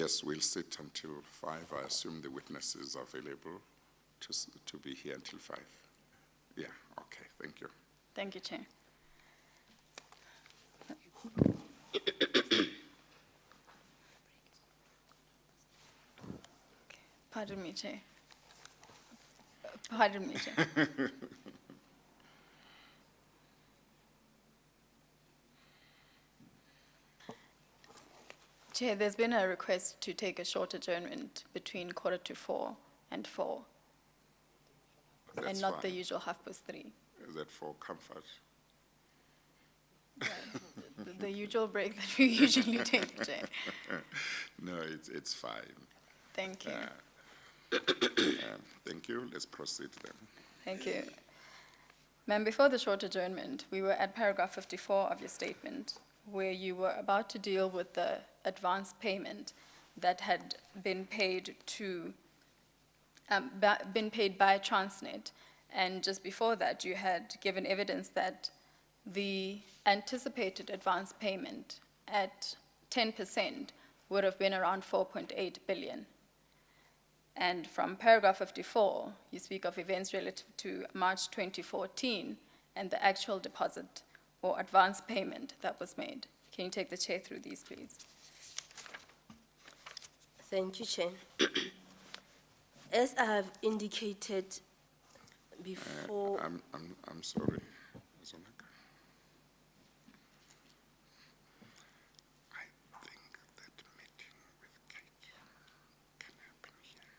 Yes, we'll sit until 5. I assume the witnesses are available to be here until 5. Yeah, okay, thank you. Thank you, Chair. Pardon me, Chair. Pardon me, Chair. Chair, there's been a request to take a short adjournment between 4:45 and 4, That's and not the fine. usual 3:30. Is that for comfort? The usual break that we usually take, Chair. No, it's fine. Thank you. Thank you. Let's proceed then. Thank you. Ma'am, before the short adjournment, we were at paragraph 54 of your statement, where you were about to deal with the advance payment that had been paid to, been paid by Transnet. And just before that, you had given evidence that the anticipated advance payment at 10% would have been around 4.8 billion. And from paragraph 54, you speak of events relative to March 2014 and the actual deposit or advance payment that was made. Can you take the Chair through these, please? Thank you, Chair. As I have indicated before, I'm sorry. Zonaka. I think that meeting with Kate can happen here.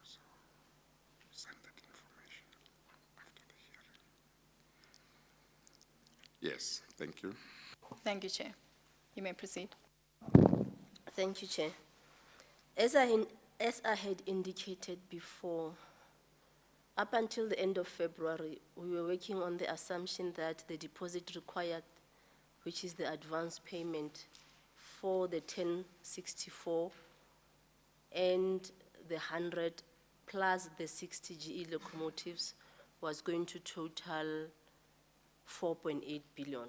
So send that information after the hearing. Yes, thank you. Thank you, Chair. You may proceed. thank you, Chair. As I had indicated before, up until the end of February, we were working on the assumption that the deposit required, which is the advance payment for the 1064 and the 100 plus the 60 GE locomotives, was going to total 4.8 billion.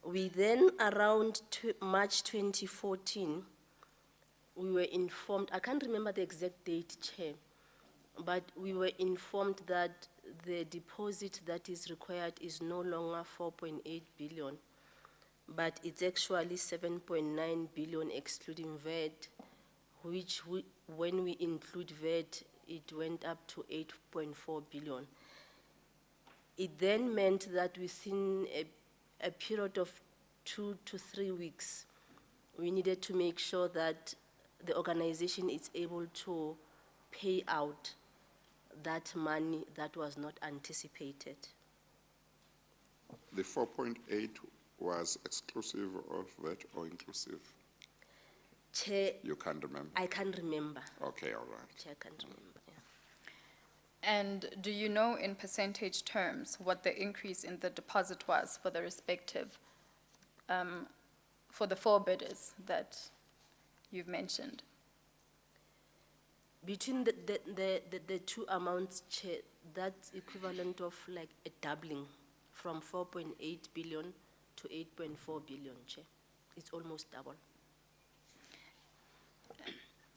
We then, around March 2014, we were informed, I can't remember the exact date, Chair, but we were informed that the deposit that is required is no longer 4.8 billion, but it's actually 7.9 billion excluding VAT, which when we include VAT, it went up to 8.4 billion. It then meant that within a period of 2 to 3 weeks, we needed to make sure that the organization is able to pay out that money that was not anticipated. The 4.8 was exclusive of that or inclusive? Chair, You can't remember? I can't remember. Okay, all right. Chair, I can't remember. Yeah. And do you know in percentage terms what the increase in the deposit was for the respective, for the 4 bidders that you've mentioned? Between the two amounts, Chair, that's equivalent of like a doubling from 4.8 billion to 8.4 billion, Chair. It's almost double.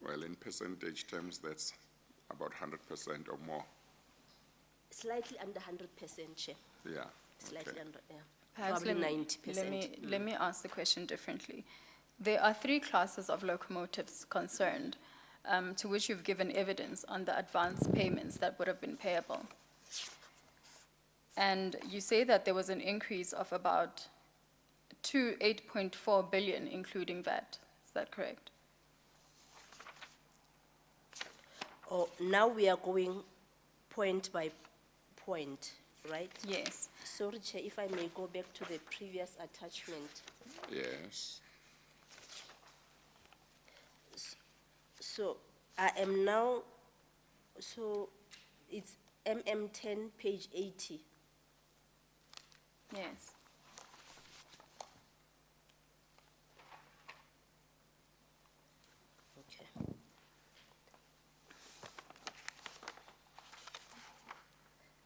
Well, in percentage terms, that's about 100% or more. Slightly under 100%, Chair. Yeah. Slightly okay. under, yeah. Perhaps Probably let me, 90%. let me ask the question differently. There are 3 classes of locomotives concerned, to which you've given evidence on the advance payments that would have been payable. And you say that there was an increase of about 8.4 billion, including VAT. Is that correct? Oh, now we are going point by point, right? Yes. Sorry, Chair, if I may go back to the previous attachment. Yes. So I am now, so it's MM10, page 80. Yes. Okay.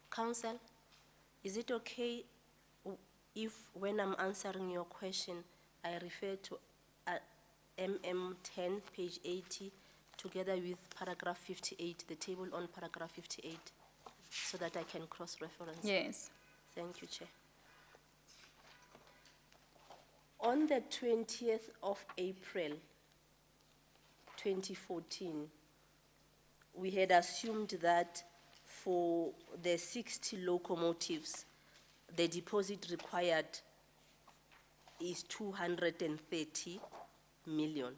Council, is it okay if when I'm answering your question, I refer to MM10, page 80, together with paragraph 58, the table on paragraph 58, so that I can cross-reference. Yes. Thank you, Chair. On the 20th of April, 2014, we had assumed that for the 60 locomotives, the deposit required is 230 million.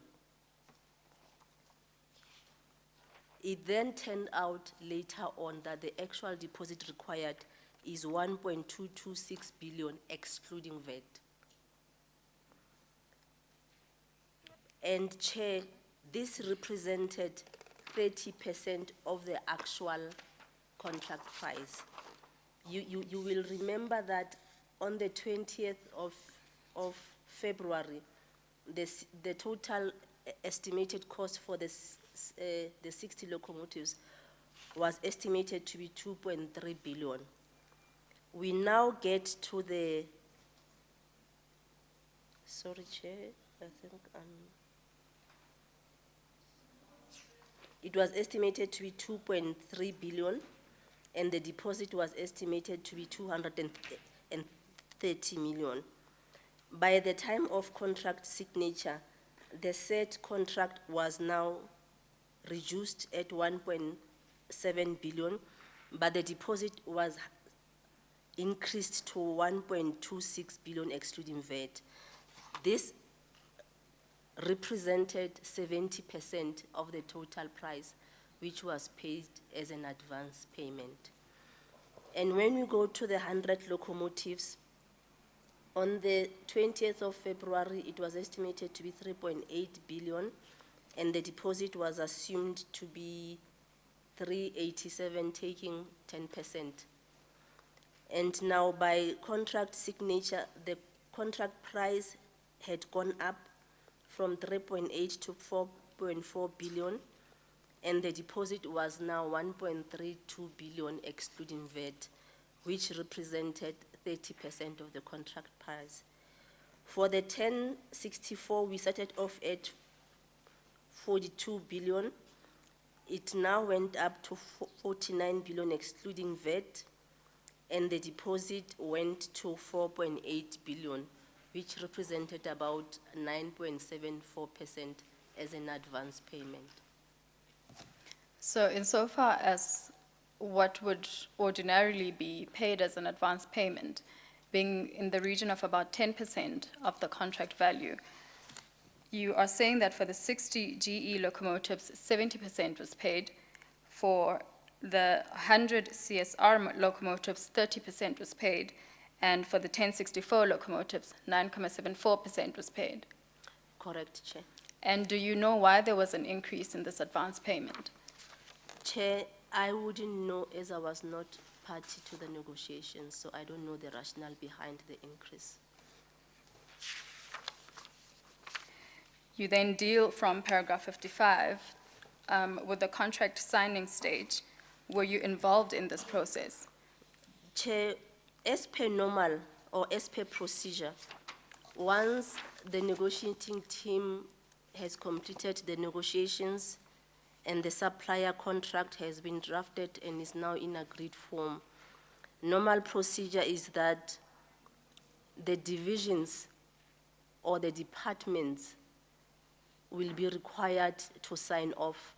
It then turned out later on that the actual deposit required is 1.226 billion, excluding VAT. And Chair, this represented 30% of the actual contract price. You will remember that on the 20th of February, the total estimated cost for the 60 locomotives was estimated to be 2.3 billion. We now get to the, sorry, Chair, I think it was estimated to be 2.3 billion, and the deposit was estimated to be 230 million. By the time of contract signature, the said contract was now reduced at 1.7 billion, but the deposit was increased to 1.26 billion, excluding VAT. This represented 70% of the total price, which was paid as an advance payment. And when we go to the 100 locomotives, on the 20th of February, it was estimated to be 3.8 billion, and the deposit was assumed to be 387, taking 10%. And now by contract signature, the contract price had gone up from 3.8 to 4.4 billion, and the deposit was now 1.32 billion, excluding VAT, which represented 30% of the contract price. For the 1064, we started off at 42 billion. It now went up to 49 billion, excluding VAT, and the deposit went to 4.8 billion, which represented about 9.74% as an advance payment. So insofar as what would ordinarily be paid as an advance payment, being in the region of about 10% of the contract value, you are saying that for the 60 GE locomotives, 70% was paid. For the 100 CSR locomotives, 30% was paid. And for the 1064 locomotives, 9.74% was paid. Correct, Chair. And do you know why there was an increase in this advance payment? Chair, I wouldn't know, as I was not party to the negotiations, so I don't know the rationale behind the increase. You then deal from paragraph 55 with the contract signing stage. Were you involved in this process? Chair, as per normal or as per procedure, once the negotiating team has completed the negotiations and the supplier contract has been drafted and is now in agreed form, normal procedure is that the divisions or the departments will be required to sign off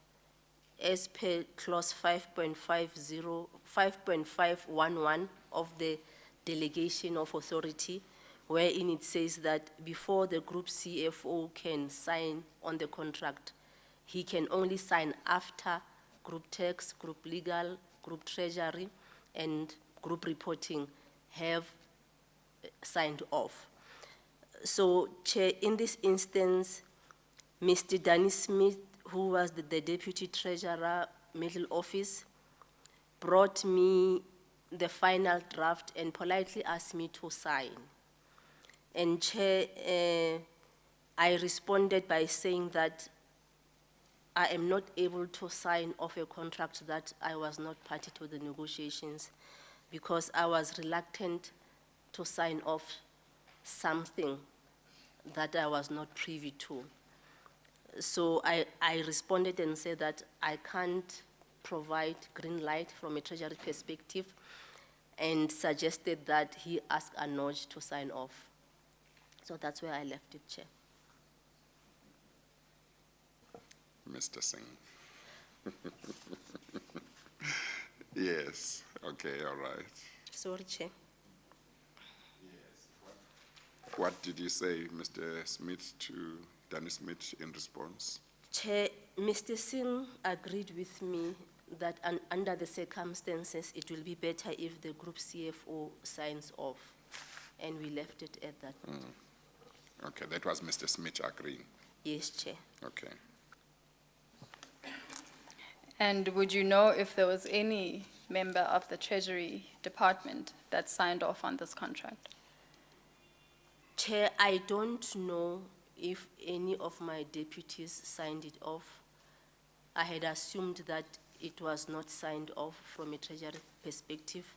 as per clause 5.511 of the Delegation of Authority, wherein it says that before the group CFO can sign on the contract, he can only sign after group tax, group legal, group treasury, and group reporting have signed off. So, Chair, in this instance, Mr. Danny Smith, who was the Deputy Treasurer, Middle Office, brought me the final draft and politely asked me to sign. And Chair, I responded by saying that I am not able to sign off a contract that I was not party to the negotiations, because I was reluctant to sign off something that I was not privy to. So I responded and said that I can't provide green light from a treasury perspective, and suggested that he ask Anoj to sign off. So that's where I left it, Chair. Mr. Singh. Yes, okay, all right. Sorry, Chair. What did you say, Mr. Smith, to Danny Smith in response? Chair, Mr. Singh agreed with me that under the circumstances, it will be better if the group CFO signs off, and we left it at that. Okay, that was Mr. Smith agreeing. Yes, Chair. Okay. And would you know if there was any member of the Treasury Department that signed off on this contract? Chair, I don't know if any of my deputies signed it off. I had assumed that it was not signed off from a treasury perspective.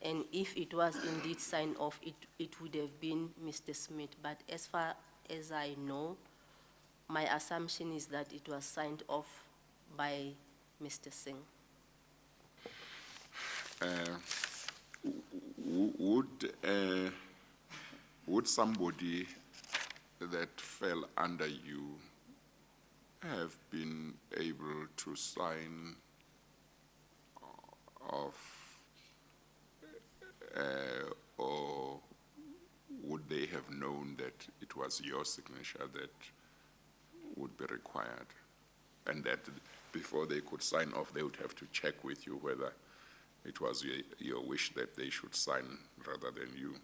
And if it was indeed signed off, it would have been Mr. Smith. But as far as I know, my assumption is that it was signed off by Mr. Singh. Would somebody that fell under you have been able to sign off, or would they have known that it was your signature that would be required, and that before they could sign off, they would have to check with you whether it was your wish that they should sign rather than you?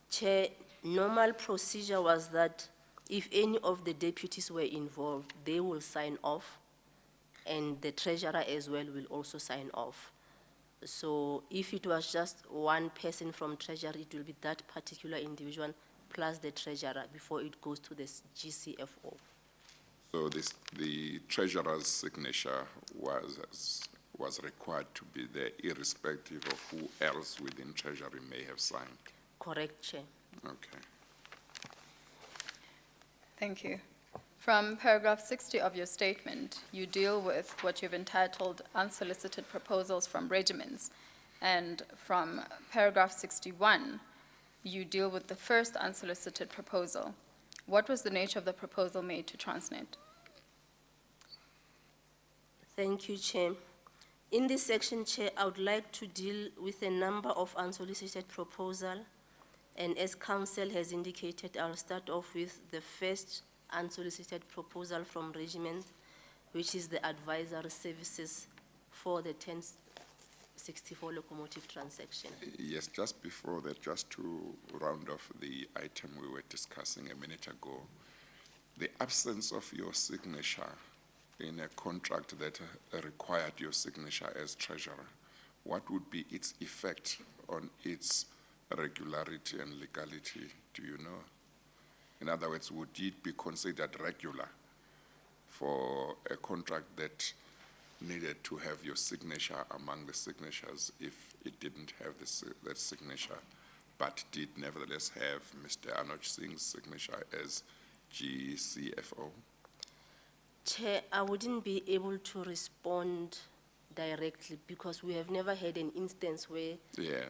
Chair, normal procedure was that if any of the deputies were involved, they will sign off, and the treasurer as well will also sign off. So if it was just one person from treasury, it will be that particular individual plus the treasurer before it goes to the GCFO. So the treasurer's signature was required to be there irrespective of who else within treasury may have signed? Correct, Chair. Okay. Thank you. From paragraph 60 of your statement, you deal with what you've entitled unsolicited proposals from regiments. And from paragraph 61, you deal with the first unsolicited proposal. What was the nature of the proposal made to Transnet? Thank you, Chair. In this section, Chair, I would like to deal with a number of unsolicited proposals. And as Council has indicated, I'll start off with the first unsolicited proposal from Regiment, which is the advisory services for the 1064 locomotive transaction. Yes, just before that, just to round off the item we were discussing a minute ago, the absence of your signature in a contract that required your signature as treasurer, what would be its effect on its regularity and legality? Do you know? In other words, would it be considered regular for a contract that needed to have your signature among the signatures if it didn't have that signature, but did nevertheless have Mr. Anoj Singh's signature as GCFO? Chair, I wouldn't be able to respond directly because we have never had an instance where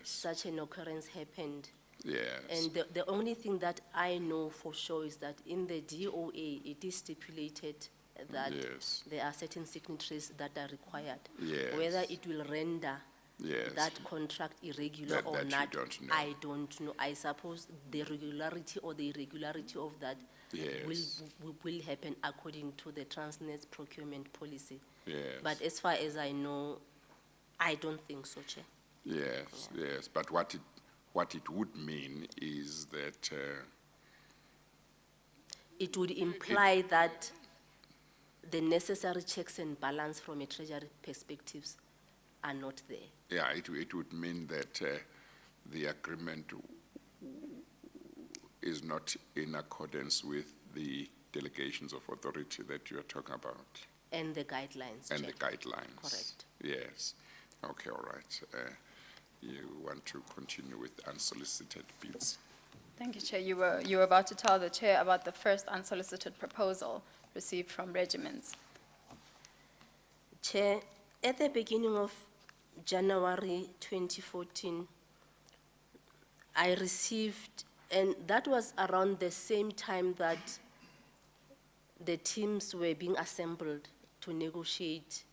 such an occurrence happened. Yes. And the only thing that I know for sure is that in the DOA, it is stipulated that there are certain signatories that are required. Yes. Whether it will render that contract irregular or not, you don't know. I don't know. I suppose the regularity or the irregularity of that will happen according to the Transnet procurement policy. Yes. But as far as I know, I don't think so, Chair. Yes, yes. But what it would mean is that it would imply that the necessary checks and balance from a treasury perspectives are not there. Yeah, it would mean that the agreement is not in accordance with the delegations of authority that you are talking about. And the guidelines, And Chair. the guidelines. Correct. Yes. Okay, all right. You want to continue with unsolicited bids? Thank you, Chair. You were about to tell the Chair about the first unsolicited proposal, received from regiments? Chair, at the beginning of January 2014, I received, and that was around the same time that the teams were being assembled to negotiate,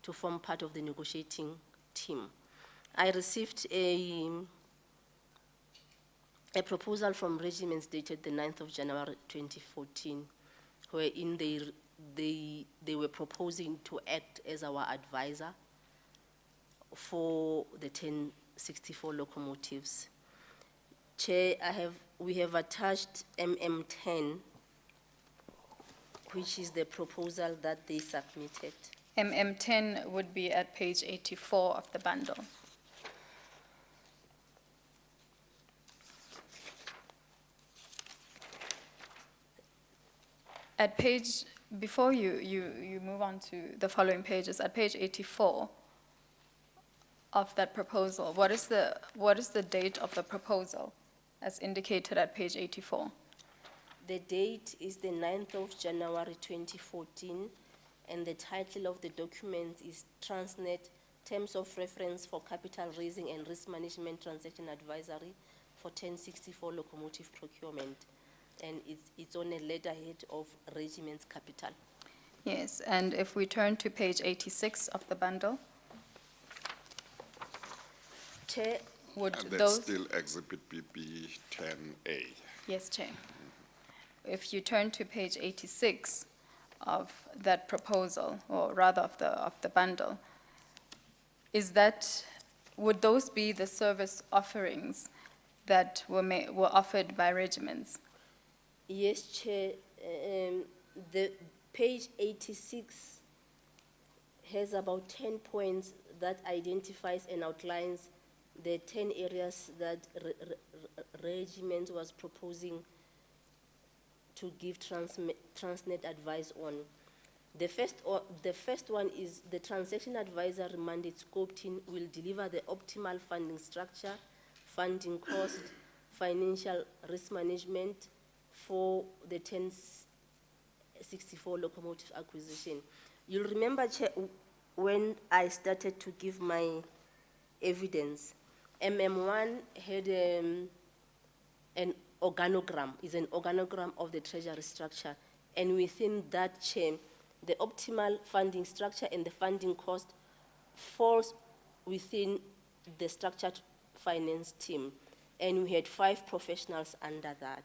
to form part of the negotiating team. I received a proposal from regiments dated the 9th of January 2014, wherein they were proposing to act as our advisor for the 1064 locomotives. Chair, we have attached MM10, which is the proposal that they submitted. MM10 would be at page 84 of the bundle. At page, before you move on to the following pages, at page 84 of that proposal, what is the date of the proposal as indicated at page 84? The date is the 9th of January 2014, and the title of the document is Transnet Terms of Reference for Capital Raising and Risk Management Transaction Advisory for 1064 Locomotive Procurement. And it's on a letterhead of Regiment's Capital. Yes, and if we turn to page 86 of the bundle, Chair, would And that's those... still Exhibit BB 10A. Yes, Chair. If you turn to page 86 of that proposal, or rather of the bundle, would those be the service offerings that were offered by regiments? yes, Chair, the page 86 has about 10 points that identifies and outlines the 10 areas that regiment was proposing to give Transnet advice on. The first one is the transaction advisory mandate scope team will deliver the optimal funding structure, funding cost, financial risk management for the 1064 locomotive acquisition. You'll remember, Chair, when I started to give my evidence, MM1 had an organogram, is an organogram of the treasury structure. And within that, Chair, the optimal funding structure and the funding cost falls within the structured finance team. And we had 5 professionals under that.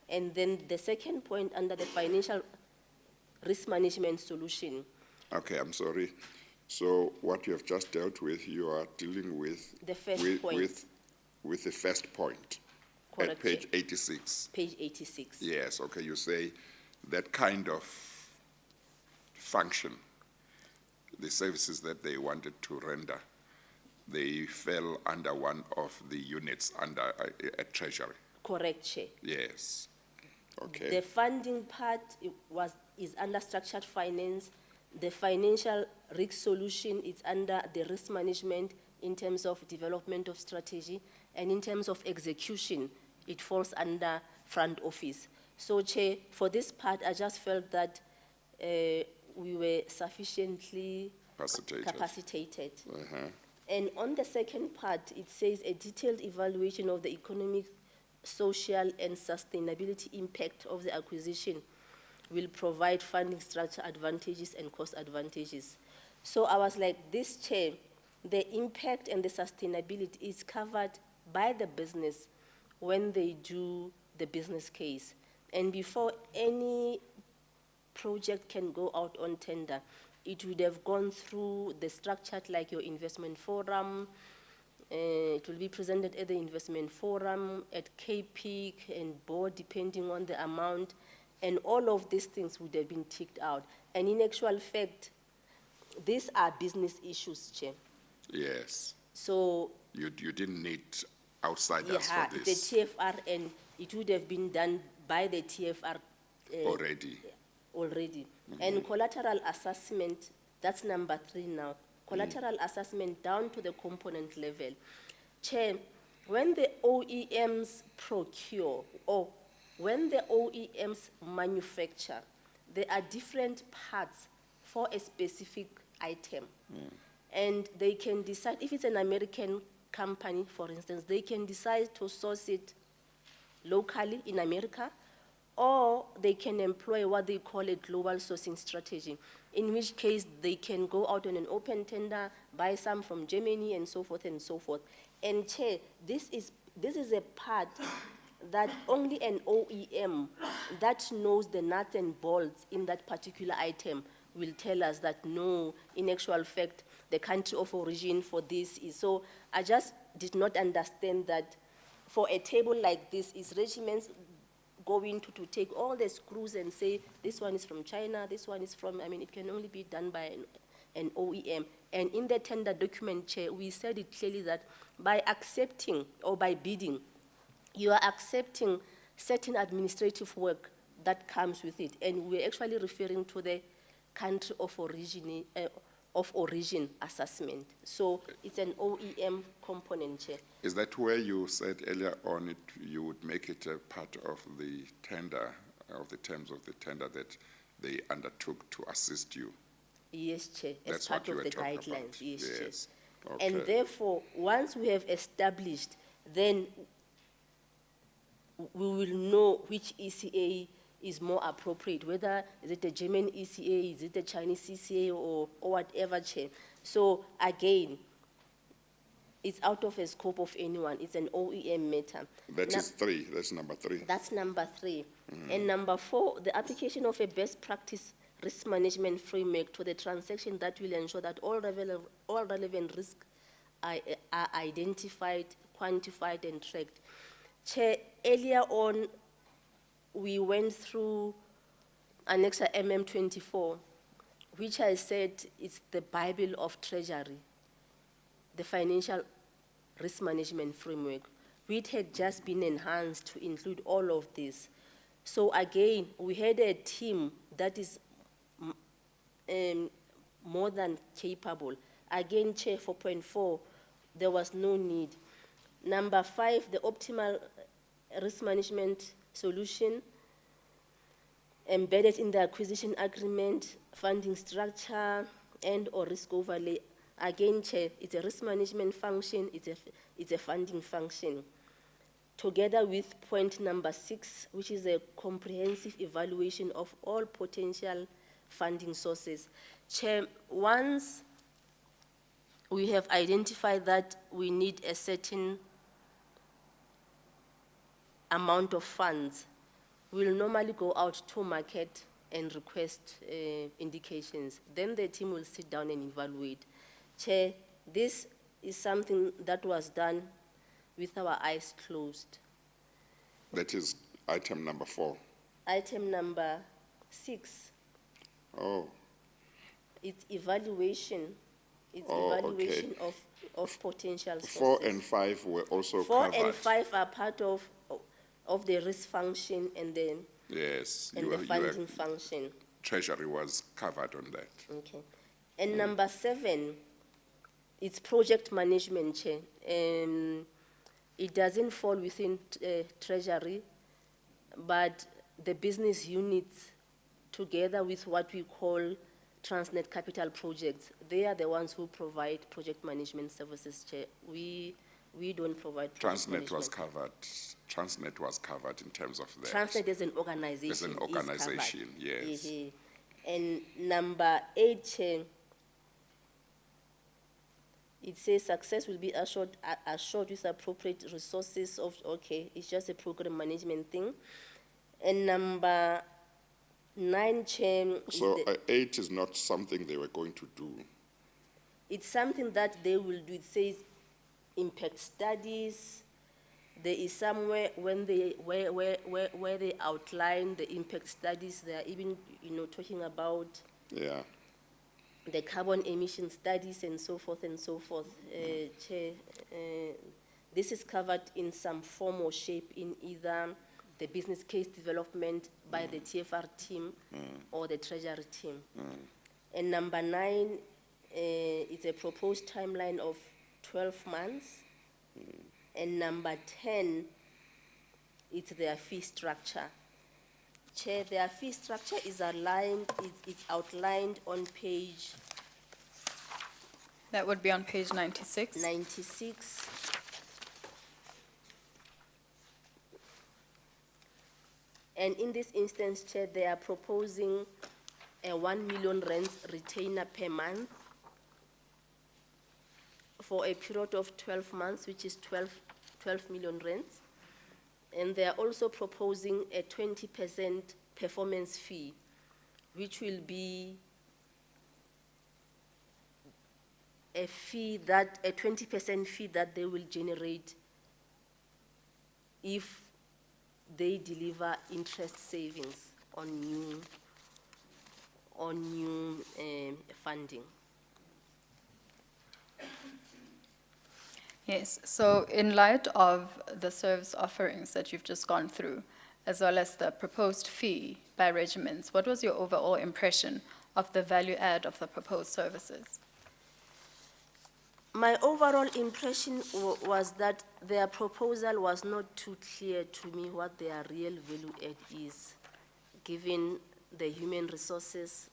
And then the second point under the financial risk management solution. Okay, I'm sorry. So what you have just dealt with, you are dealing with The first point. With the first point. Correct, At page Chair. 86. Page 86. Yes, okay, you say that kind of function, the services that they wanted to render, they fell under one of the units under a treasury. Correct, Chair. Yes, okay. The funding part is under structured finance. The financial risk solution is under the risk management in terms of development of strategy, and in terms of execution, it falls under front office. So, Chair, for this part, I just felt that we were sufficiently capacitated. And on the second part, it says a detailed evaluation of the economic, social, and sustainability impact of the acquisition will provide funding structure advantages and cost advantages. So I was like, this, Chair, the impact and the sustainability is covered by the business when they do the business case. And before any project can go out on tender, it would have gone through the structured, like your investment forum. It will be presented at the investment forum, at KPIC and board, depending on the amount. And all of these things would have been ticked out. And in actual fact, these are business issues, Chair. Yes. So You didn't need outsiders for the this TFR, and it would have been done by the TFR already. And collateral assessment, that's number 3 now. Collateral assessment down to the component level. Chair, when the OEMs procure, or when the OEMs manufacture, there are different parts for a specific item. And they can decide, if it's an American company, for instance, they can decide to source it locally in America, or they can employ what they call a global sourcing strategy, in which case they can go out on an open tender, buy some from Germany, and so forth and so forth. And Chair, this is a part that only an OEM that knows the nuts and bolts in that particular item will tell us that no, in actual fact, the country of origin for this is. So I just did not understand that for a table like this, is regiments going to take all the screws and say, this one is from China, this one is from, I mean, it can only be done by an OEM. And in the tender document, Chair, we said it clearly that by accepting or by bidding, you are accepting certain administrative work that comes with it. And we're actually referring to the country of origin assessment. So it's an OEM component, Chair. Is that where you said earlier on you would make it a part of the tender, of the terms of the tender that they undertook to assist you? Yes, Chair, as That's part what you of were the talking guidelines, about. yes, Yes. Chair. Okay. And therefore, once we have established, then we will know which ECA is more appropriate, whether is it the German ECA, is it the Chinese ECA, or whatever, Chair. So again, it's out of the scope of anyone. It's an OEM matter. That Now- is 3, that's number 3. That's number 3. And number 4, the application of a best practice risk management framework to the transaction that will ensure that all relevant risks are identified, quantified, and tracked. Chair, earlier on, we went through Annexa MM24, which I said is the Bible of Treasury, the financial risk management framework, which had just been enhanced to include all of this. So again, we had a team that is more than capable. Again, Chair, 4.4, there was no need. Number 5, the optimal risk management solution embedded in the acquisition agreement, funding structure, and or risk overlay. Again, Chair, it's a risk management function, it's a funding function. Together with point number 6, which is a comprehensive evaluation of all potential funding sources. Chair, once we have identified that we need a certain amount of funds, we'll normally go out to market and request indications. Then the team will sit down and evaluate. Chair, this is something that was done with our eyes closed. That is item number 4. Item number 6, Oh, it's evaluation. It's Oh, evaluation of potential sources. 4 and 5 were also 4 covered. and 5 are part of the risk function and the Yes, funding function. Treasury was covered on that. Okay. And number 7, it's project management, Chair. It doesn't fall within Treasury, but the business units, together with what we call Transnet capital projects, they are the ones who provide project management services, Chair. We don't provide project Transnet was management. covered. Transnet was covered in terms of that. Transnet as an organization. As an is organization, covered. yes. And number 8, Chair, it says success will be assured with appropriate resources of, okay, it's just a program management thing. And number 9, Chair, So 8 is not something they were going to do. it's something that they will do. It says impact studies. There is somewhere when they where they outline the impact studies, they are even talking about Yeah. the carbon emission studies and so forth and so forth. Chair, this is covered in some form or shape in either the business case development by the TFR team or the Treasury team. And number 9, it's a proposed timeline of 12 months. And number 10, it's their fee structure. Chair, their fee structure is it's outlined on page That would be on page 96. 96. And in this instance, Chair, they are proposing a 1 million rand retainer per month for a period of 12 months, which is 12 million rands. And they are also proposing a 20% performance fee, which will be a 20% fee that they will generate if they deliver interest savings on new funding. Yes, so in light of the service offerings that you've just gone through, as well as the proposed fee by regiments, what was your overall impression of the value add of the proposed services? My overall impression was that their proposal was not too clear to me what their real value add is, given the human resources,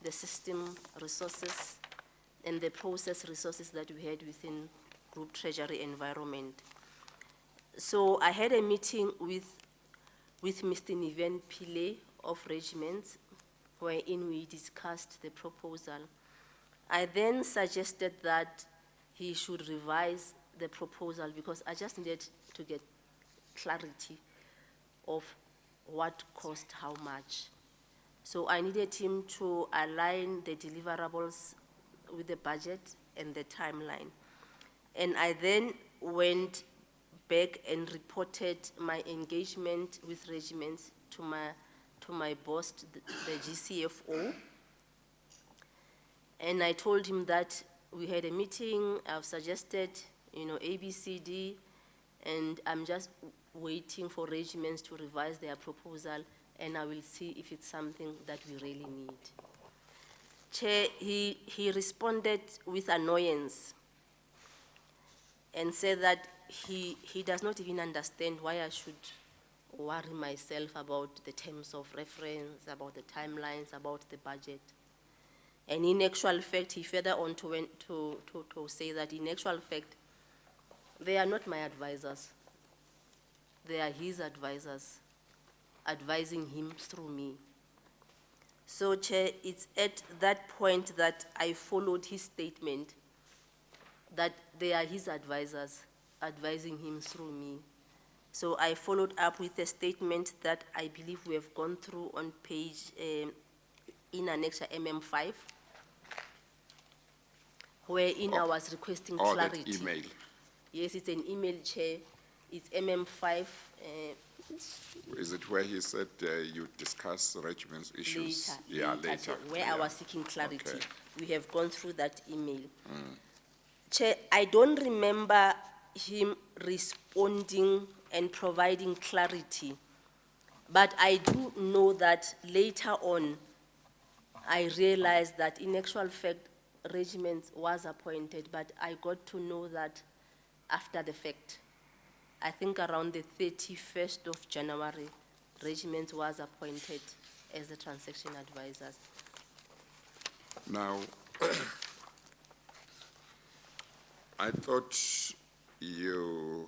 the system resources, and the process resources that we had within group treasury environment. So I had a meeting with Mr. Niven Pile of Regiments, wherein we discussed the proposal. I then suggested that he should revise the proposal because I just needed to get clarity of what cost how much. So I needed him to align the deliverables with the budget and the timeline. And I then went back and reported my engagement with regiments to my boss, the GCFO. And I told him that we had a meeting, I've suggested, A, B, C, D, and I'm just waiting for regiments to revise their proposal, and I will see if it's something that we really need. Chair, he responded with annoyance and said that he does not even understand why I should worry myself about the terms of reference, about the timelines, about the budget. And in actual fact, he further on to say that in actual fact, they are not my advisors. They are his advisors, advising him through me. So, Chair, it's at that point that I followed his statement that they are his advisors, advising him through me. So I followed up with a statement that I believe we have gone through on page, in Annexure MM5, wherein I was requesting clarity. That email. Yes, it's an email, Chair. It's MM5. Is it where he said you discuss regiments issues? Later. Chair, where I was seeking clarity. Okay. We have gone through that email. Chair, I don't remember him responding and providing clarity, but I do know that later on, I realized that in actual fact, regiments was appointed, but I got to know that after the fact. I think around the 31st of January, regiments was appointed as the transaction advisors. Now, I thought your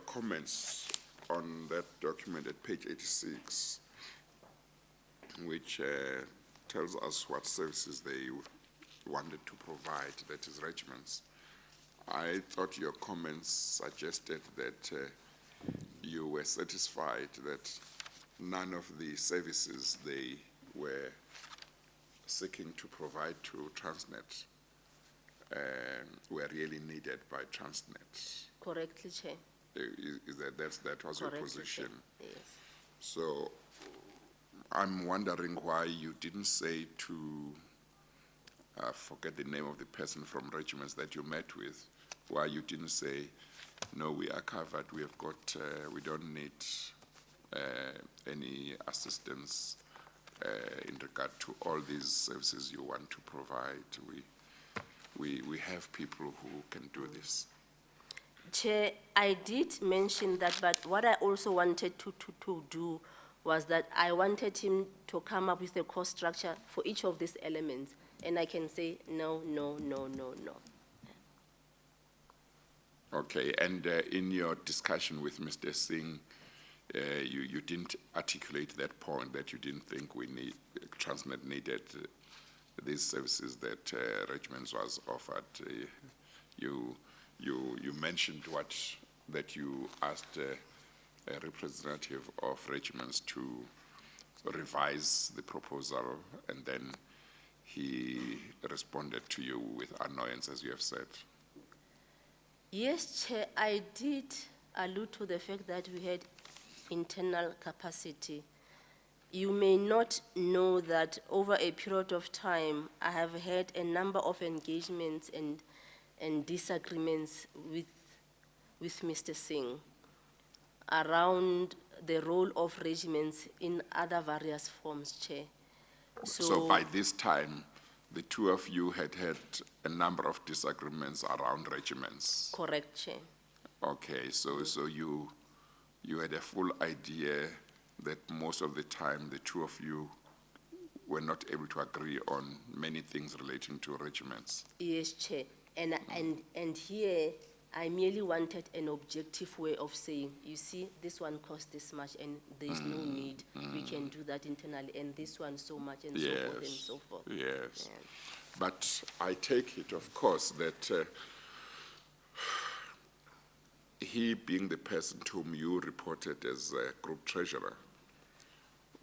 comments on that document at page 86, which tells us what services they wanted to provide, that is regiments. I thought your comments suggested that you were satisfied that none of the services they were seeking to provide to Transnet were really needed by Transnet. Correctly, Chair. That was your Correctly, position? Chair. Yes. So I'm wondering why you didn't say to, forget the name of the person from regiments that you met with, why you didn't say, no, we are covered, we have got, we don't need any assistance in regard to all these services you want to provide. We have people who can do this. Chair, I did mention that, but what I also wanted to do was that I wanted him to come up with a cost structure for each of these elements. And I can say, no, no, no, no, no. Okay, and in your discussion with Mr. Singh, you didn't articulate that point, that you didn't think Transnet needed these services that Regiments was offered. You mentioned that you asked a representative of Regiments to revise the proposal, and then he responded to you with annoyance, as you have said. Yes, Chair, I did allude to the fact that we had internal capacity. You may not know that over a period of time, I have had a number of engagements and disagreements with Mr. Singh around the role of regiments in other various forms, Chair. So by this time, the two of you had a number of disagreements around regiments. Correct, Chair. Okay, so you had a full idea that most of the time the two of you were not able to agree on many things relating to regiments. Yes, Chair. And here, I merely wanted an objective way of saying, you see, this one costs this much and there's no need. We can do that internally, and this one so much, and so forth and so forth. Yes. Yeah. But I take it, of course, that he, being the person to whom you reported as group treasurer,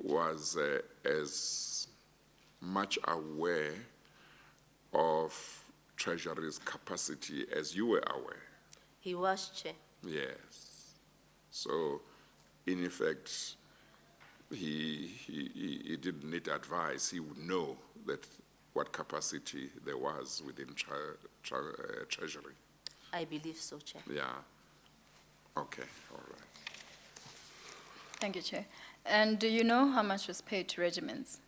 was as much aware of Treasury's capacity as you were aware. He was, Chair. Yes. So, in effect, he didn't need advice. He would know that what capacity there was within Treasury. I believe so, Chair. Yeah. Okay, all right. Thank you, Chair. And do you know how much was paid to regiments?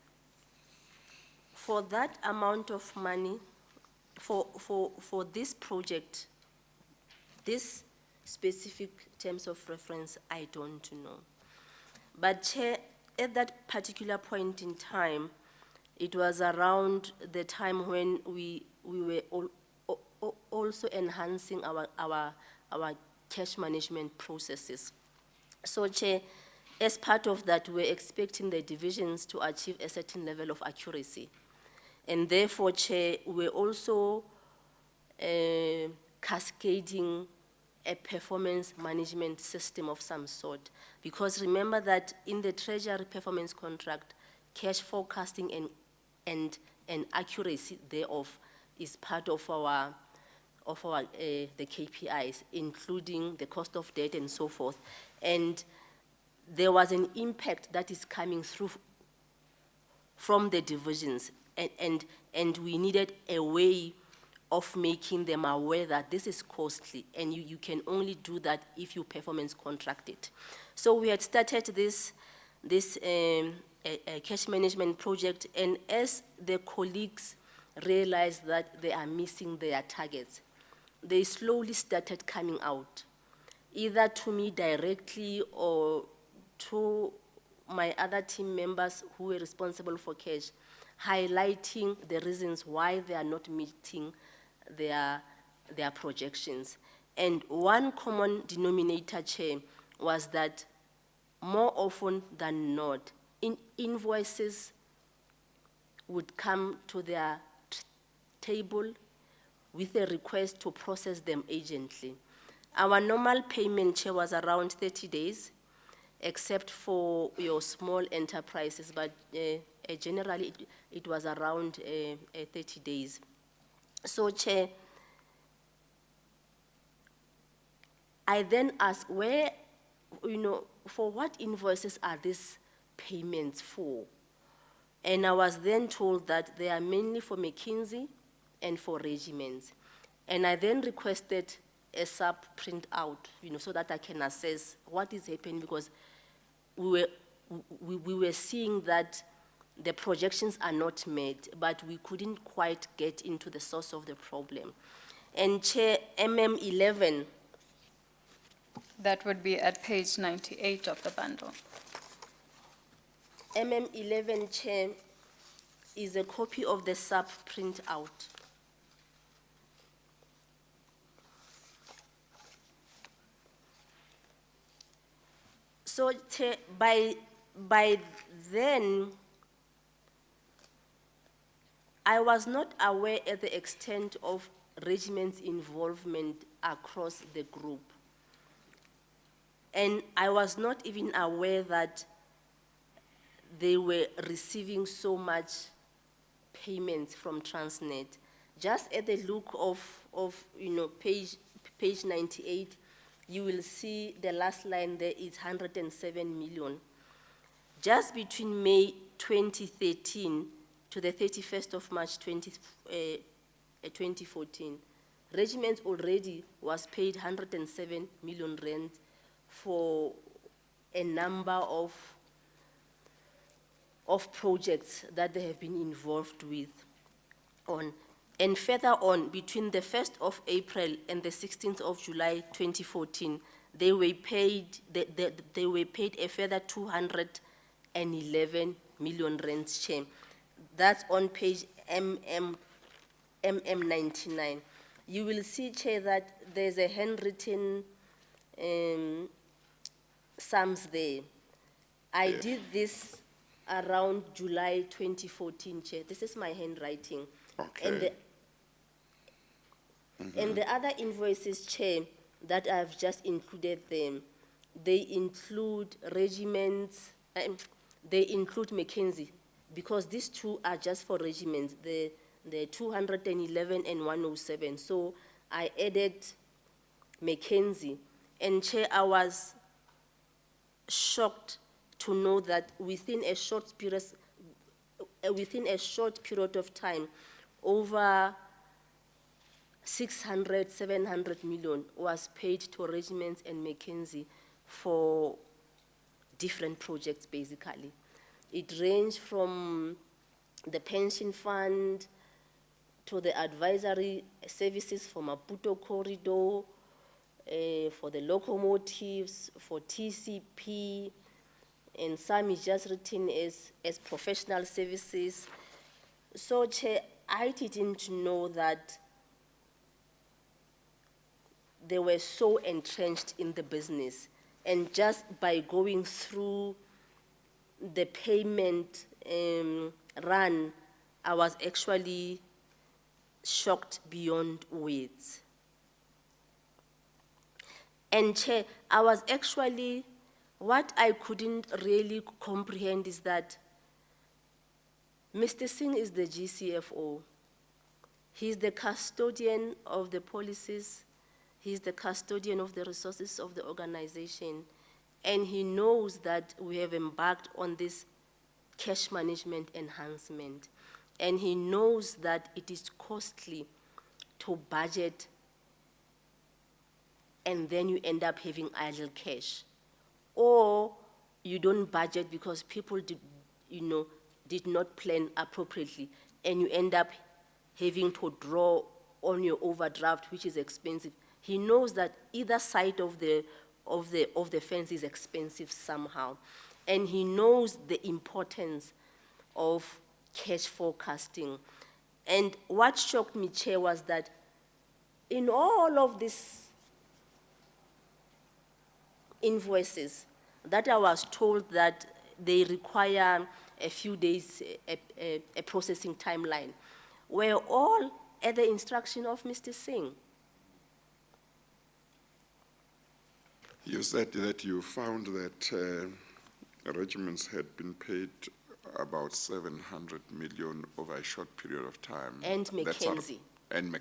For that amount of money, for this project, this specific terms of reference, I don't know. But Chair, at that particular point in time, it was around the time when we were also enhancing our cash management processes. So, Chair, as part of that, we're expecting the divisions to achieve a certain level of accuracy. And therefore, Chair, we're also cascading a performance management system of some sort. Because remember that in the Treasury performance contract, cash forecasting and accuracy thereof is part of the KPIs, including the cost of debt and so forth. And there was an impact that is coming through from the divisions, and we needed a way of making them aware that this is costly, and you can only do that if you performance contract it. So we had started this cash management project, and as the colleagues realized that they are missing their targets, they slowly started coming out, either to me directly or to my other team members who were responsible for cash, highlighting the reasons why they are not meeting their projections. And one common denominator, Chair, was that more often than not, invoices would come to their table with a request to process them urgently. Our normal payment, Chair, was around 30 days, except for your small enterprises, but generally it was around 30 days. So, Chair, I then asked, for what invoices are these payments for? And I was then told that they are mainly for McKinsey and for regiments. And I then requested a sub printout, so that I can assess what is happening, because we were seeing that the projections are not met, but we couldn't quite get into the source of the problem. And Chair, MM11. That would be at page 98 of the bundle. MM11, Chair, is a copy of the sub printout. So, Chair, by then, I was not aware of the extent of regiment's involvement across the group. And I was not even aware that they were receiving so much payments from Transnet. Just at the look of page 98, you will see the last line there is 107 million. Just between May 2013 to the 31st of March 2014, Regiment already was paid 107 million rand for a number of projects that they have been involved with on. And further on, between the 1st of April and the 16th of July 2014, they were paid a further 211 million rand share. That's on page MM99. You will see, Chair, that there's a handwritten sums there. I did this around July 2014, Chair. This is my handwriting. Okay. And the other invoices, Chair, that I've just included them, they include regiments, they include Mackenzie, because these two are just for regiments, the 211 and 107. So I added Mackenzie. And Chair, I was shocked to know that within a short period of time, over 600, 700 million was paid to regiments and Mackenzie for different projects, basically. It ranged from the pension fund to the advisory services for Maputo Corridor, for the locomotives, for TCP, and some is just written as professional services. So, Chair, I didn't know that they were so entrenched in the business. And just by going through the payment run, I was actually shocked beyond words. And Chair, I was actually, what I couldn't really comprehend is that Mr. Singh is the GCFO. He's the custodian of the policies. He's the custodian of the resources of the organization. And he knows that we have embarked on this cash management enhancement. And he knows that it is costly to budget and then you end up having idle cash. Or you don't budget because people did not plan appropriately, and you end up having to draw on your overdraft, which is expensive. He knows that either side of the fence is expensive somehow, and he knows the importance of cash forecasting. And what shocked me, Chair, was that in all of these invoices that I was told that they require a few days, a processing timeline, were all at the instruction of Mr. Singh. You said that you found that regiments had been paid about 700 million over a short period of time. And Mackenzie. The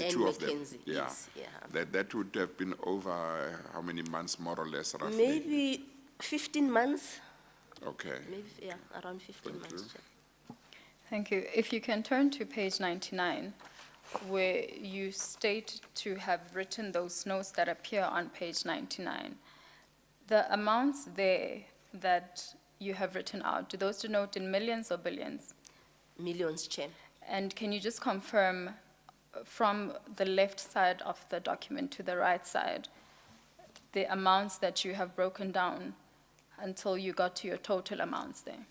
two of them. Mackenzie, Yeah. yes, yeah. That would have been over how many months, more or less, roughly? Maybe 15 months. Okay. Maybe, yeah, around 15 Thank months. you. Chair. Thank you. If you can turn to page 99, where you state to have written those notes that appear on page 99. The amounts there that you have written out, do those denote in millions or billions? Millions, Chair. And can you just confirm from the left side of the document to the right side, the amounts that you have broken down until you got to your total amounts there?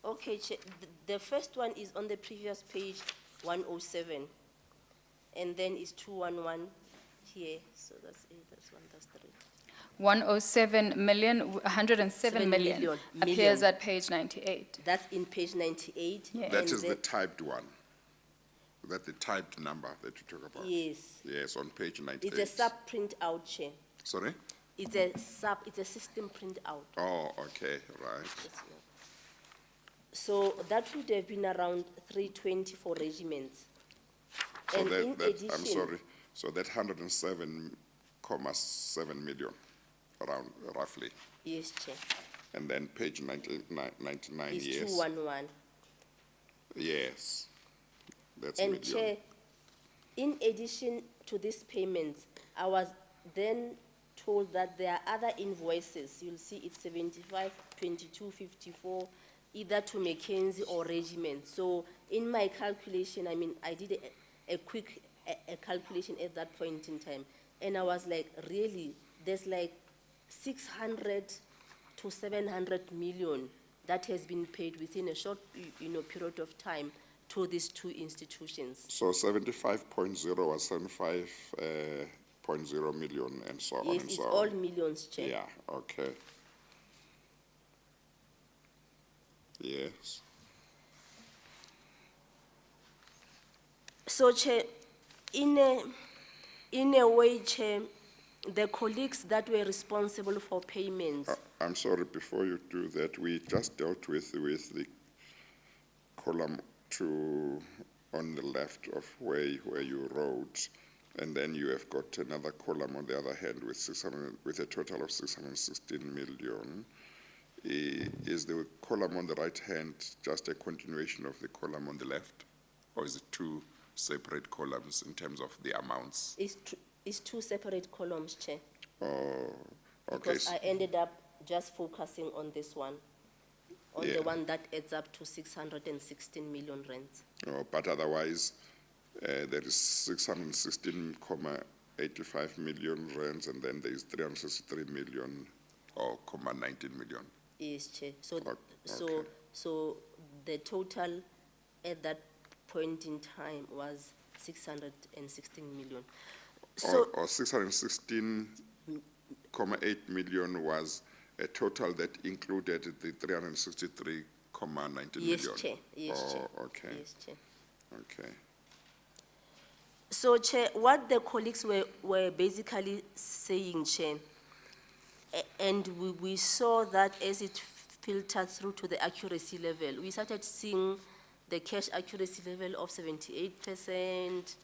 Okay, Chair, the first one is on the previous page, 107. And then it's 211 here, so that's 8, that's 1, that's 3. 107 million, 107 7 million million, appears million. at page 98. That's in page 98. Yeah. That and is the then- typed one. That's the typed number that you talk about. Yes, Yes, on page 98. it's a sub-print out, Chair. Sorry? It's a system print out. Oh, okay, right. Yes, ma'am. So that would have been around 320 for regiments. So And in I'm addition- sorry, so that 107.7 million, around roughly. Yes, Chair. And then page 99, It's yes. 211. Yes, that's And million. Chair, in addition to these payments, I was then told that there are other invoices. You'll see it's 75, 22, 54, either to Mackenzie or Regiment. So in my calculation, I mean, I did a quick a calculation at that point in time. And I was like, really, there's like 600 to 700 million that has been paid within a short, period of time to these two institutions. So 75.0 was 75.0 million and so on Yes, and it's so on. all millions, Chair. Yeah, okay. Yes, So, Chair, in a way, Chair, the colleagues that were responsible for payments, I'm sorry, before you do that, we just dealt with the column 2 on the left of where you wrote, and then you have got another column on the other hand with a total of 616 million. Is the column on the right hand just a continuation of the column on the left? Or is it two separate columns in terms of the amounts? it's two separate columns, Chair. Oh, okay. Because I ended up just focusing on this one, on Yeah. the one that adds up to 616 million rands. Oh, but otherwise, there is 616.85 million rands, and then there is 363 million or 19 million. Yes, Chair. So, Okay. so the total at that point in time was 616 million. So, Or 616.8 million was a total that included the 363.19 million. yes, Chair. Yes, Chair. Oh, okay, Yes, Chair. okay. So, Chair, what the colleagues were basically saying, Chair, and we saw that as it filtered through to the accuracy level, we started seeing the cash accuracy level of 78%,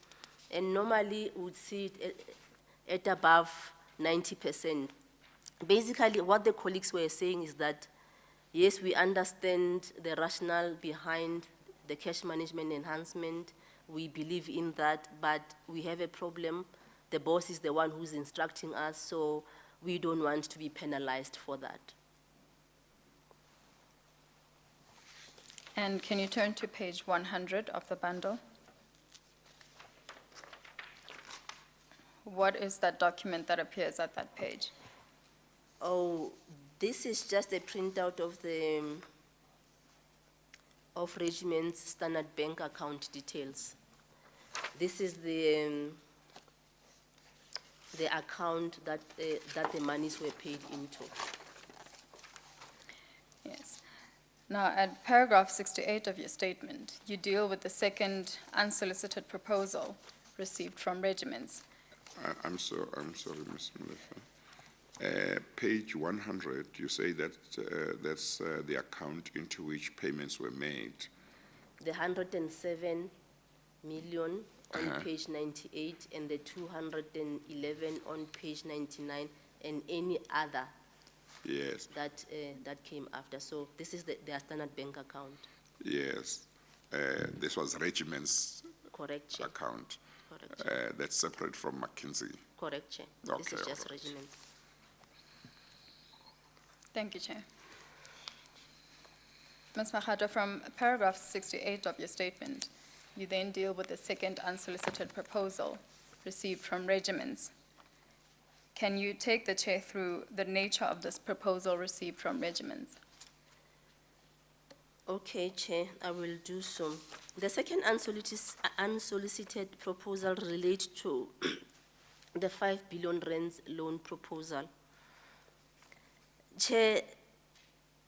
and normally we would see it at above 90%. Basically, what the colleagues were saying is that, yes, we understand the rationale behind the cash management enhancement. We believe in that, but we have a problem. The boss is the one who's instructing us, so we don't want to be penalized for that. And can you turn to page 100 of the bundle? What is that document that appears at that page? Oh, this is just a printout of Regiment's standard bank account details. This is the account that the monies were paid into. Yes. Now, at paragraph 68 of your statement, you deal with the second unsolicited proposal received from regiments. I'm sorry, Ms. Mulefa. Page 100, you say that that's the account into which payments were made. The 107 million on Uh-huh. page 98 and the 211 on page 99 and any other Yes, that came after. So this is their standard bank account. yes. This was Regiment's Correct, Chair. account. Correct, Chair. That's separate from McKinsey. Correct, Chair. This Okay, is just all right. Regiment. Thank you, Chair. Ms. Mojado, from paragraph 68 of your statement, you then deal with the second unsolicited proposal received from regiments. Can you take the Chair through the nature of this proposal received from regiments? Okay, Chair, I will do so. The second unsolicited proposal relates to the 5 billion rands loan proposal. Chair,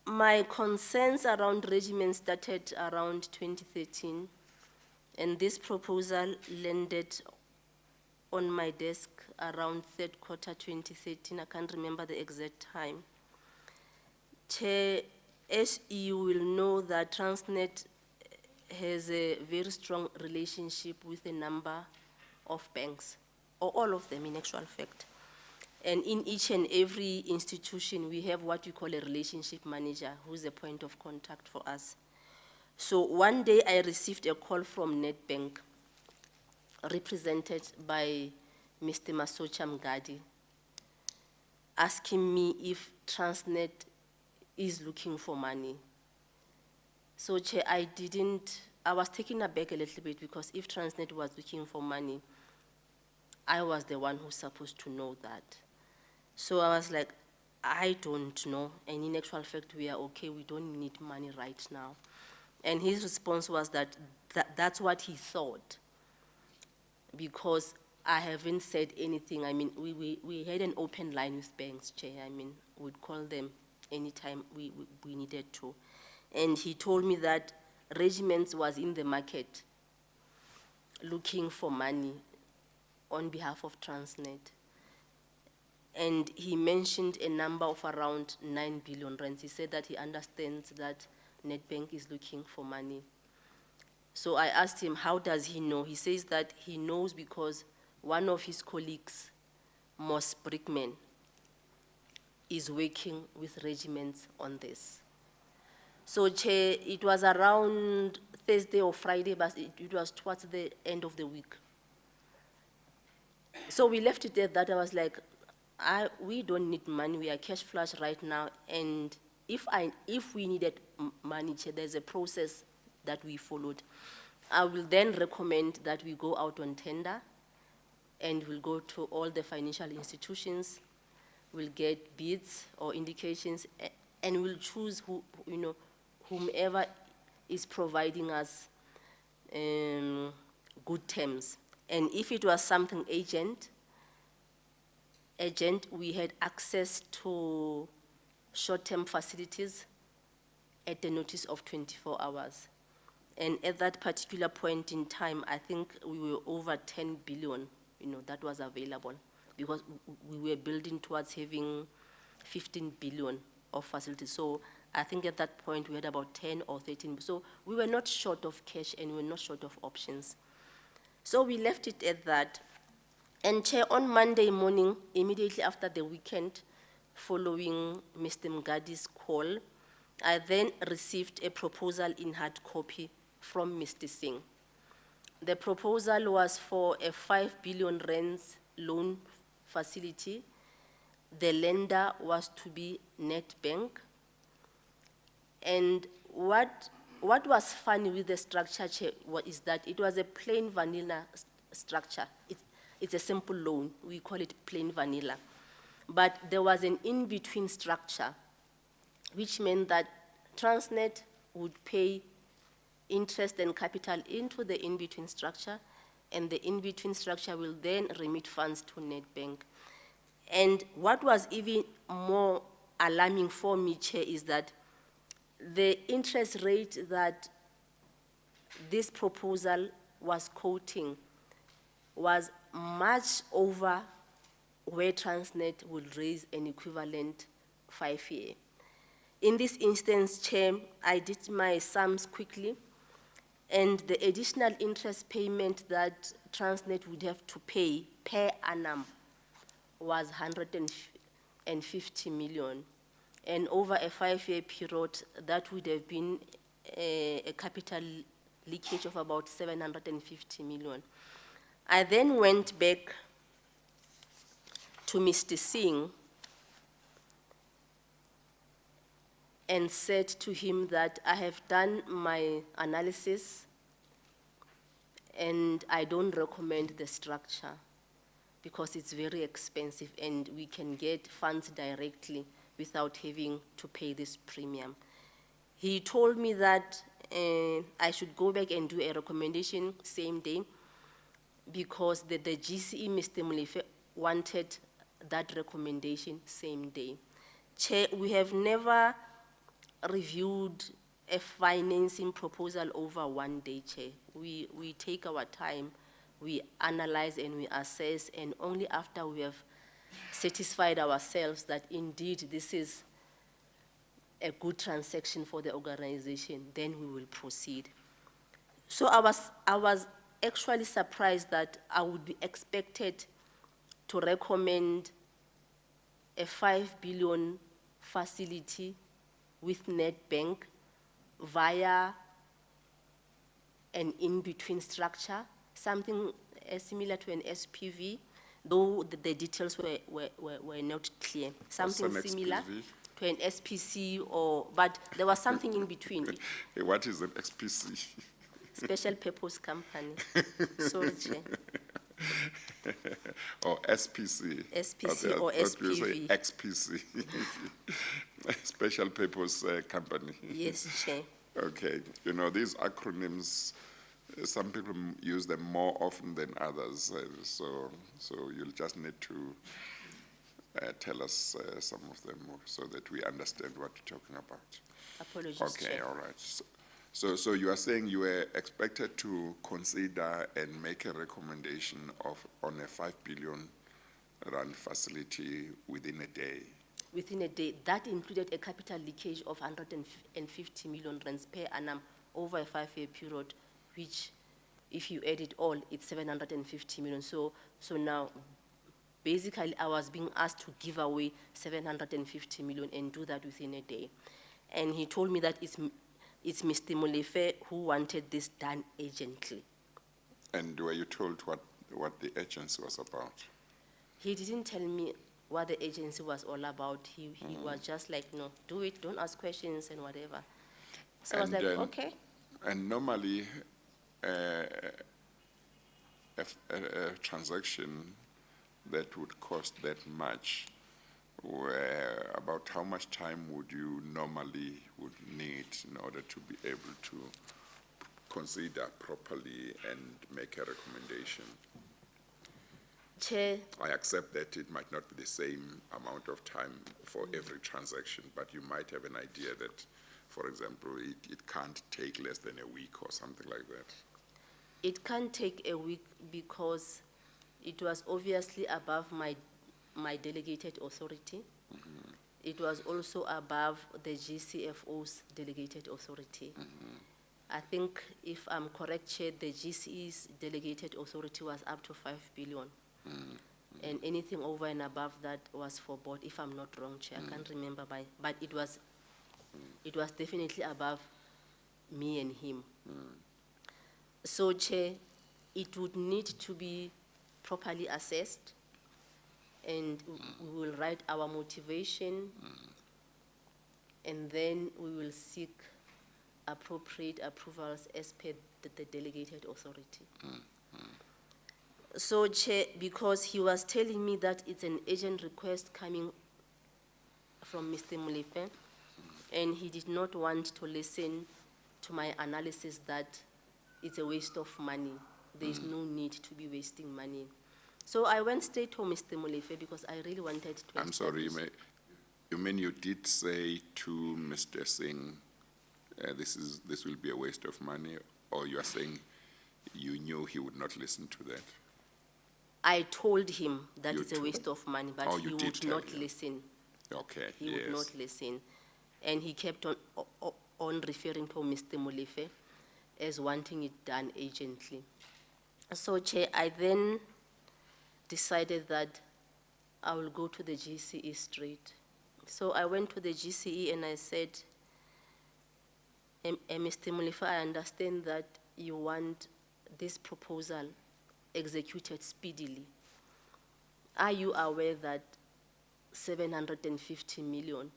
my concerns around regiment started around 2013, and this proposal landed on my desk around third quarter 2013. I can't remember the exact time. Chair, as you will know, that Transnet has a very strong relationship with a number of banks, or all of them in actual fact. And in each and every institution, we have what we call a relationship manager, who's a point of contact for us. So one day I received a call from Nedbank, represented by Mr. Masocha Mgadi, asking me if Transnet is looking for money. So, Chair, I was taken aback a little bit, because if Transnet was looking for money, I was the one who's supposed to know that. So I was like, I don't know, and in actual fact, we are okay, we don't need money right now. And his response was that's what he thought, because I haven't said anything. I mean, we had an open line with banks, Chair. I mean, we'd call them anytime we needed to. And he told me that Regiments was in the market looking for money on behalf of Transnet. And he mentioned a number of around 9 billion rands. He said that he understands that Nedbank is looking for money. So I asked him, how does he know? He says that he knows because one of his colleagues, Moss Brickman, is working with Regiments on this. So, Chair, it was around Thursday or Friday, but it was towards the end of the week. So we left it at that. I was like, we don't need money. We are cash flush right now. And if we needed money, Chair, there's a process that we followed. I will then recommend that we go out on tender, and we'll go to all the financial institutions. We'll get bids or indications, and we'll choose whomever is providing us good terms. And if it was something urgent, we had access to short-term facilities at the notice of 24 hours. And at that particular point in time, I think we were over 10 billion, that was available, because we were building towards having 15 billion of facilities. So I think at that point we had about 10 or 13. So we were not short of cash, and we were not short of options. So we left it at that. And Chair, on Monday morning, immediately after the weekend, following Mr. Mgadi's call, I then received a proposal in hard copy from Mr. Singh. The proposal was for a 5 billion rands loan facility. The lender was to be Nedbank. And what was funny with the structure, Chair, is that it was a plain vanilla structure. It's a simple loan. We call it plain vanilla. But there was an in-between structure, which meant that Transnet would pay interest and capital into the in-between structure, and the in-between structure will then remit funds to Nedbank. And what was even more alarming for me, Chair, is that the interest rate that this proposal was quoting was much over where Transnet would raise an equivalent 5-year. In this instance, Chair, I did my sums quickly, and the additional interest payment that Transnet would have to pay per annum was 150 million. And over a 5-year period, that would have been a capital leakage of about 750 million. I then went back to Mr. Singh and said to him that I have done my analysis and I don't recommend the structure because it's very expensive and we can get funds directly without having to pay this premium. He told me that I should go back and do a recommendation same day because the GCE, Mr. Molefe, wanted that recommendation same day. Chair, we have never reviewed a financing proposal over one day, Chair. We take our time, we analyze and we assess, and only after we have satisfied ourselves that indeed this is a good transaction for the organization, then we will proceed. So I was actually surprised that I would be expected to recommend a 5 billion facility with Nedbank via an in-between structure, something similar to an SPV, though the details were not clear. Something similar SPV? to an SPC, but there was something in between. Hey, what is an XPC? Special Purpose Company. Sorry, Chair. Or SPC? SPC or I thought you were saying SPV. XPC. Special Purpose Company. Yes, Chair. Okay, you know, these acronyms, some people use them more often than others, so you'll just need to tell us some of them so that we understand what you're talking about. Apologies, Okay, Chair. all right. So you are saying you were expected to consider and make a recommendation on a 5 billion rand facility within a day? Within a day, that included a capital leakage of 150 million rands per annum over a 5-year period, which, if you add it all, it's 750 million. So now, basically, I was being asked to give away 750 million and do that within a day. And he told me that it's Mr. Molefe who wanted this done urgently. And were you told what the agency was about? He didn't tell me what the agency was all about. He was just like, no, do it, don't ask questions and whatever. So I was like, okay. And normally, a transaction that would cost that much, about how much time would you normally need in order to be able to consider properly and make a recommendation? Chair, I accept that it might not be the same amount of time for every transaction, but you might have an idea that, for example, it can't take less than a week or something like that. it can't take a week because it was obviously above my delegated authority. It was also above the GCFO's delegated authority. I think, if I'm correct, Chair, the GCE's delegated authority was up to 5 billion. And anything over and above that was for board, if I'm not wrong, Chair. I can't remember, but it was definitely above me and him. So, Chair, it would need to be properly assessed, and we will write our motivation, and then we will seek appropriate approvals as per the delegated authority. So, Chair, because he was telling me that it's an urgent request coming from Mr. Molefe, and he did not want to listen to my analysis that it's a waste of money. There is no need to be wasting money. So I went straight to Mr. Molefe because I really wanted to. I'm sorry, you mean you did say to Mr. Singh, this will be a waste of money, or you are saying you knew he would not listen to that? I told him that You it's a told- waste of money, but Oh, he you did would tell not him. listen. Okay, He yes. would not listen. And he kept on referring to Mr. Molefe as wanting it done urgently. So, Chair, I then decided that I will go to the GCE straight. So I went to the GCE and I said, Mr. Molefe, I understand that you want this proposal executed speedily. Are you aware that 750 million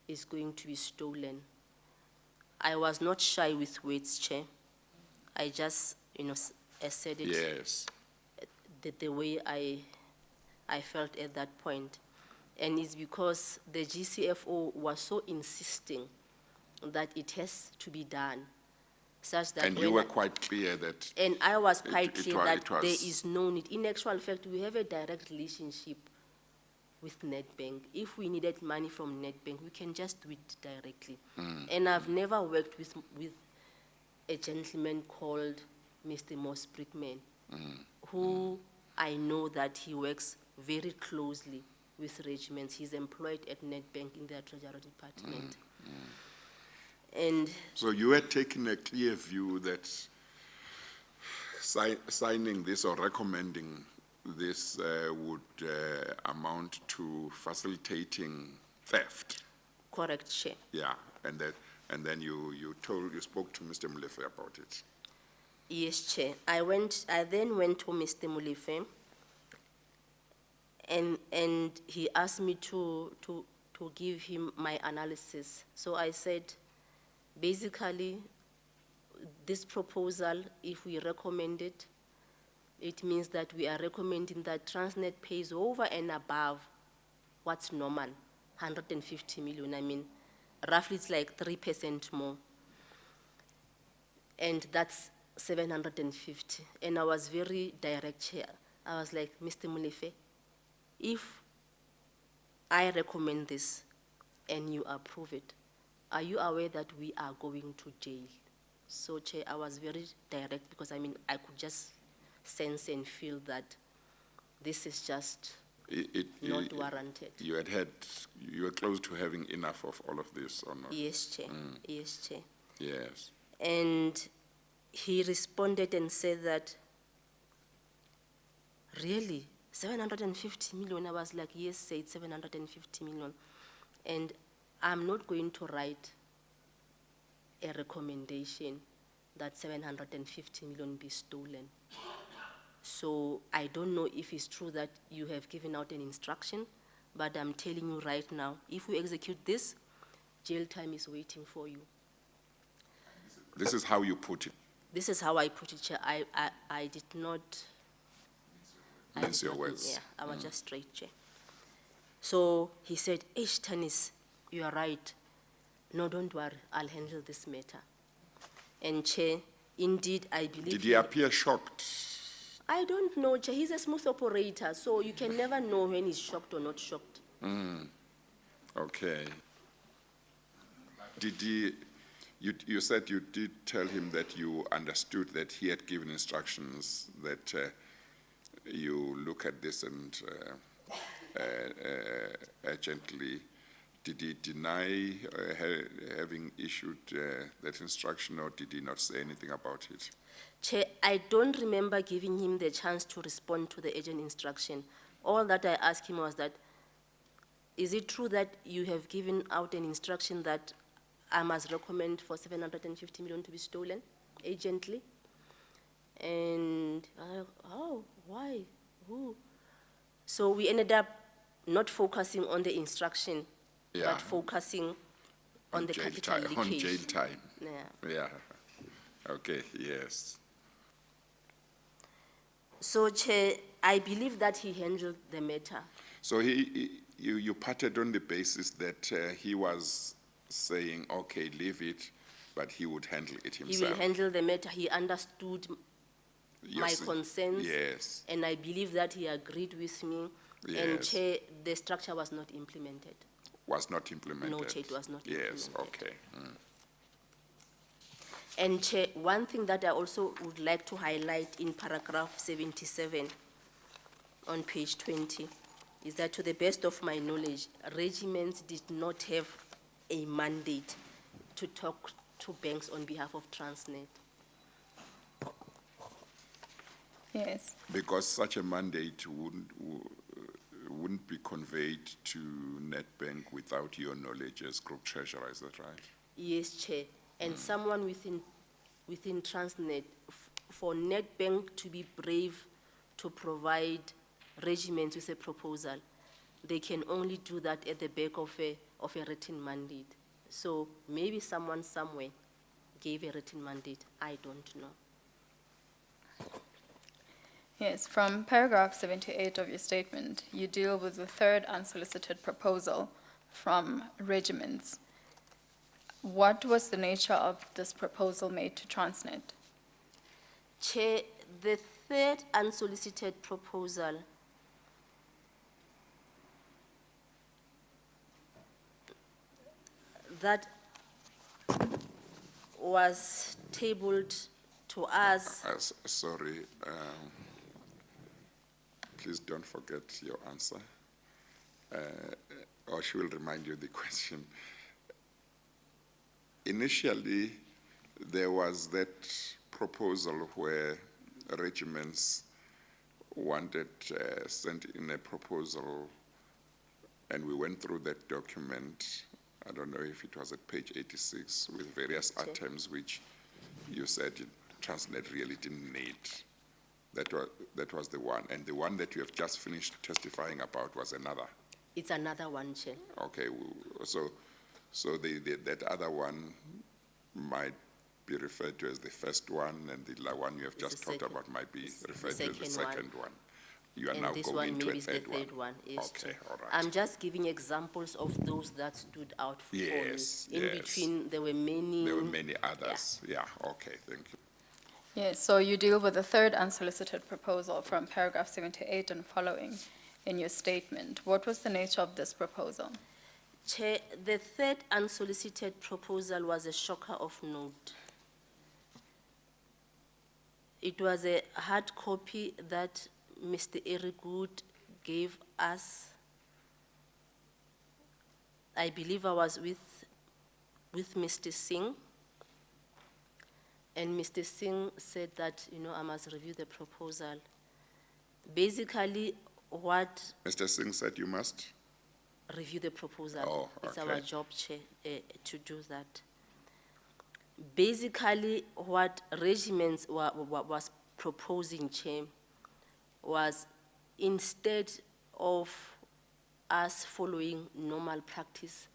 is going to be stolen? I was not shy with words, Chair. I just, said it Yes. the way I felt at that point. And it's because the GCFO was so insisting that it has to be done, such that And you when were quite clear that, and I was quite it clear wa- that it was- there is no need. In actual fact, we have a direct relationship with Nedbank. If we needed money from Nedbank, we can just do it directly. And I've never worked with a gentleman called Mr. Moss Brickman, who I know that he works very closely with regiments. He's employed at Nedbank in their treasury department. And so you had taken a clear view that signing this or recommending this would amount to facilitating theft. correct, Chair. Yeah, and then you spoke to Mr. Molefe about it. Yes, Chair. I then went to Mr. Molefe, and he asked me to give him my analysis. So I said, basically, this proposal, if we recommend it, it means that we are recommending that Transnet pays over and above what's normal, 150 million. I mean, roughly it's like 3% more. And that's 750. And I was very direct here. I was like, Mr. Molefe, if I recommend this and you approve it, are you aware that we are going to jail? So, Chair, I was very direct because, I mean, I could just sense and feel that this is just not warranted. You were close to having enough of all of this, or not? Yes, Chair. Yes, Chair. Yes. And he responded and said that, really, 750 million? I was like, yes, say it's 750 million. And I'm not going to write a recommendation that 750 million be stolen. So I don't know if it's true that you have given out an instruction, but I'm telling you right now, if we execute this, jail time is waiting for you. This is how you put it. This is how I put it, Chair. I did not. Mince your words. Yeah, I was just straight, Chair. So he said, Tanis, you are right. No, don't worry, I'll handle this matter. And Chair, indeed, I believe. Did he appear shocked? I don't know, Chair. He's a smooth operator, so you can never know when he's shocked or not shocked. Okay. Did he, you said you did tell him that you understood that he had given instructions that you look at this and urgently. Did he deny having issued that instruction, or did he not say anything about it? Chair, I don't remember giving him the chance to respond to the agent instruction. All that I asked him was that, is it true that you have given out an instruction that I must recommend for 750 million to be stolen agently? And, oh, why, who? So we ended up not focusing on the instruction, Yeah. but focusing on the jail capital time, on leakage. jail time. Yeah. Yeah. Okay, yes. So, Chair, I believe that he handled the matter. So you parted on the basis that he was saying, okay, leave it, but he would handle it He himself. will handle the matter. He understood my Yes, concerns. Yes, And I believe that he agreed with me. And Yes. Chair, the structure was not implemented. was not implemented. No, Chair, it was not Yes, implemented. okay. And Chair, one thing that I also would like to highlight in paragraph 77 on page 20 is that, to the best of my knowledge, regiments did not have a mandate to talk to banks on behalf of Transnet. Yes. Because such a mandate wouldn't be conveyed to Nedbank without your knowledge as group treasurer, is that right? Yes, Chair. And someone within Transnet, for Nedbank to be brave to provide regiments with a proposal, they can only do that at the back of a written mandate. So maybe someone somewhere gave a written mandate. I don't know. Yes, from paragraph 78 of your statement, you deal with the third unsolicited proposal from regiments. What was the nature of this proposal made to Transnet? Chair, the third unsolicited proposal that was tabled to us, Sorry, please don't forget your answer, or she will remind you the question. Initially, there was that proposal where regiments wanted, sent in a proposal, and we went through that document. I don't know if it was at page 86 with various items which you said Transnet really didn't need. That was the one. And the one that you have just finished testifying about was another. it's another one, Chair. Okay, so that other one might be referred to as the first one, and the one you have It's just the talked second. about might be It's the referred to as the second one. second one. You are And now this going one into maybe a is the third one. third one, yes, Okay, Chair. all right. I'm just giving examples of those that stood out for me. Yes, In yes. between, there were many. There were many others. Yeah, okay, thank you. Yes, so you deal with the third unsolicited proposal from paragraph 78 and following in your statement. What was the nature of this proposal? Chair, the third unsolicited proposal was a shocker of note. It was a hard copy that Mr. Eric Wood gave us. I believe I was with Mr. Singh. And Mr. Singh said that, I must review the proposal. Basically, what Mr. Singh said you must? review the proposal. Oh, It's okay. our job, Chair, to do that. Basically, what regiments was proposing, Chair, was instead of us following normal practice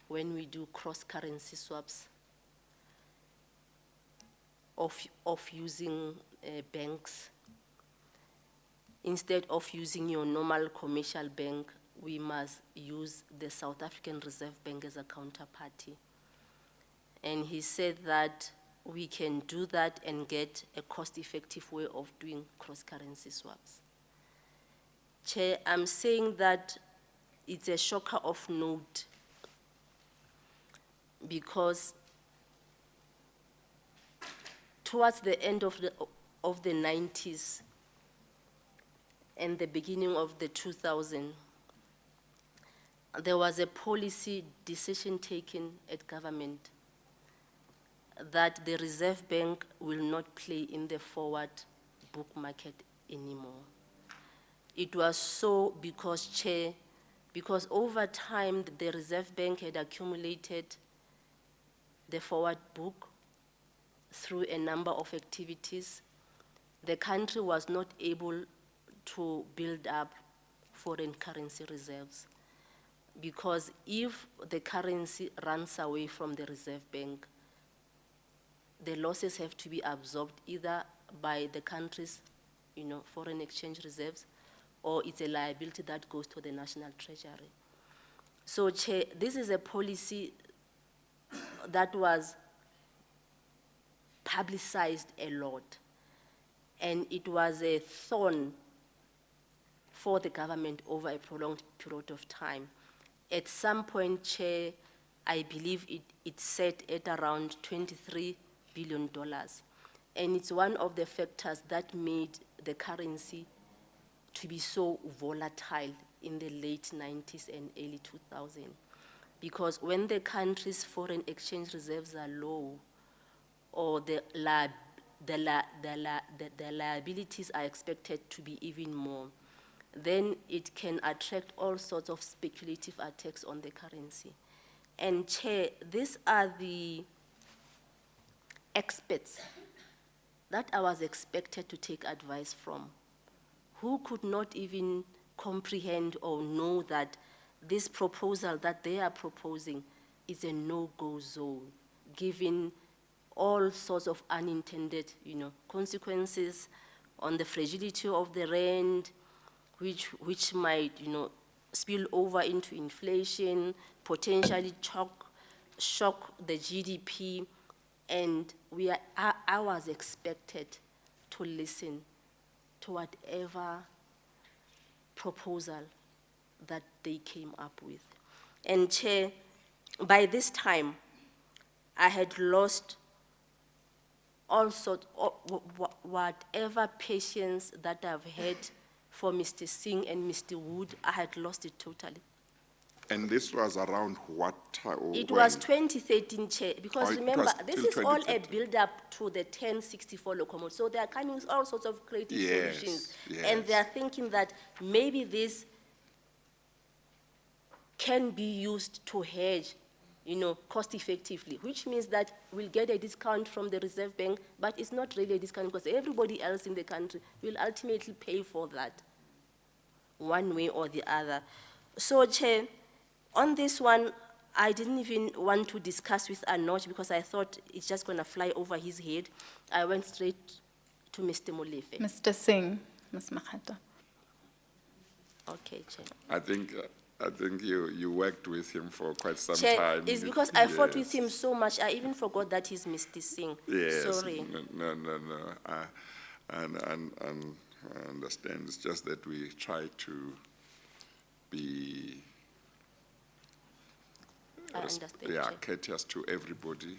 when we do cross-currency swaps of using banks, instead of using your normal commercial bank, we must use the South African Reserve Bank as a counterparty. And he said that we can do that and get a cost-effective way of doing cross-currency swaps. Chair, I'm saying that it's a shocker of note because towards the end of the 90s and the beginning of the 2000s, there was a policy decision taken at government that the Reserve Bank will not play in the forward book market anymore. It was so because, Chair, because over time the Reserve Bank had accumulated the forward book through a number of activities. The country was not able to build up foreign currency reserves because if the currency runs away from the Reserve Bank, the losses have to be absorbed either by the country's, foreign exchange reserves, or it's a liability that goes to the National Treasury. So, Chair, this is a policy that was publicized a lot, and it was a thorn for the government over a prolonged period of time. At some point, Chair, I believe it set at around $23 billion. And it's one of the factors that made the currency to be so volatile in the late 90s and early 2000s. Because when the country's foreign exchange reserves are low, or the liabilities are expected to be even more, then it can attract all sorts of speculative attacks on the currency. And Chair, these are the experts that I was expected to take advice from, who could not even comprehend or know that this proposal that they are proposing is a no-go zone, given all sorts of unintended, consequences on the fragility of the rand, which might, spill over into inflation, potentially choke shock the GDP, and I was expected to listen to whatever proposal that they came up with. And Chair, by this time, I had lost all sorts of whatever patience that I've had for Mr. Singh and Mr. Wood, I had lost it totally. And this was around what time? It was 2013, Chair, because Oh, it remember, was this till is all a 2013. build-up to the 1064 locomotive. So they are coming with all sorts of creative Yes, solutions. yes. And they are thinking that maybe this can be used to hedge, cost effectively, which means that we'll get a discount from the Reserve Bank, but it's not really a discount because everybody else in the country will ultimately pay for that one way or the other. So, Chair, on this one, I didn't even want to discuss with Anoj because I thought it's just going to fly over his head. I went straight to Mr. Molefe. Mr. Singh, Ms. Mojado. Okay, Chair. I think you worked with him for quite some Chair, time. it's because I fought with Yes. him so much, I even forgot that he's Mr. Singh. Yes. Sorry. No. I understand. It's just that we try to be I understand, yeah, Chair. courteous to everybody.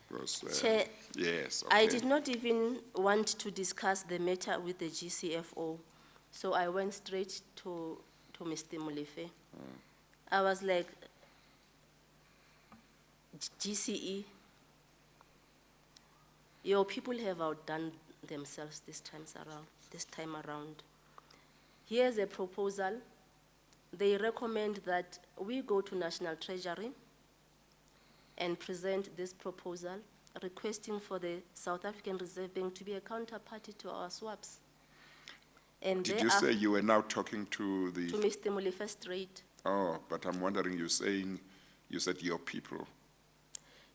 Because, Chair, yes. I okay. did not even want to discuss the matter with the GCFO, so I went straight to Mr. Molefe. I was like, GCE, your people have outdone themselves this time around. Here's a proposal. They recommend that we go to National Treasury and present this proposal, requesting for the South African Reserve Bank to be a counterparty to our swaps. And Did you say you were now talking to the... to Mr. Molefe straight? Oh, but I'm wondering, you said your people.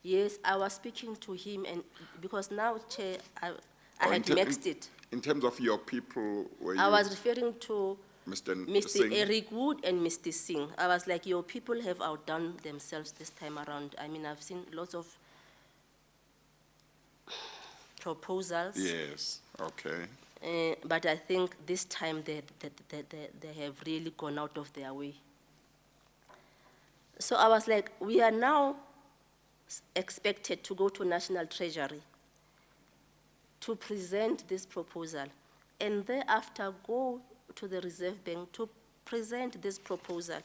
Yes, I was speaking to him, and because now, Chair, I Oh, had mixed it. In terms of your people, were I you was referring to Mr. Mr. Eric Wood and Mr. Singh. I was like, your people have outdone themselves this time around. I mean, I've seen lots of proposals. Yes, okay. But I think this time they have really gone out of their way. So I was like, we are now expected to go to National Treasury to present this proposal, and thereafter go to the Reserve Bank to present this proposal.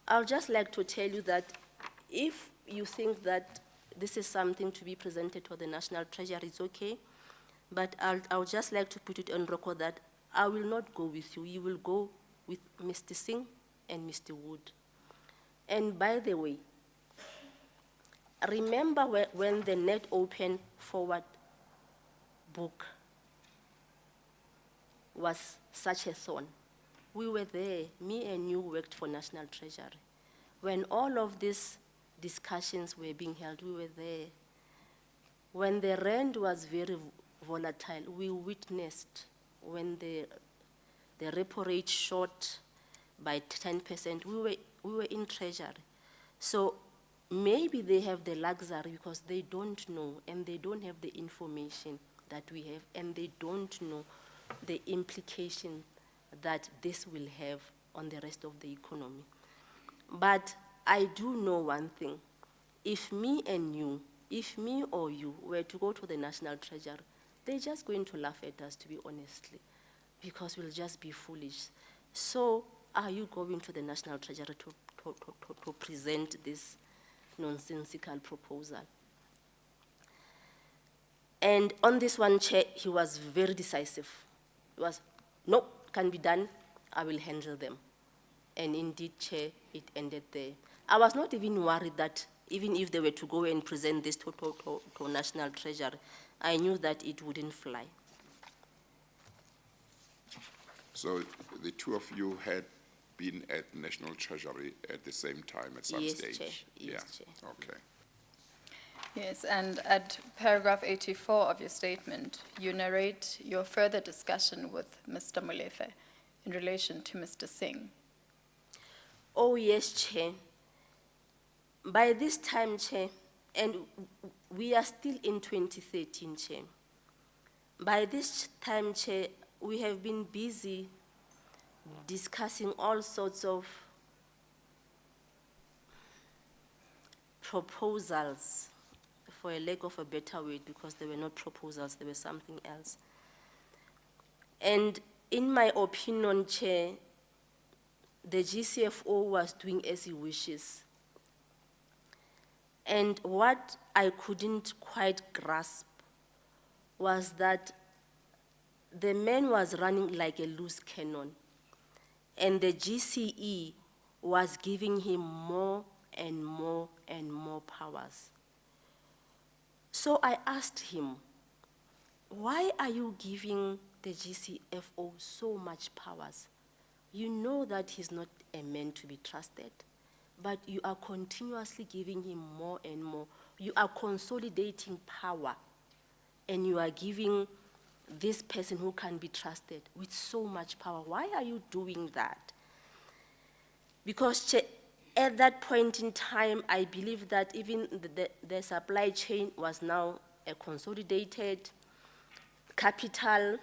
I would just like to tell you that if you think that this is something to be presented to the National Treasury, it's okay, but I would just like to put it on record that I will not go with you. You will go with Mr. Singh and Mr. Wood. And by the way, remember when the Net Open Forward book was such a thorn? We were there, me and you worked for National Treasury. When all of these discussions were being held, we were there. When the rand was very volatile, we witnessed when the repo rate shot by 10%, we were in Treasury. So maybe they have the luxury because they don't know and they don't have the information that we have, and they don't know the implication that this will have on the rest of the economy. But I do know one thing. If me or you were to go to the National Treasury, they're just going to laugh at us, to be honestly, because we'll just be foolish. So are you going to the National Treasury to present this nonsensical proposal? And on this one, Chair, he was very decisive. It was, no, can be done, I will handle them. And indeed, Chair, it ended there. I was not even worried that even if they were to go and present this to National Treasury, I knew that it wouldn't fly. So the two of you had been at National Treasury at the same time at some Yes, stage? Chair. Yeah, Yes, Chair. okay. Yes, and at paragraph 84 of your statement, you narrate your further discussion with Mr. Molefe in relation to Mr. Singh. Oh, yes, Chair. by this time, Chair, and we are still in 2013, Chair. By this time, Chair, we have been busy discussing all sorts of proposals, for a lack of a better word, because they were not proposals, they were something else. And in my opinion, Chair, the GCFO was doing as he wishes. And what I couldn't quite grasp was that the man was running like a loose cannon, and the GCE was giving him more and more and more powers. So I asked him, why are you giving the GCFO so much powers? You know that he's not a man to be trusted, but you are continuously giving him more and more. You are consolidating power, and you are giving this person who can be trusted with so much power. Why are you doing that? Because at that point in time, I believe that even the supply chain was now a consolidated, capital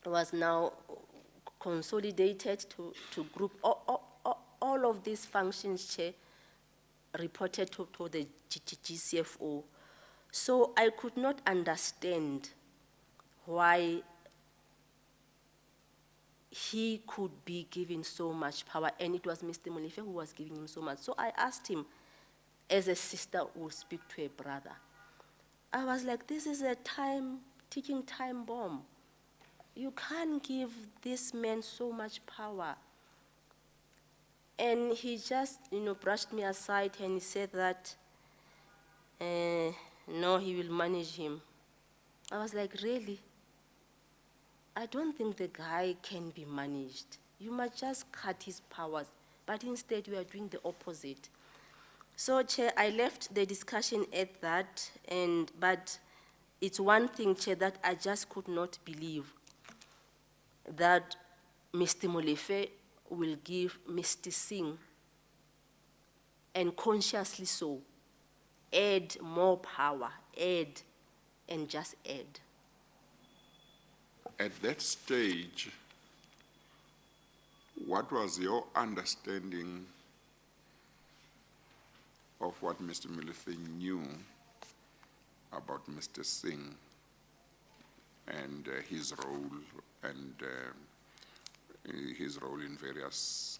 was now consolidated to group. All of these functions, Chair, reported to the GCFO. So I could not understand why he could be given so much power, and it was Mr. Molefe who was giving him so much. So I asked him, as a sister will speak to a brother. I was like, this is a ticking time bomb. You can't give this man so much power. And he just, brushed me aside, and he said that, no, he will manage him. I was like, really? I don't think the guy can be managed. You must just cut his powers. But instead, we are doing the opposite. So, Chair, I left the discussion at that, but it's one thing, Chair, that I just could not believe, that Mr. Molefe will give Mr. Singh, and consciously so, add more power, add, and just add. At that stage, what was your understanding of what Mr. Molefe knew about Mr. Singh and his role in various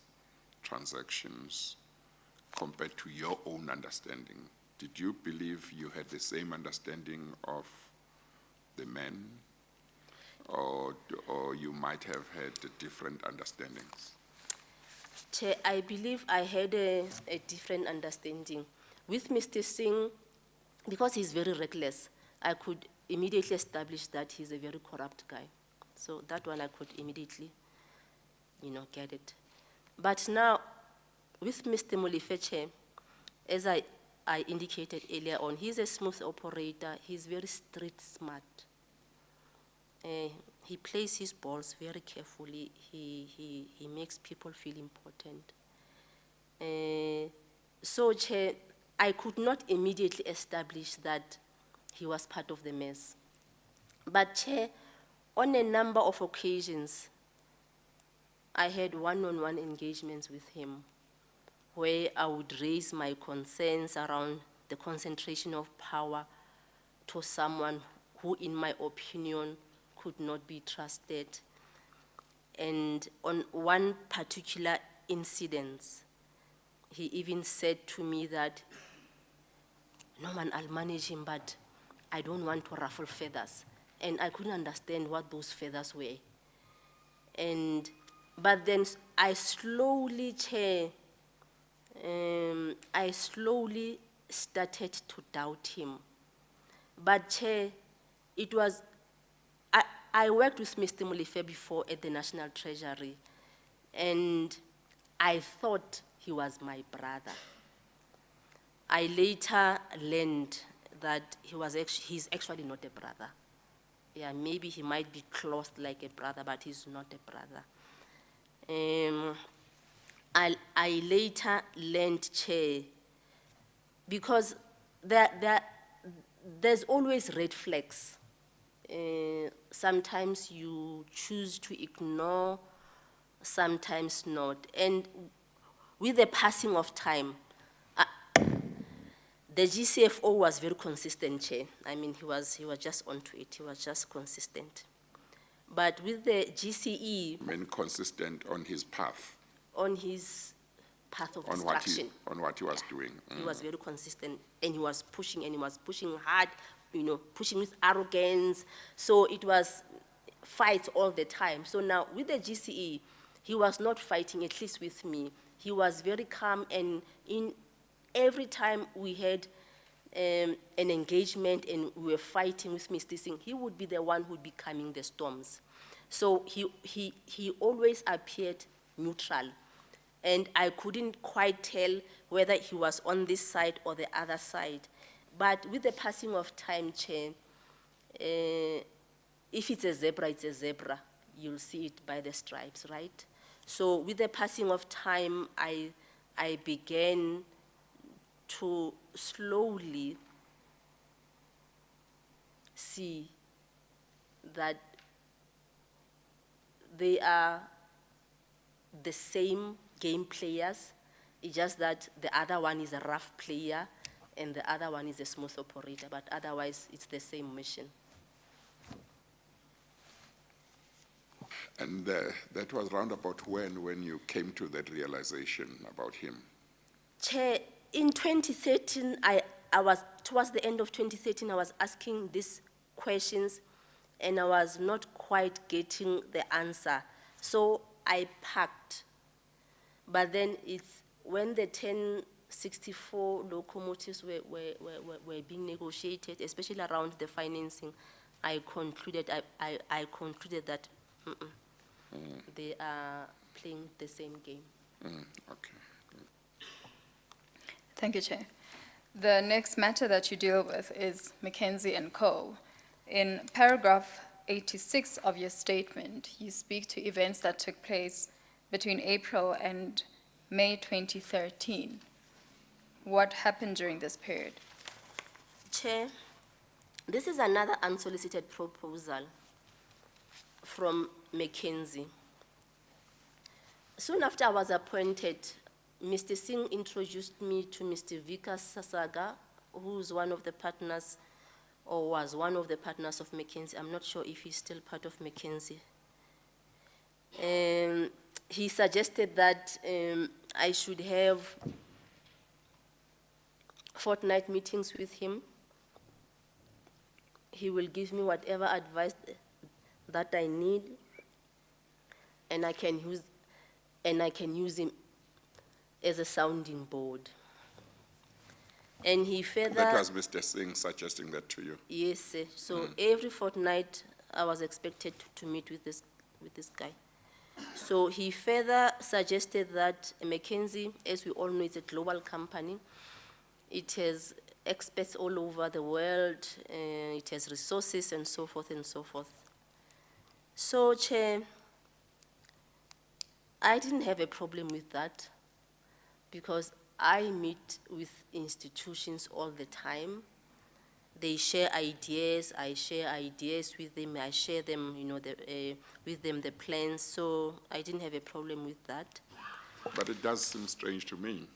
transactions compared to your own understanding? Did you believe you had the same understanding of the man, or you might have had different understandings? Chair, I believe I had a different understanding. With Mr. Singh, because he's very reckless, I could immediately establish that he's a very corrupt guy. So that one I could immediately, get it. But now, with Mr. Molefe, Chair, as I indicated earlier on, he's a smooth operator, he's very street smart. He plays his balls very carefully. He makes people feel important. So, Chair, I could not immediately establish that he was part of the mess. But, Chair, on a number of occasions, I had one-on-one engagements with him where I would raise my concerns around the concentration of power to someone who, in my opinion, could not be trusted. And on one particular incident, he even said to me that, Norman, I'll manage him, but I don't want to ruffle feathers. And I couldn't understand what those feathers were. But then I slowly, Chair, I slowly started to doubt him. But, Chair, it was, I worked with Mr. Molefe before at the National Treasury, and I thought he was my brother. I later learned that he's actually not a brother. Yeah, maybe he might be clothed like a brother, but he's not a brother. I later learned, Chair, because there's always red flags. Sometimes you choose to ignore, sometimes not. And with the passing of time, the GCFO was very consistent, Chair. I mean, he was just onto it. He was just consistent. But with the GCE... I mean, consistent on his path. On his path of destruction. On what he was doing. He was very consistent, and he was pushing hard, pushing with arrogance. So it was fights all the time. So now, with the GCE, he was not fighting, at least with me. He was very calm, and every time we had an engagement and we were fighting with Mr. Singh, he would be the one who would be calming the storms. So he always appeared neutral. And I couldn't quite tell whether he was on this side or the other side. But with the passing of time, Chair, if it's a zebra, it's a zebra. You'll see it by the stripes, right? So with the passing of time, I began to slowly see that they are the same game players. It's just that the other one is a rough player and the other one is a smooth operator, but otherwise it's the same mission. And that was round about when you came to that realization about him? Chair, in 2013, I was, towards the end of 2013, I was asking these questions and I was not quite getting the answer. So I packed. But then it's when the 1064 locomotives were being negotiated, especially around the financing, I concluded that they are playing the same game. Okay. Thank you, Chair. The next matter that you deal with is McKinsey & Co. In paragraph 86 of your statement, you speak to events that took place between April and May 2013. What happened during this period? Chair, this is another unsolicited proposal from McKinsey. Soon after I was appointed, Mr. Singh introduced me to Mr. Vikas Sasaga, who's one of the partners, or was one of the partners of McKinsey. I'm not sure if he's still part of McKinsey. He suggested that I should have fortnight meetings with him. He will give me whatever advice that I need, and I can use him as a sounding board. And he further... That was Mr. Singh suggesting that to you? Yes, sir. So every fortnight, I was expected to meet with this guy. So he further suggested that McKinsey, as we all know, is a global company. It has experts all over the world, it has resources and so forth and so forth. So, Chair, I didn't have a problem with that because I meet with institutions all the time. They share ideas, I share ideas with them, I share them, with them the plans, so I didn't have a problem with that. But it does seem strange to me.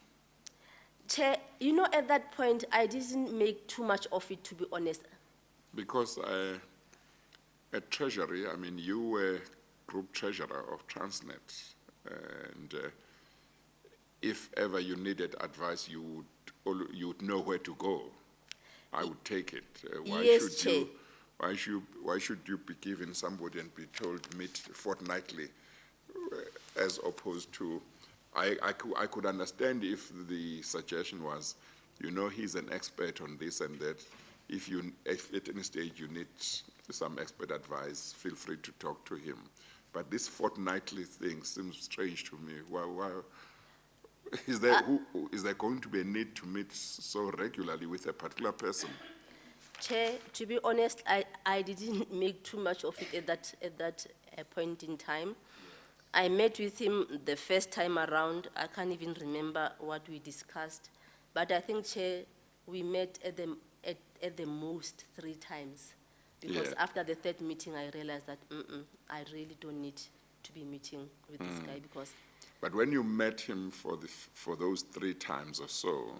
Chair, at that point, I didn't make too much of it, to be honest. Because at Treasury, I mean, you were group treasurer of Transnet, and if ever you needed advice, you would know where to go. I would take it. Yes, Chair. Why should you be given somebody and be told meet fortnightly, as opposed to? I could understand if the suggestion was, he's an expert on this and that. If at any stage you need some expert advice, feel free to talk to him. But this fortnightly thing seems strange to me. Why is there going to be a need to meet so regularly with a particular person? Chair, to be honest, I didn't make too much of it at that point in time. I met with him the first time around. I can't even remember what we discussed. But I think, Chair, we met at the most 3 times. Because Yeah. after the 3rd meeting, I realized that, I really don't need to be meeting with this guy because But when you met him for those 3 times or so,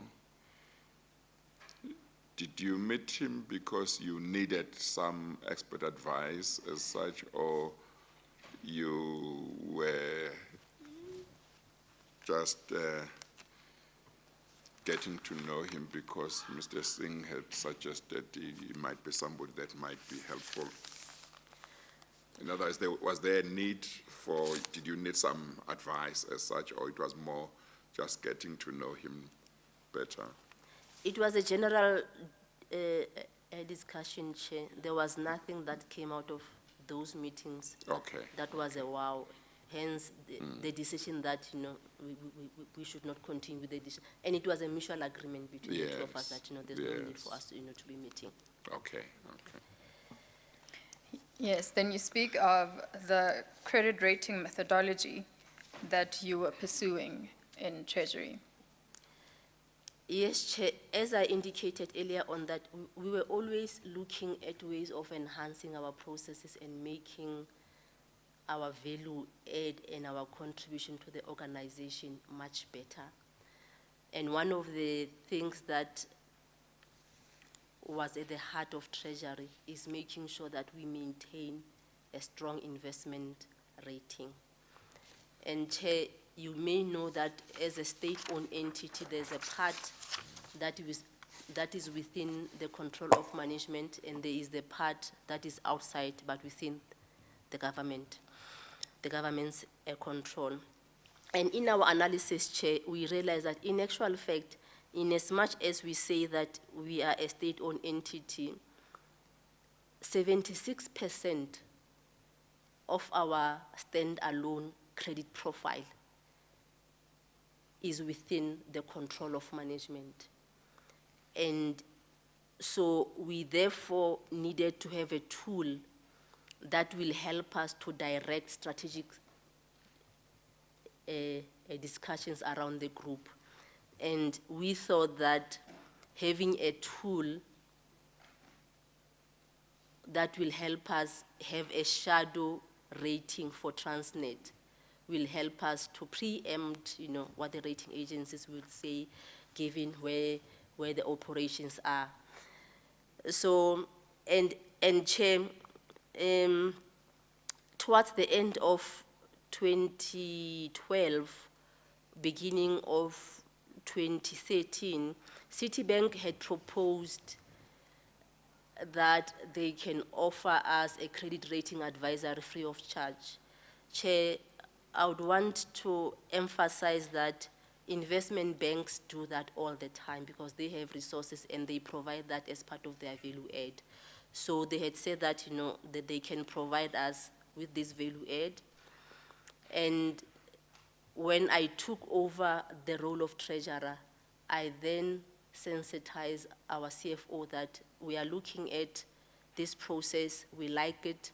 did you meet him because you needed some expert advice as such, or you were just getting to know him because Mr. Singh had suggested he might be somebody that might be helpful? In other words, was there a need for, did you need some advice as such, or it was more just getting to know him better? it was a general discussion, Chair. There was nothing that came out of those meetings Okay, that was a wow. Hence, the decision that, we should not continue with the decision. And it was a mutual agreement between the two of us Yes, that, there's no need for yes. us, to be meeting. okay. Yes, then you speak of the credit rating methodology that you were pursuing in Treasury. Yes, Chair, as I indicated earlier on that, we were always looking at ways of enhancing our processes and making our value add and our contribution to the organization much better. And one of the things that was at the heart of Treasury is making sure that we maintain a strong investment rating. And Chair, you may know that as a state-owned entity, there's a part that is within the control of management, and there is the part that is outside but within the government's control. And in our analysis, Chair, we realize that in actual fact, in as much as we say that we are a state-owned entity, 76% of our stand-alone credit profile is within the control of management. And so we therefore needed to have a tool that will help us to direct strategic discussions around the group. And we thought that having a tool that will help us have a shadow rating for Transnet will help us to preempt, what the rating agencies will say, given where the operations are. So, and Chair, towards the end of 2012, beginning of 2013, Citibank had proposed that they can offer us a credit rating advisory free of charge. Chair, I would want to emphasize that investment banks do that all the time because they have resources and they provide that as part of their value add. So they had said that, that they can provide us with this value add. And when I took over the role of treasurer, I then sensitized our CFO that we are looking at this process, we like it,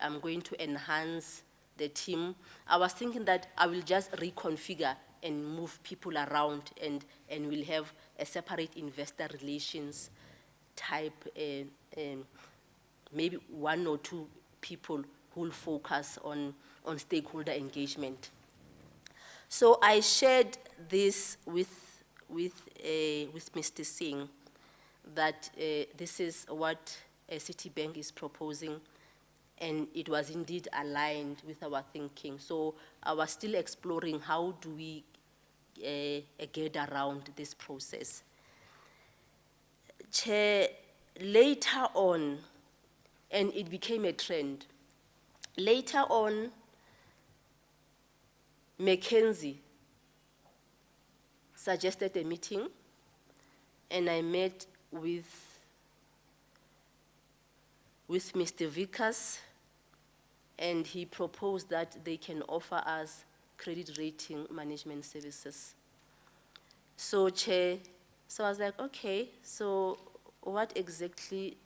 I'm going to enhance the team. I was thinking that I will just reconfigure and move people around and we'll have a separate investor relations type, maybe 1 or 2 people who will focus on stakeholder engagement. So I shared this with Mr. Singh that this is what Citibank is proposing, and it was indeed aligned with our thinking. So I was still exploring how do we get around this process. Chair, later on, and it became a trend, later on, McKinsey suggested a meeting, and I met with Mr. Vickers, and he proposed that they can offer us credit rating management services. So, Chair, so I was like, okay, so what exactly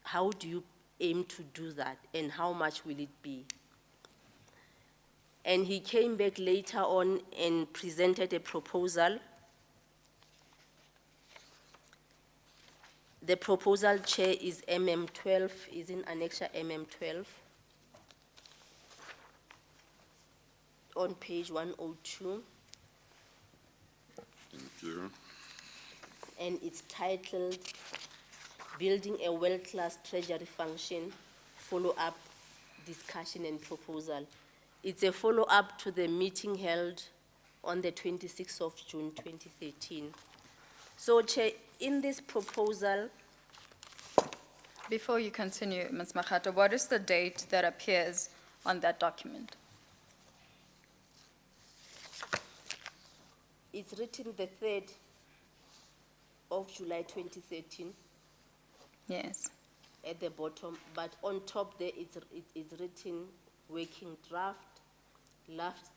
how do you aim to do that, and how much will it be? And he came back later on and presented a proposal The proposal, Chair, is MM12, is in Annexure MM12 on page 102, Thank you. and it's titled Building a World-Class Treasury Function, Follow-up, Discussion and Proposal. It's a follow-up to the meeting held on the 26th of June 2013. So, Chair, in this proposal, Before you continue, Ms. Mojado, what is the date that appears on that document? it's written the 3rd of July 2013 Yes. at the bottom, but on top there it's written working draft, last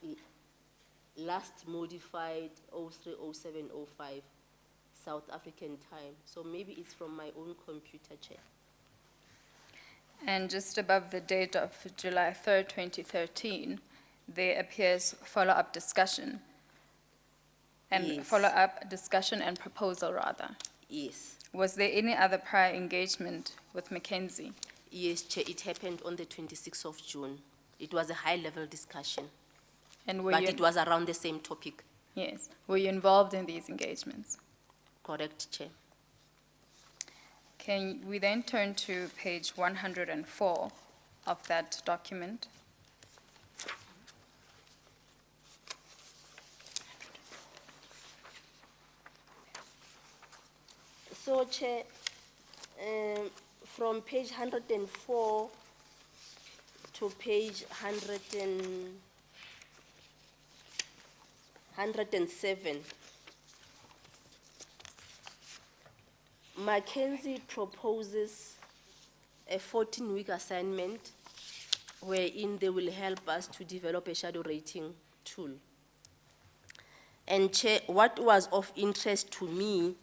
modified 030705 South African time. So maybe it's from my own computer, Chair. And just above the date of July 3rd, 2013, there appears follow-up discussion. And Yes. follow-up discussion and proposal, rather. Yes. Was there any other prior engagement with McKinsey? Yes, Chair, it happened on the 26th of June. It was a high-level discussion, And were but you, it was around the same topic. yes, were you involved in these engagements? Correct, Chair. Can we then turn to page 104 of that document? So, Chair, from page 104 to page 107, Mackenzie proposes a 14-week assignment wherein they will help us to develop a shadow rating tool. And Chair, what was of interest to me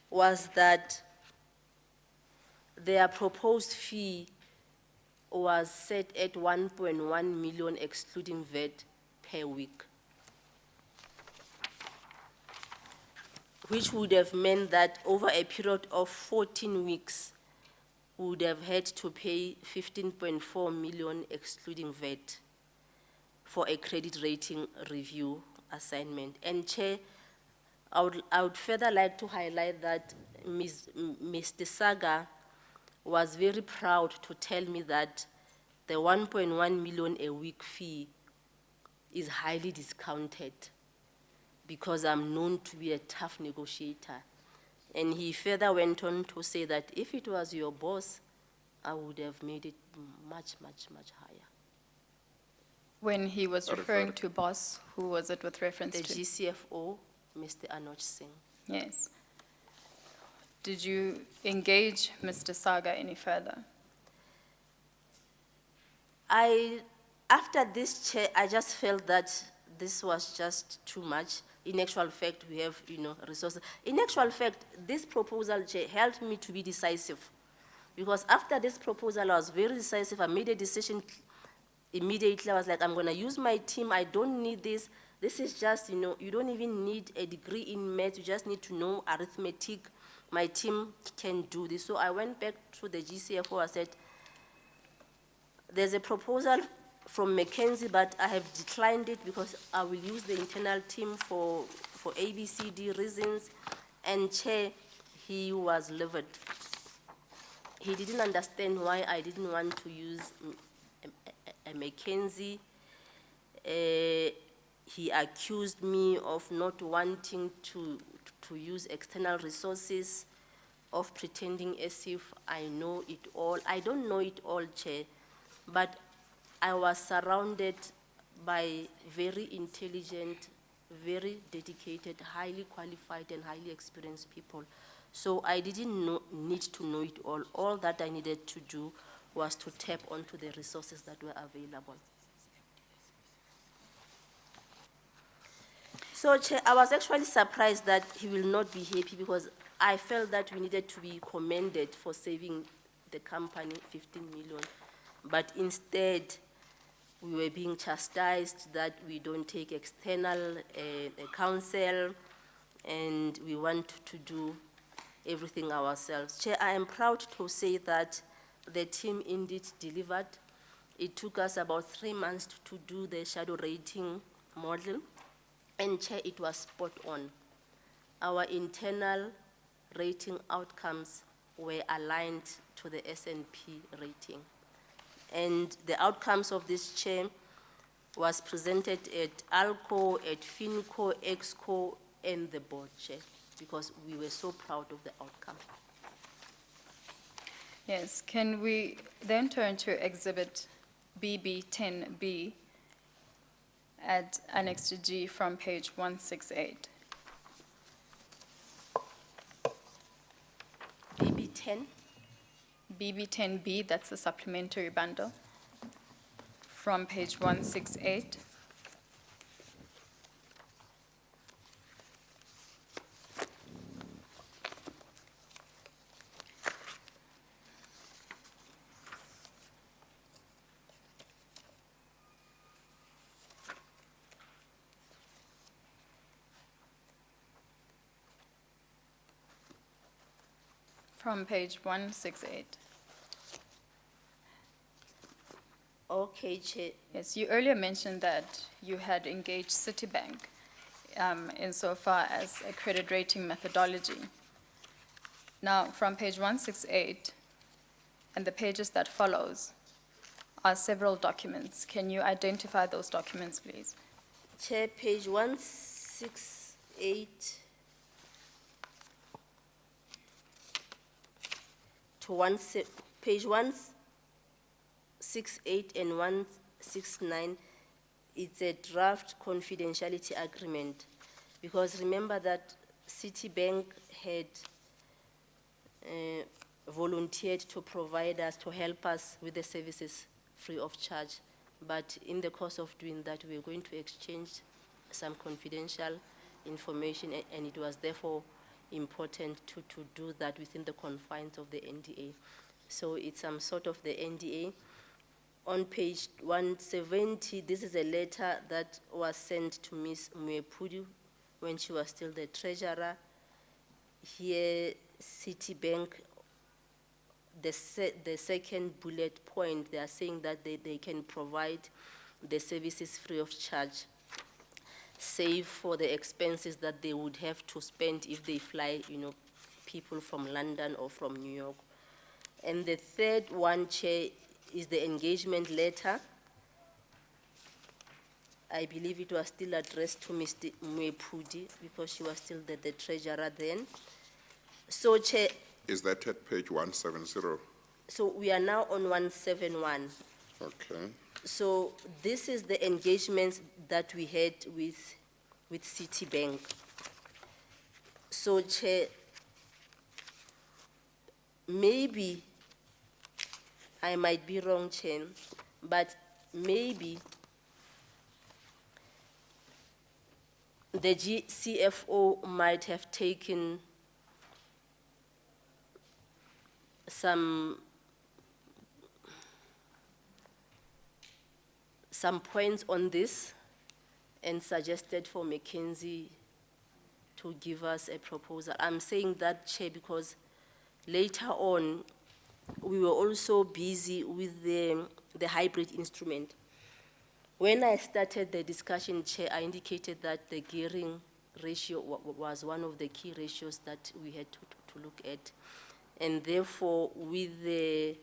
was that their proposed fee was set at 1.1 million excluding VAT per week, which would have meant that over a period of 14 weeks, we would have had to pay 15.4 million excluding VAT for a credit rating review assignment. And Chair, I would further like to highlight that Mr. Saga was very proud to tell me that the 1.1 million a week fee is highly discounted because I'm known to be a tough negotiator. And he further went on to say that if it was your boss, I would have made it much, much, much higher. When he was referring to boss, who was it with reference The to? GCFO, Mr. Anuj Singh. Yes. Did you engage Mr. Saga any further? After this, Chair, I just felt that this was just too much. In actual fact, we have, resources. In actual fact, this proposal, Chair, helped me to be decisive. Because after this proposal, I was very decisive. I made a decision immediately. I was like, I'm going to use my team. I don't need this. This is just, you don't even need a degree in math. You just need to know arithmetic. My team can do this. So I went back to the GCFO. I said, there's a proposal from McKinsey, but I have declined it because I will use the internal team for ABCD reasons. And Chair, he was livid. He didn't understand why I didn't want to use a McKinsey. He accused me of not wanting to use external resources, of pretending as if I know it all. I don't know it all, Chair, but I was surrounded by very intelligent, very dedicated, highly qualified and highly experienced people. So I didn't need to know it all. All that I needed to do was to tap onto the resources that were available. So, Chair, I was actually surprised that he will not be happy because I felt that we needed to be commended for saving the company 15 million. But instead, we were being chastised that we don't take external counsel and we want to do everything ourselves. Chair, I am proud to say that the team indeed delivered. It took us about 3 months to do the shadow rating model, and Chair, it was spot on. Our internal rating outcomes were aligned to the S&P rating. And the outcomes of this, Chair, was presented at ALCO, at FINCO, EXCO, and the board, Chair, because we were so proud of the outcome. Yes, can we then turn to Exhibit BB10B at Annex to G from page 168? BB10, BB10B, that's the supplementary bundle, from page 168. From page 168. okay, Chair. Yes, you earlier mentioned that you had engaged Citibank insofar as a credit rating methodology. Now, from page 168 and the pages that follows are several documents. Can you identify those documents, please? Chair, page 168 to page 168 and 169, it's a draft confidentiality agreement. Because remember that Citibank had volunteered to provide us, to help us with the services free of charge. But in the course of doing that, we were going to exchange some confidential information, and it was therefore important to do that within the confines of the NDA. So it's some sort of the NDA. On page 170, this is a letter that was sent to Ms. Mwepudu when she was still the treasurer. Here, Citibank, the second bullet point, they are saying that they can provide the services free of charge, save for the expenses that they would have to spend if they fly, people from London or from New York. And the third one, Chair, is the engagement letter. I believe it was still addressed to Mr. Mwepudu because she was still the treasurer then. So, Chair. Is that at page 170? So we are now on 171. Okay. So this is the engagements that we had with Citibank. So, Chair, maybe I might be wrong, Chair, but maybe the CFO might have taken some points on this and suggested for McKinsey to give us a proposal. I'm saying that, Chair, because later on, we were also busy with the hybrid instrument. When I started the discussion, Chair, I indicated that the gearing ratio was one of the key ratios that we had to look at. And therefore, with the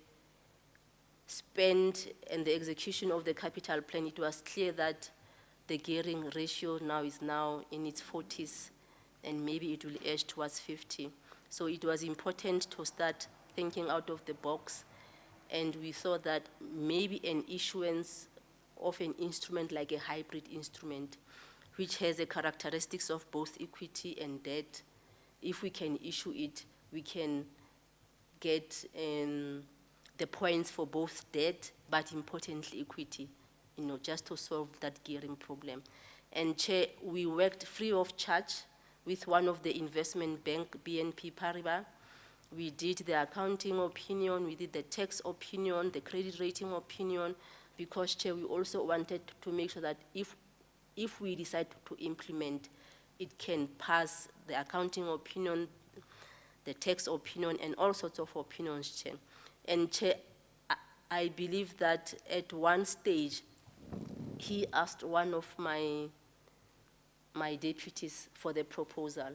spend and the execution of the capital plan, it was clear that the gearing ratio is now in its 40s, and maybe it will edge towards 50. So it was important to start thinking out of the box, and we thought that maybe an issuance of an instrument like a hybrid instrument, which has the characteristics of both equity and debt, if we can issue it, we can get the points for both debt, but importantly equity, just to solve that gearing problem. And, Chair, we worked free of charge with one of the investment bank, BNP Paribas. We did the accounting opinion, we did the tax opinion, the credit rating opinion, because, Chair, we also wanted to make sure that if we decide to implement, it can pass the accounting opinion, the tax opinion, and all sorts of opinions, Chair. And Chair, I believe that at one stage, he asked one of my deputies for the proposal,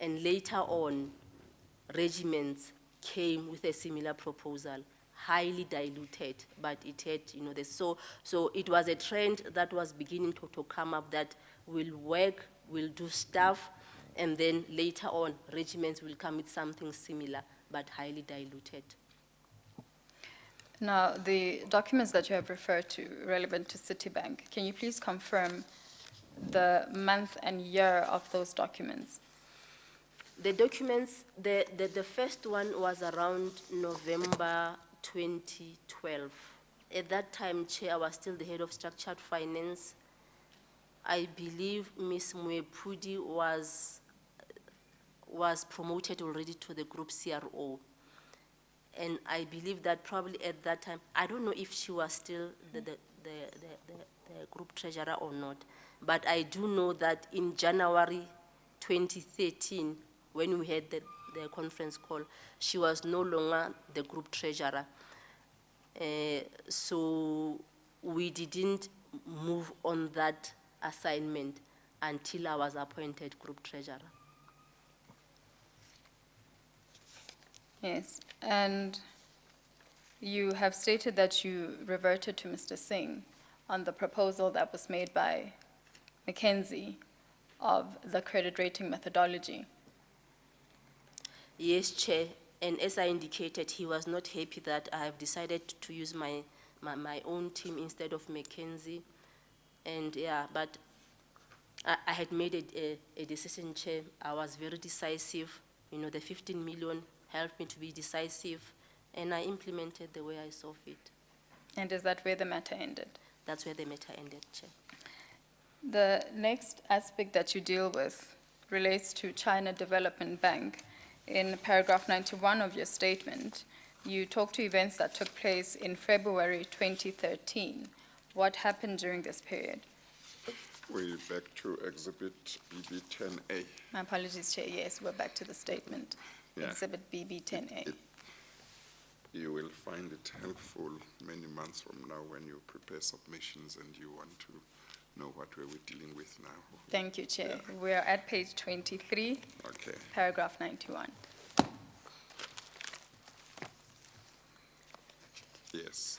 and later on, regiments came with a similar proposal, highly diluted, but it had, so it was a trend that was beginning to come up that will work, will do stuff, and then later on, regiments will come with something similar, but highly diluted. Now, the documents that you have referred to relevant to Citibank, can you please confirm the month and year of those documents? The documents, the first one was around November 2012. At that time, Chair, I was still the head of structured finance. I believe Ms. Mwepudi was promoted already to the group CRO. And I believe that probably at that time, I don't know if she was still the group treasurer or not, but I do know that in January 2013, when we had the conference call, she was no longer the group treasurer. So we didn't move on that assignment until I was appointed group treasurer. Yes, and you have stated that you reverted to Mr. Singh on the proposal that was made by McKinsey of the credit rating methodology. Yes, Chair, and as I indicated, he was not happy that I have decided to use my own team instead of McKinsey. And yeah, but I had made a decision, Chair. I was very decisive. The 15 million helped me to be decisive, and I implemented the way I saw fit. And is that where the matter ended? That's where the matter ended, Chair. The next aspect that you deal with relates to China Development Bank. In paragraph 91 of your statement, you talk to events that took place in February 2013. What happened during this period? We're back to Exhibit BB10A. My apologies, Chair. Yes, we're back to the statement. Yeah. Exhibit BB10A. You will find it helpful many months from now when you prepare submissions and you want to know what we're dealing with now. Thank you, Chair. Yeah. We're at page 23, Okay. paragraph 91. Yes.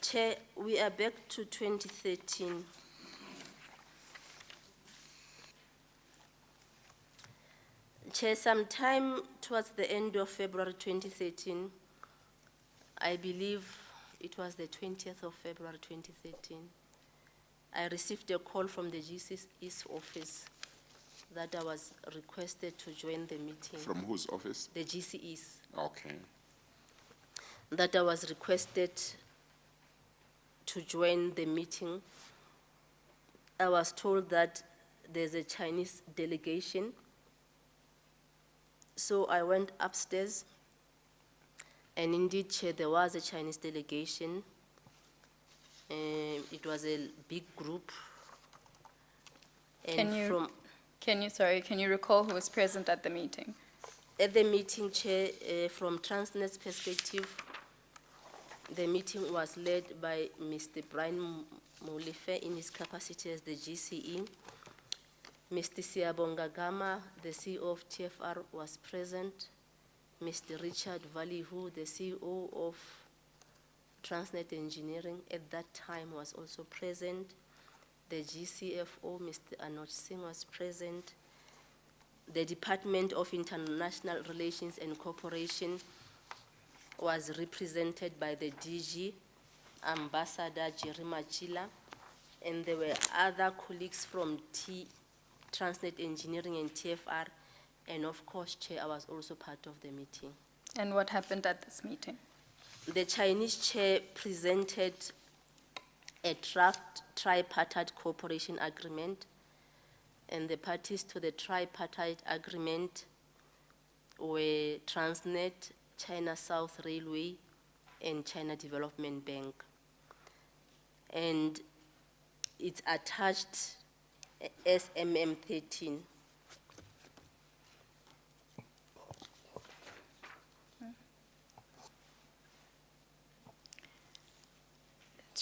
Chair, we are back to 2013. Chair, sometime towards the end of February 2013, I believe it was the 20th of February 2013, I received a call from the GCE's office that I was requested to join the meeting. From whose office? The GCE's. Okay. That I was requested to join the meeting. I was told that there's a Chinese delegation. So I went upstairs, and indeed, Chair, there was a Chinese delegation. It was a big group. And Can you recall who was present at the meeting? at the meeting, Chair, from Transnet's perspective, the meeting was led by Mr. Brian Molefe in his capacity as the GCE. Mr. Siabonga Gama, the CEO of TFR, was present. Mr. Richard Valihu, the CEO of Transnet Engineering, at that time was also present. The GCFO, Mr. Anoj Singh, was present. The Department of International Relations and Cooperation was represented by the DG, Ambassador Jerry Machila, and there were other colleagues from Transnet Engineering and TFR, and of course, Chair, I was also part of the meeting. And what happened at this meeting? The Chinese Chair presented a draft tripartite cooperation agreement, and the parties to the tripartite agreement were Transnet, China South Railway, and China Development Bank. And it's attached SMM 13.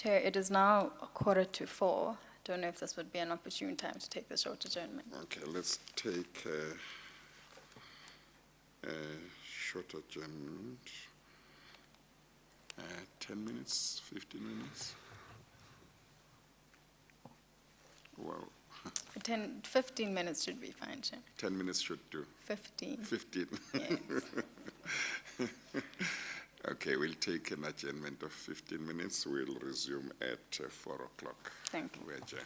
Chair, it is now 3:45. Don't know if this would be an opportune time to take the short adjournment. Okay, let's take a short adjournment. 10 minutes, 15 minutes? Wow, 15 minutes should be fine, Chair. 10 minutes should do. 15, 15. yes. Okay, we'll take an adjournment of 15 minutes. We'll resume at 4 o'clock. Thank you. We adjourn.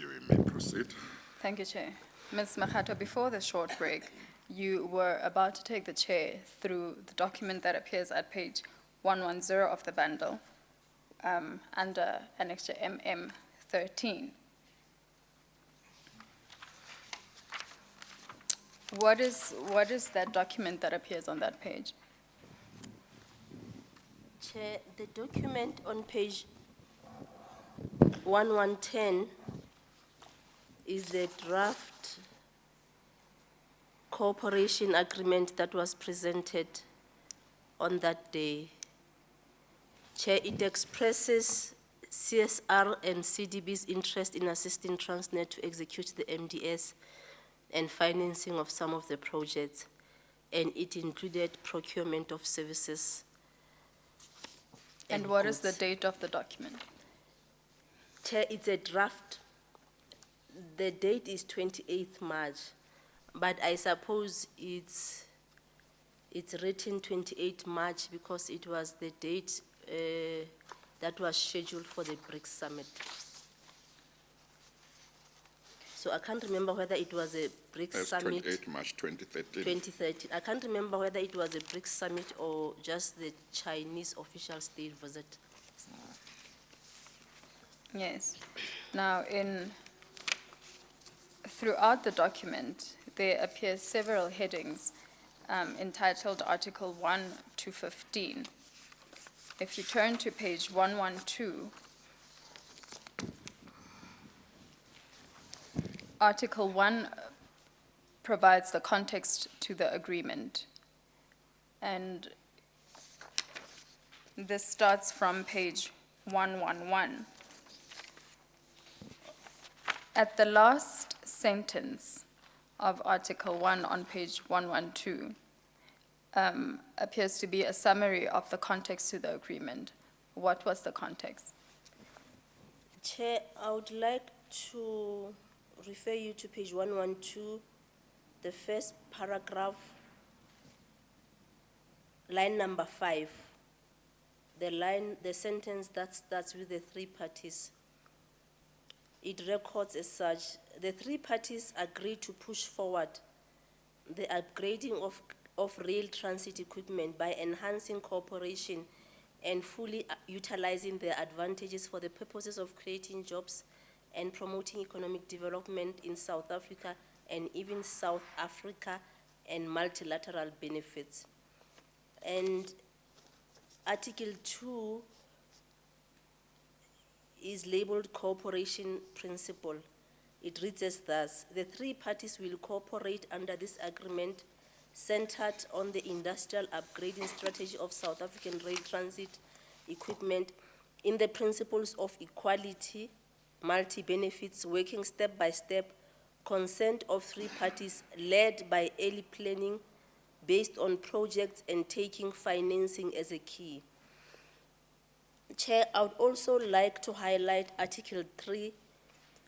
You may proceed. Thank you, Chair. Ms. Mojado, before the short break, you were about to take the chair through the document that appears at page 110 of the bundle under Annexure MM13. What is that document that appears on that page? Chair, the document on page 1110 is the draft cooperation agreement that was presented on that day. Chair, it expresses CSR and CDB's interest in assisting Transnet to execute the MDS and financing of some of the projects, and it included procurement of services. And what is the goods. date of the document? Chair, it's a draft. The date is 28th March, but I suppose it's written 28th March because it was the date that was scheduled for the BRICS summit. So I can't remember whether it was a BRICS As summit. 28 March 2013. 2013. I can't remember whether it was a BRICS summit or just the Chinese official state visit. Yes. Now, throughout the document, there appear several headings entitled Article 1 to 15. If you turn to page 112, Article 1 provides the context to the agreement. And this starts from page 111. At the last sentence of Article 1 on page 112 appears to be a summary of the context to the agreement. What was the context? Chair, I would like to refer you to page 112, the first paragraph, line number 5. The sentence that starts with the three parties. It records as such: the three parties agree to push forward the upgrading of rail transit equipment by enhancing cooperation and fully utilizing their advantages for the purposes of creating jobs and promoting economic development in South Africa and even South Africa and multilateral benefits. And Article 2 is labeled Cooperation Principle. It reads as thus: the three parties will cooperate under this agreement centered on the industrial upgrading strategy of South African rail transit equipment in the principles of equality, multi-benefits, working step by step, consent of three parties led by early planning based on projects and taking financing as a key. Chair, I would also like to highlight Article 3,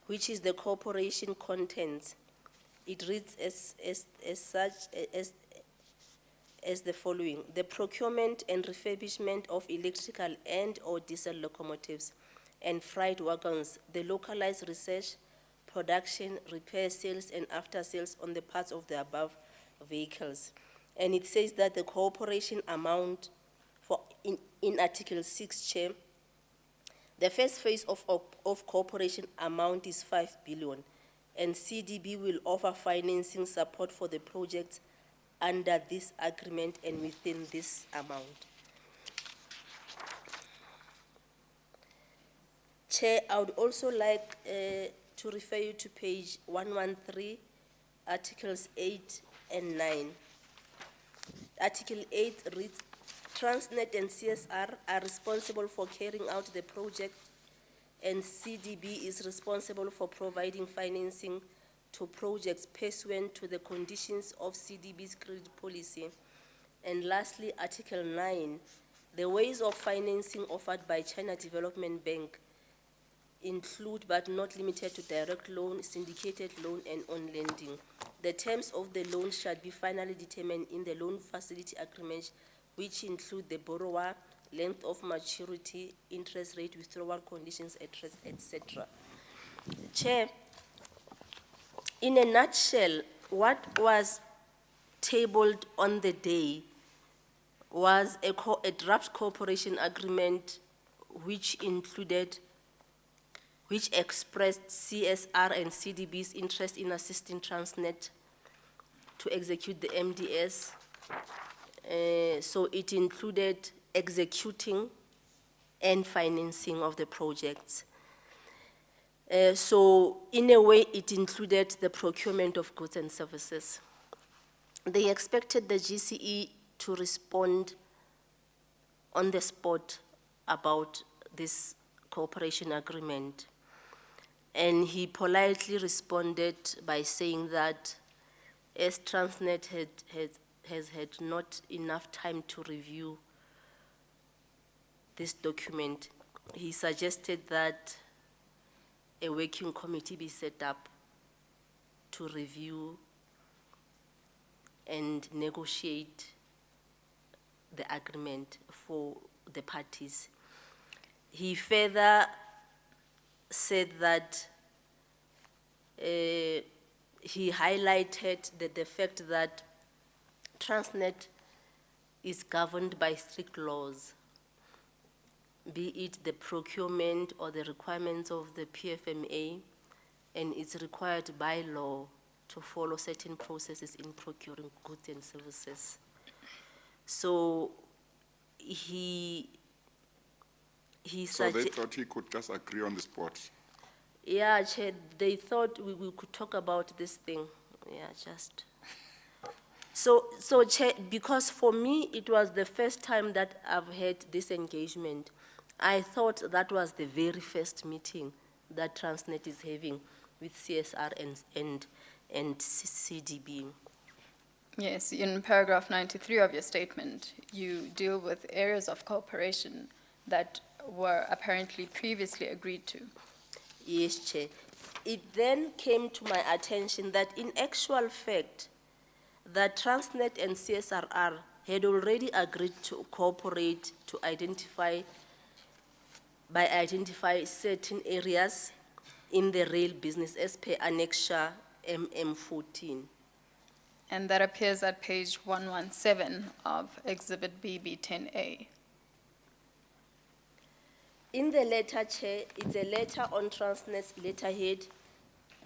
which is the cooperation contents. It reads as the following: the procurement and refurbishment of electrical and or diesel locomotives and freight wagons, the localized research, production, repair, sales, and after sales on the parts of the above vehicles. And it says that the cooperation amount in Article 6, Chair, the first phase of cooperation amount is 5 billion, and CDB will offer financing support for the projects under this agreement and within this amount. Chair, I would also like to refer you to page 113, Articles 8 and 9. Article 8 reads: Transnet and CSR are responsible for carrying out the project, and CDB is responsible for providing financing to projects pursuant to the conditions of CDB's credit policy. And lastly, Article 9, the ways of financing offered by China Development Bank include but not limited to direct loan, syndicated loan, and on lending. The terms of the loan shall be finally determined in the loan facility agreement, which include the borrower, length of maturity, interest rate, withdrawal conditions, etc. Chair, In a nutshell, what was tabled on the day was a draft cooperation agreement which expressed CSR and CDB's interest in assisting Transnet to execute the MDS. So it included executing and financing of the projects. So in a way, it included the procurement of goods and services. They expected the GCE to respond on the spot about this cooperation agreement. And he politely responded by saying that as Transnet has had not enough time to review this document, he suggested that a working committee be set up to review and negotiate the agreement for the parties. He further said that he highlighted the fact that Transnet is governed by strict laws, be it the procurement or the requirements of the PFMA, and it's required by law to follow certain processes in procuring goods and services. So So they thought he could just agree on the spot. Yeah, Chair, they thought we could talk about this thing. Yeah, just. So Chair, because for me, it was the first time that I've had this engagement. I thought that was the very first meeting that Transnet is having with CSR and CDB. Yes, in paragraph 93 of your statement, you deal with areas of cooperation that were apparently previously agreed to. Yes, Chair. It then came to my attention that in actual fact, that Transnet and CSRR had already agreed to cooperate to identify certain areas in the rail business as per Annexure MM14. And that appears at page 117 of Exhibit BB10A. In the letter, Chair, it's a letter on Transnet's letterhead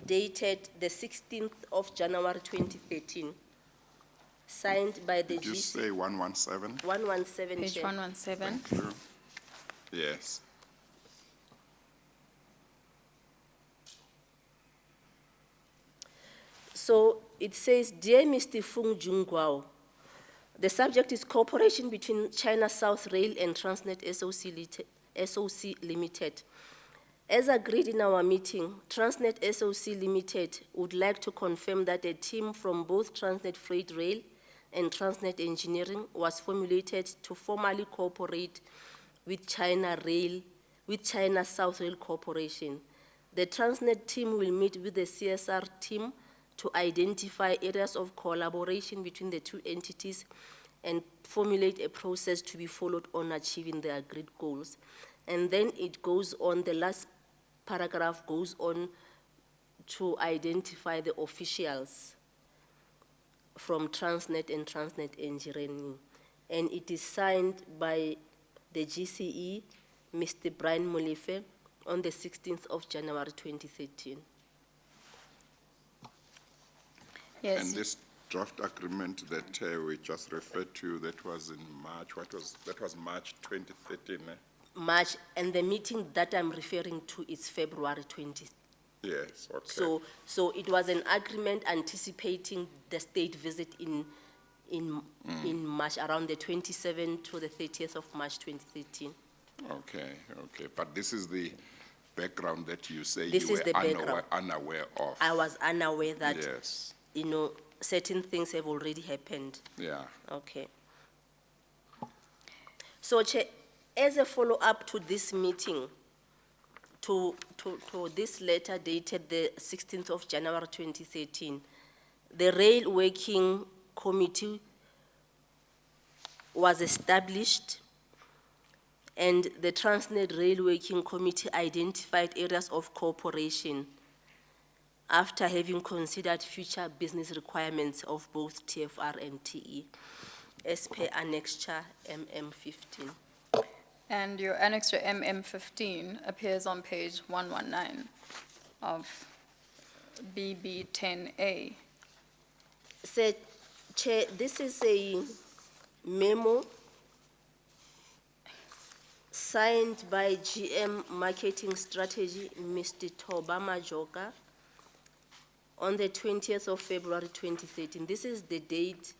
dated the 16th of January 2013, signed by the Did you GC. say 117? 117, Page Chair. 117. Thank you. Yes. So it says, Dear Mr. Fung Jungguao, the subject is cooperation between China South Rail and Transnet SOC Limited. As agreed in our meeting, Transnet SOC Limited would like to confirm that a team from both Transnet Freight Rail and Transnet Engineering was formulated to formally cooperate with China South Rail Corporation. The Transnet team will meet with the CSR team to identify areas of collaboration between the two entities and formulate a process to be followed on achieving the agreed goals. And then it goes on, the last paragraph goes on to identify the officials from Transnet and Transnet Engineering. And it is signed by the GCE, Mr. Brian Molefe, on the 16th of January 2013. Yes. And this draft agreement that we just referred to, that was in March, that was March 2013, eh? March, and the meeting that I'm referring to is February 20. Yes, okay. So it was an agreement anticipating the state visit in March, around the 27th to the 30th of March 2013. Okay. But this is the background that you say This you is were the background. unaware of. I was unaware that, Yes. certain things have already happened. Yeah. Okay. So, Chair, as a follow-up to this meeting, to this letter dated the 16th of January 2013, the Rail Working Committee was established, and the Transnet Rail Working Committee identified areas of cooperation after having considered future business requirements of both TFR and TE, as per Annexure MM15. And your Annexure MM15 appears on page 119 of BB10A. Sir, Chair, this is a memo signed by GM Marketing Strategy, Mr. Toba Majoka, on the 20th of February 2013. This is the date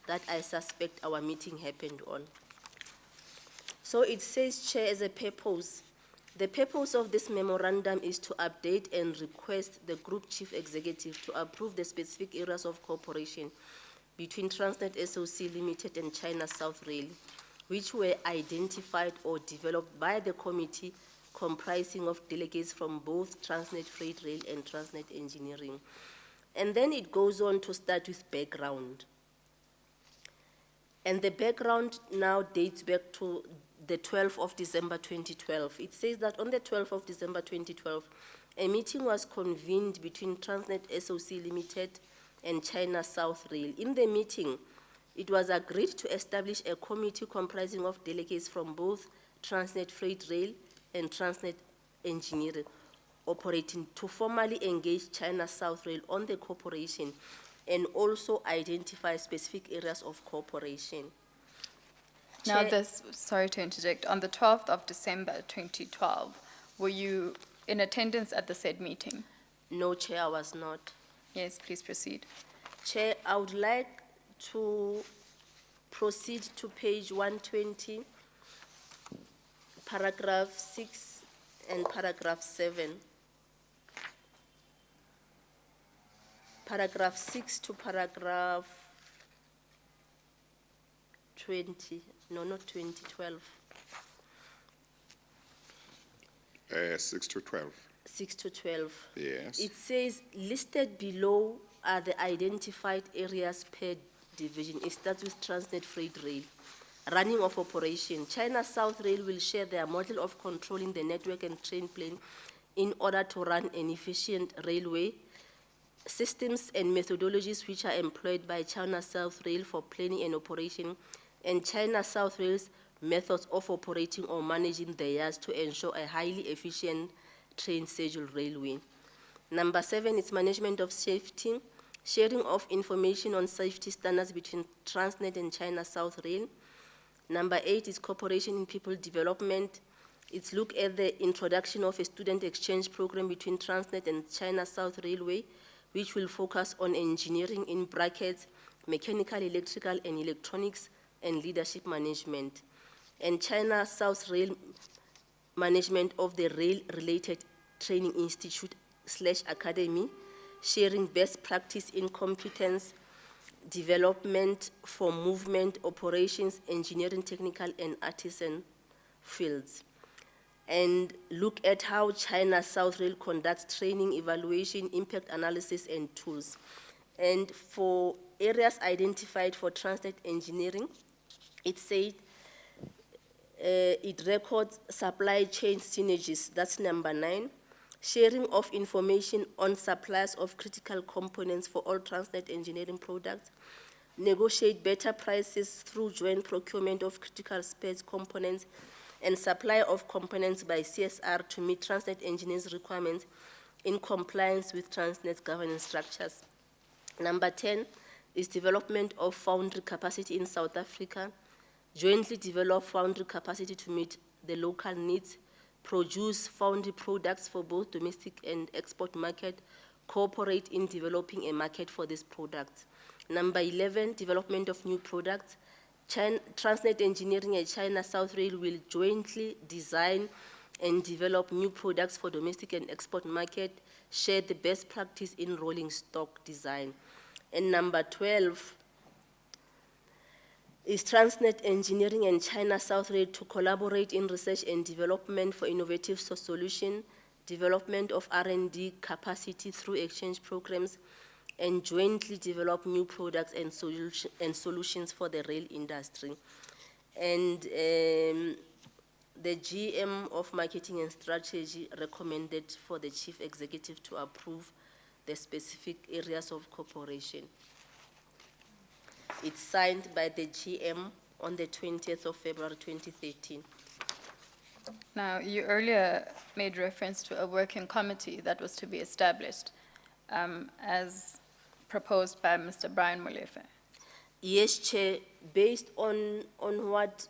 that I suspect our meeting happened on. So it says, Chair, as a purpose, the purpose of this memorandum is to update and request the Group Chief Executive to approve the specific areas of cooperation between Transnet SOC Limited and China South Rail, which were identified or developed by the committee comprising of delegates from both Transnet Freight Rail and Transnet Engineering. And then it goes on to start with background. And the background now dates back to the 12th of December 2012. It says that on the 12th of December 2012, a meeting was convened between Transnet SOC Limited and China South Rail. In the meeting, it was agreed to establish a committee comprising of delegates from both Transnet Freight Rail and Transnet Engineering operating to formally engage China South Rail on the cooperation and also identify specific areas of cooperation. Now Chair- this, sorry to interject, on the 12th of December 2012, were you in attendance at the said meeting? No, Chair, I was not. Yes, please proceed. Chair, I would like to proceed to page 120, paragraph 6 and paragraph 7. Paragraph 6 to paragraph 20, no, not 20, 12. 6 to 12. 6 to 12. Yes. It says, listed below are the identified areas per division. It starts with Transnet Freight Rail. Running of operation. China South Rail will share their model of controlling the network and train plane in order to run an efficient railway. Systems and methodologies which are employed by China South Rail for planning and operation, and China South Rail's methods of operating or managing the yards to ensure a highly efficient train schedule railway. Number 7 is management of safety, sharing of information on safety standards between Transnet and China South Rail. Number 8 is cooperation in people development. It's look at the introduction of a student exchange program between Transnet and China South Railway, which will focus on engineering in brackets, mechanical, electrical, and electronics, and leadership management. And China South Rail management of the rail-related training institute / academy, sharing best practice in competence development for movement, operations, engineering, technical, and artisan fields. And look at how China South Rail conducts training, evaluation, impact analysis, and tools. And for areas identified for Transnet Engineering, it said it records supply chain synergies, that's number 9. Sharing of information on suppliers of critical components for all Transnet Engineering products. Negotiate better prices through joint procurement of critical spares components and supply of components by CSR to meet Transnet Engineers' requirements in compliance with Transnet's governance structures. Number 10 is development of foundry capacity in South Africa. Jointly develop foundry capacity to meet the local needs. Produce foundry products for both domestic and export market. Cooperate in developing a market for these products. Number 11, development of new products. Transnet Engineering and China South Rail will jointly design and develop new products for domestic and export market, share the best practice in rolling stock design. And number 12 is Transnet Engineering and China South Rail to collaborate in research and development for innovative solution, development of R&D capacity through exchange programs, and jointly develop new products and solutions for the rail industry. And the GM of Marketing and Strategy recommended for the Chief Executive to approve the specific areas of cooperation. It's signed by the GM on the 20th of February 2013. Now, you earlier made reference to a working committee that was to be established as proposed by Mr. Brian Molefe. Yes, Chair, based on what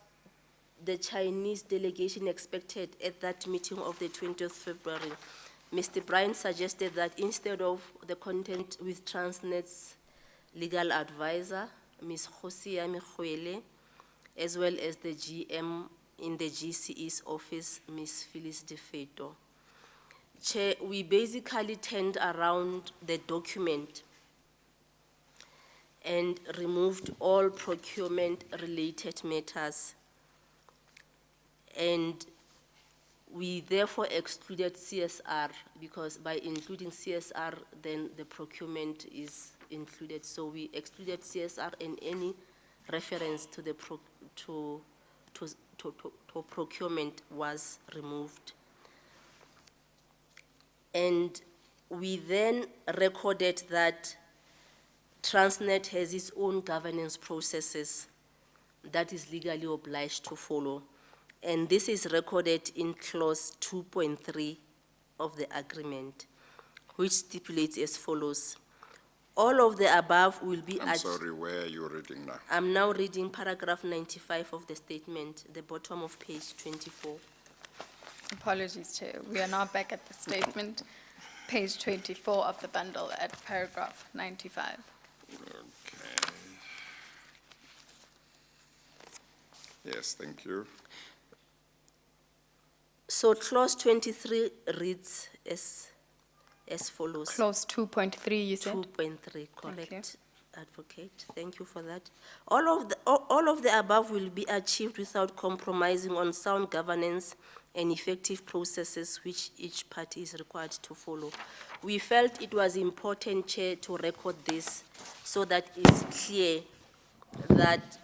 the Chinese delegation expected at that meeting of the 20th February, Mr. Brian suggested that instead of the content with Transnet's legal advisor, Ms. Josia Mihuele, as well as the GM in the GCE's office, Ms. Phyllis De Feto. Chair, we basically turned around the document and removed all procurement-related matters. And we therefore excluded CSR, because by including CSR, then the procurement is included. So we excluded CSR, and any reference to the procurement was removed. And we then recorded that Transnet has its own governance processes that is legally obliged to follow. And this is recorded in clause 2.3 of the agreement, which stipulates as follows. All of the above will be... I'm sorry, where are you reading now? I'm now reading paragraph 95 of the statement, the bottom of page 24. Apologies, Chair. We are now back at the statement, page 24 of the bundle at paragraph 95. Okay. Yes, thank you. So clause 23 reads as follows. Clause 2.3, you said? 2.3, correct, you. Advocate. Thank you for that. All of the above will be achieved without compromising on sound governance and effective processes which each party is required to follow. We felt it was important, Chair, to record this so that it's clear that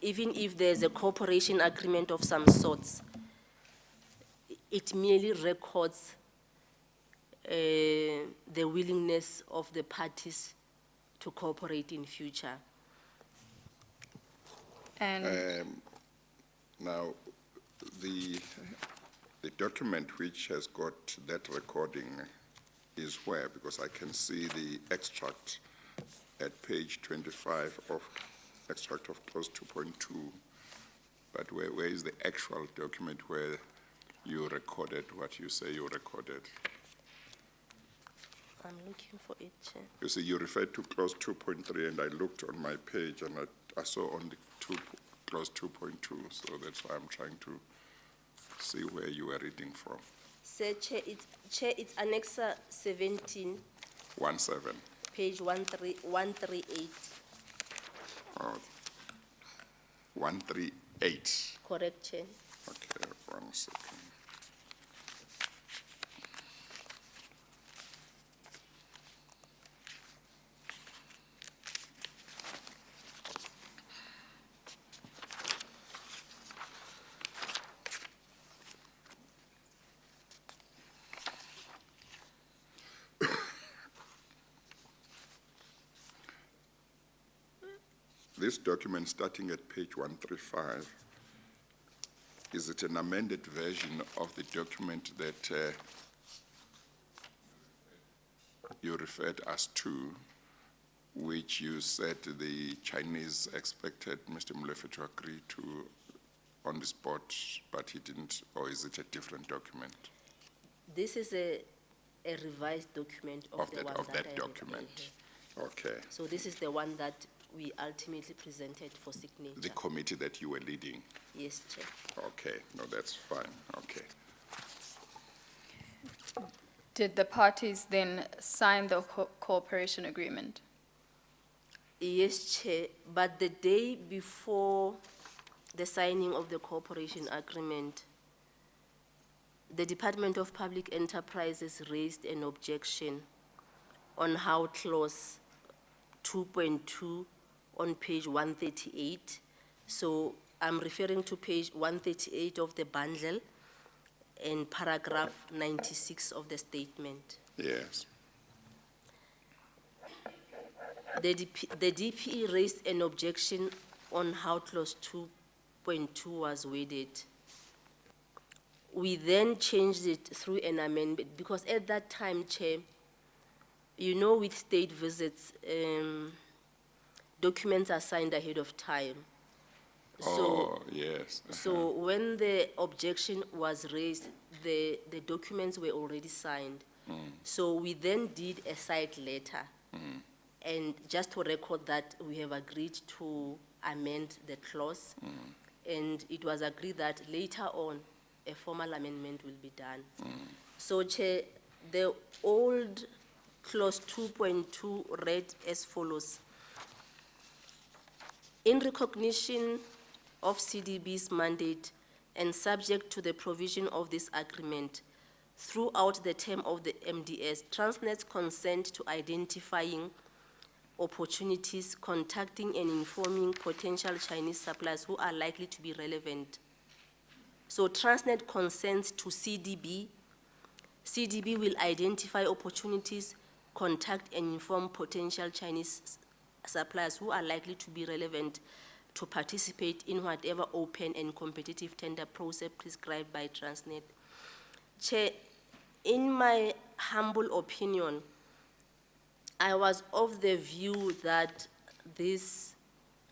even if there's a cooperation agreement of some sorts, it merely records the willingness of the parties to cooperate in future. And Now, the document which has got that recording is where? Because I can see the extract at page 25 of extract of clause 2.2, but where is the actual document where you recorded what you say you recorded? I'm looking for it, Chair. You see, you referred to clause 2.3, and I looked on my page, and I saw only clause 2.2, so that's why I'm trying to see where you were reading from. Sir, Chair, it's Annexer 17, 17. page 138. Oh, 138. Correct, Chair. Okay, 1 second. This document, starting at page 135, is it an amended version of the document that you referred us to, which you said the Chinese expected Mr. Molefe to agree to on the spot, but he didn't, or is it a different document? This is a revised document of the one that I document. Okay. So this is the one that we ultimately presented for signature. The committee that you were leading? Yes, Chair. Okay, no, that's fine, okay. did the parties then sign the cooperation agreement? Yes, Chair, but the day before the signing of the cooperation agreement, the Department of Public Enterprises raised an objection on how clause 2.2 on page 138. So I'm referring to page 138 of the bundle and paragraph 96 of the statement. Yes. The DPE raised an objection on how clause 2.2 was worded. We then changed it through an amendment, because at that time, Chair, you know, with state visits, documents are signed ahead of time. Oh, yes. So when the objection was raised, the documents were already signed. So we then did a side letter. And just to record that, we have agreed to amend the clause. And it was agreed that later on, a formal amendment will be done. So, Chair, the old clause 2.2 read as follows. In recognition of CDB's mandate and subject to the provision of this agreement, throughout the term of the MDS, Transnet's consent to identifying opportunities, contacting and informing potential Chinese suppliers who are likely to be relevant. So Transnet consents to CDB. CDB will identify opportunities, contact and inform potential Chinese suppliers who are likely to be relevant to participate in whatever open and competitive tender process prescribed by Transnet. Chair, in my humble opinion, I was of the view that this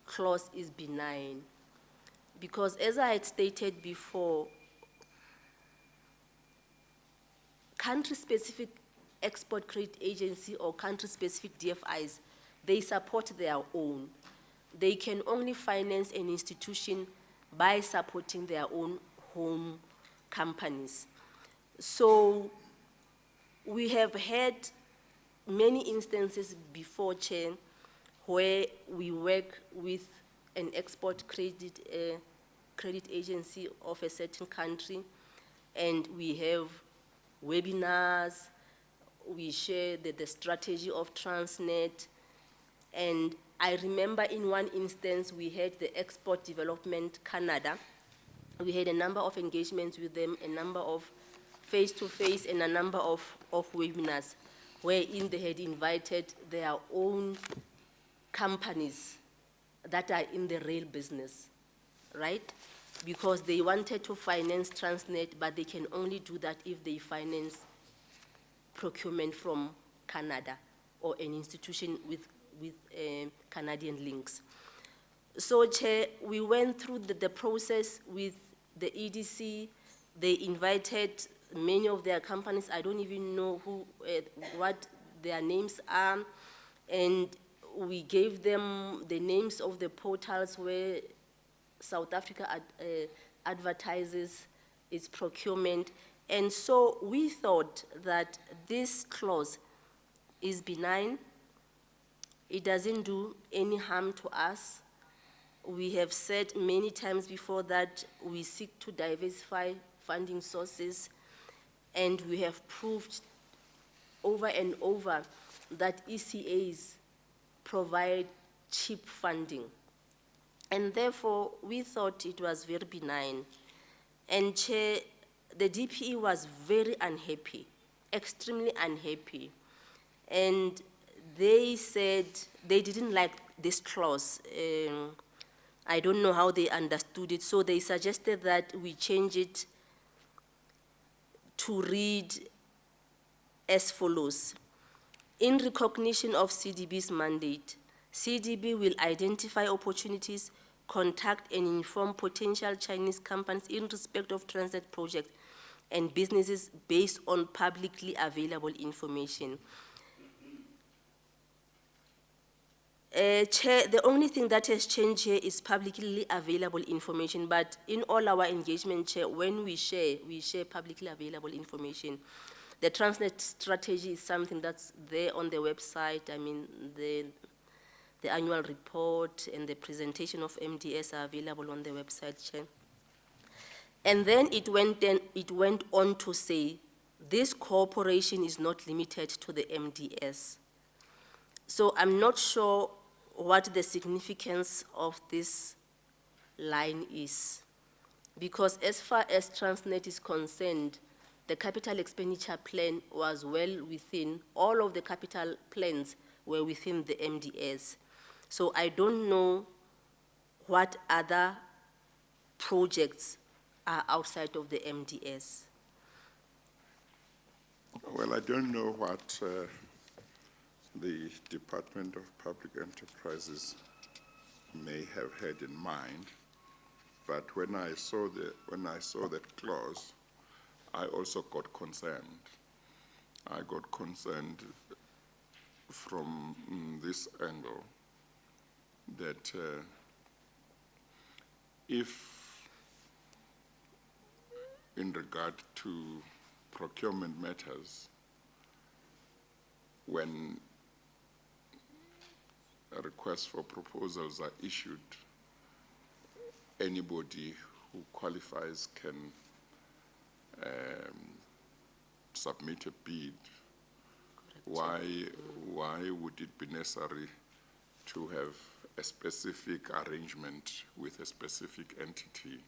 clause is benign, because as I had stated before, country-specific export credit agency or country-specific DFIs, they support their own. They can only finance an institution by supporting their own home companies. So we have had many instances before, Chair, where we work with an export credit agency of a certain country, and we have webinars, we share the strategy of Transnet, and I remember in one instance we had the Export Development Canada. We had a number of engagements with them, a number of face-to-face and a number of webinars, wherein they had invited their own companies that are in the rail business, right? Because they wanted to finance Transnet, but they can only do that if they finance procurement from Canada or an institution with Canadian links. So, Chair, we went through the process with the EDC. They invited many of their companies. I don't even know what their names are. And we gave them the names of the portals where South Africa advertises its procurement. And so we thought that this clause is benign. It doesn't do any harm to us. We have said many times before that we seek to diversify funding sources, and we have proved over and over that ECAs provide cheap funding. And therefore, we thought it was very benign. And Chair, the DPE was very unhappy, extremely unhappy. And they said they didn't like this clause. I don't know how they understood it, so they suggested that we change it to read as follows. In recognition of CDB's mandate, CDB will identify opportunities, contact and inform potential Chinese companies in respect of Transnet projects and businesses based on publicly available information. Chair, the only thing that has changed here is publicly available information, but in all our engagement, Chair, when we share publicly available information. The Transnet strategy is something that's there on the website. I mean, the annual report and the presentation of MDS are available on the website, Chair. And then it went on to say, this cooperation is not limited to the MDS. So I'm not sure what the significance of this line is, because as far as Transnet is concerned, the capital expenditure plan was well within, all of the capital plans were within the MDS. So I don't know what other projects are outside of the MDS. Well, I don't know what the Department of Public Enterprises may have had in mind, but when I saw that clause, I also got concerned. I got concerned from this angle that if, in regard to procurement matters, when requests for proposals are issued, anybody who qualifies can submit a bid. Why would it be necessary to have a specific arrangement with a specific entity?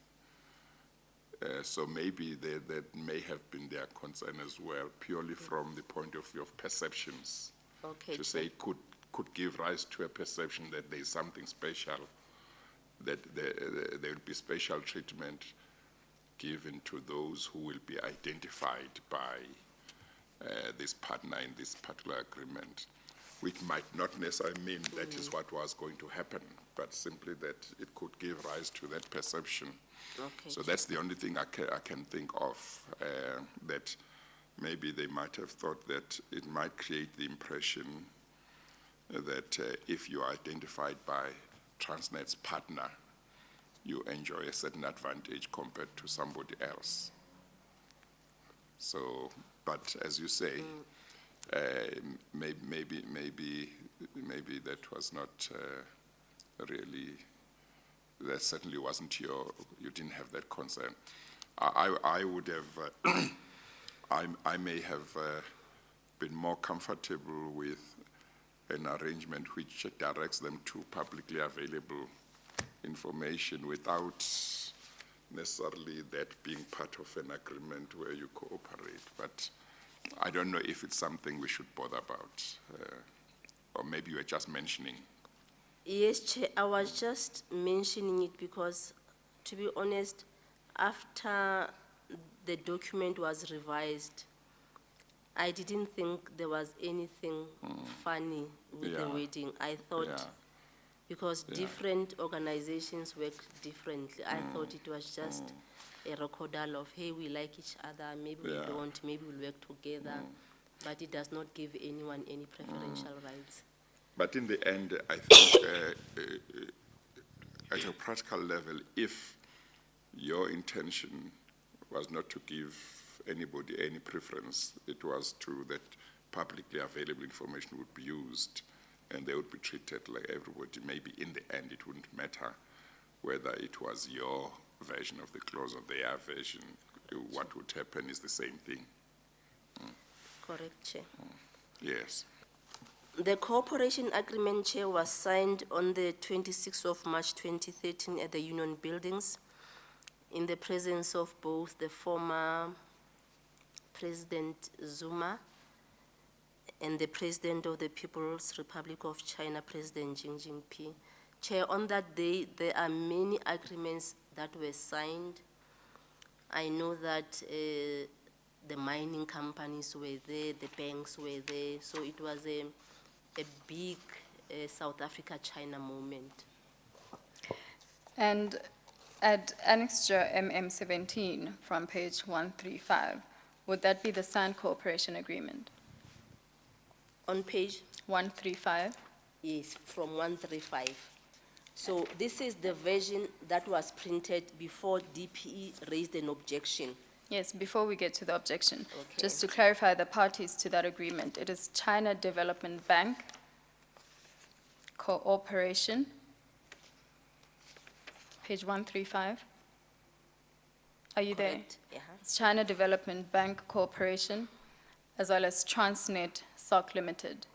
So maybe that may have been their concern as well, purely from the point of view of perceptions. Okay. To say it could give rise to a perception that there is something special, that there will be special treatment given to those who will be identified by this partner in this particular agreement, which might not necessarily mean that is what was going to happen, but simply that it could give rise to that perception. Okay. So that's the only thing I can think of, that maybe they might have thought that it might create the impression that if you are identified by Transnet's partner, you enjoy a certain advantage compared to somebody else. So, but as you say, maybe that was not really, that certainly wasn't you didn't have that concern. I would have, I may have been more comfortable with an arrangement which directs them to publicly available information without necessarily that being part of an agreement where you cooperate. But I don't know if it's something we should bother about, or maybe you were just mentioning. Yes, Chair, I was just mentioning it because, to be honest, after the document was revised, I didn't think there was anything funny with the Yeah. wording. I thought, Yeah. because different organizations work differently, I thought it was just a recordal of, hey, we like each other, maybe Yeah. we don't, maybe we'll work together, but it does not give anyone any preferential rights. But in the end, I think at a practical level, if your intention was not to give anybody any preference, it was to that publicly available information would be used and they would be treated like everybody. Maybe in the end it wouldn't matter whether it was your version of the clause or their version. What would happen is the same thing. Correct, Chair. Yes. The cooperation agreement, Chair, was signed on the 26th of March 2013 at the Union Buildings in the presence of both the former President Zuma and the President of the People's Republic of China, President Xi Jinping. Chair, on that day, there are many agreements that were signed. I know that the mining companies were there, the banks were there, so it was a big South Africa-China moment. And at Annexure MM17 from page 135, would that be the signed cooperation agreement? On page? 135? Yes, from 135. So this is the version that was printed before DPE raised an objection. Yes, before we get to the objection, Okay. just to clarify the parties to that agreement, it is China Development Bank, Cooperation, page 135. Are you there? Correct. Yeah. It's China Development Bank Corporation, as well as Transnet SOC Limited.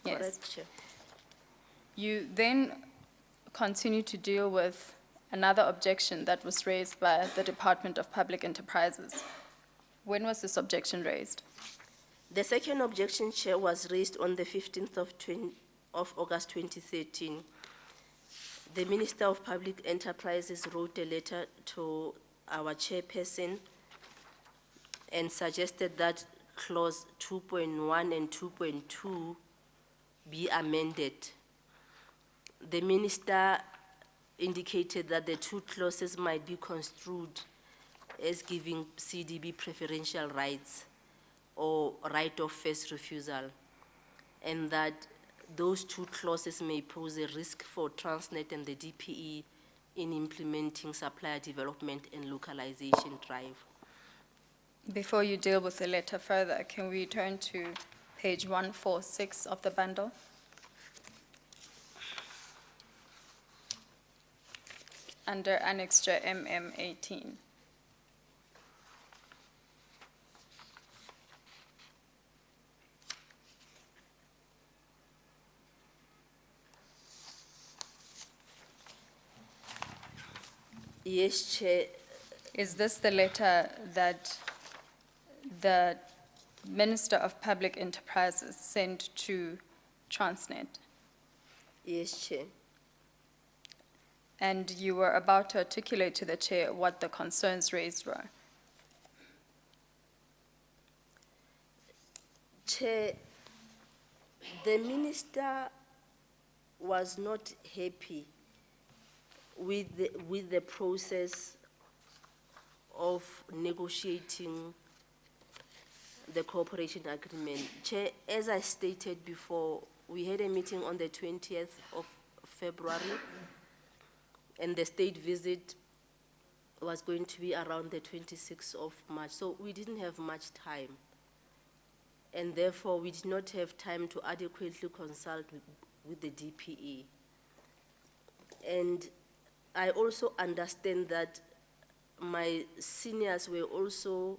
Yes. Correct, Chair. You then continue to deal with another objection that was raised by the Department of Public Enterprises. When was this objection raised? The second objection, Chair, was raised on the 15th of August 2013. The Minister of Public Enterprises wrote a letter to our chairperson and suggested that clause 2.1 and 2.2 be amended. The minister indicated that the two clauses might be construed as giving CDB preferential rights or right of first refusal, and that those two clauses may pose a risk for Transnet and the DPE in implementing supplier development and localization drive. Before you deal with the letter further, can we turn to page 146 of the bundle? Under Annexure MM18. Yes, Chair. Is this the letter that the Minister of Public Enterprises sent to Transnet? Yes, Chair. And you were about to articulate to the chair what the concerns raised were. Chair, the minister was not happy with the process of negotiating the cooperation agreement. Chair, as I stated before, we had a meeting on the 20th of February, and the state visit was going to be around the 26th of March. So we didn't have much time. And therefore, we did not have time to adequately consult with the DPE. And I also understand that my seniors were also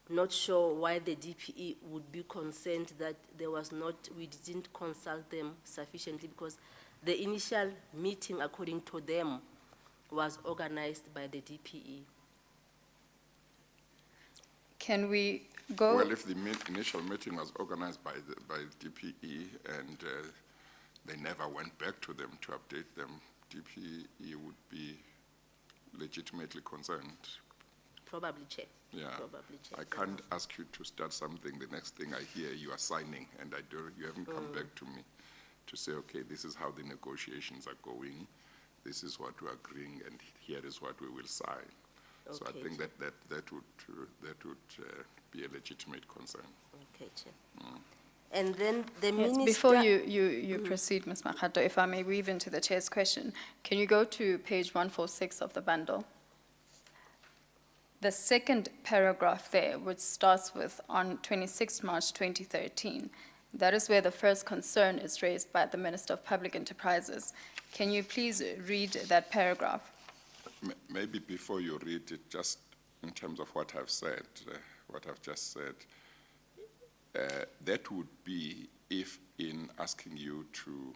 not sure why the DPE would be concerned that we didn't consult them sufficiently, because the initial meeting, according to them, was organized by the DPE. Can we go? Well, if the initial meeting was organized by DPE and they never went back to them to update them, DPE would be legitimately concerned. Probably, Chair. Yeah. Probably, Chair. I can't ask you to start something. The next thing I hear, you are signing, and you haven't come back to me to say, okay, this is how the negotiations are going, this is what we're agreeing, and here is what we will sign. So I Okay, think Chair. that would be a legitimate concern. Okay, Chair. And then the Yes, minister... before you proceed, Ms. Mojado, if I may weave into the chair's question, can you go to page 146 of the bundle? The second paragraph there, which starts with on 26 March 2013, that is where the first concern is raised by the Minister of Public Enterprises. Can you please read that paragraph? Maybe before you read it, just in terms of what I've said, what I've just said, that would be if in asking you to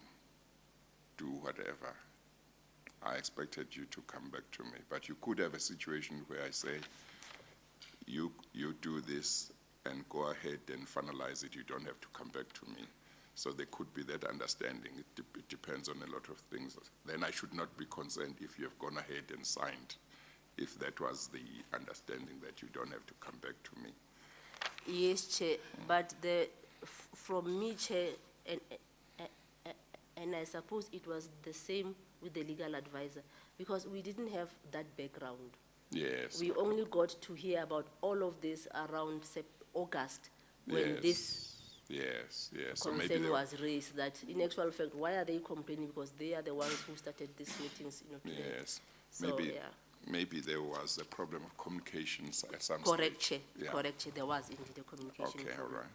do whatever, I expected you to come back to me. But you could have a situation where I say, you do this and go ahead and finalize it, you don't have to come back to me. So there could be that understanding. It depends on a lot of things. Then I should not be concerned if you have gone ahead and signed, if that was the understanding that you don't have to come back to me. Yes, Chair, but from me, Chair, and I suppose it was the same with the legal advisor, because we didn't have that background. Yes. We only got to hear about all of this around August, when this Yes. So maybe concern was raised, that in actual fact, why are they complaining? Because they are the ones who started these meetings, today. Yes. So, yeah. Maybe there was a problem of communications at some Correct, stage. Chair. Correct, Chair. There was indeed a communication Okay, all problem. right.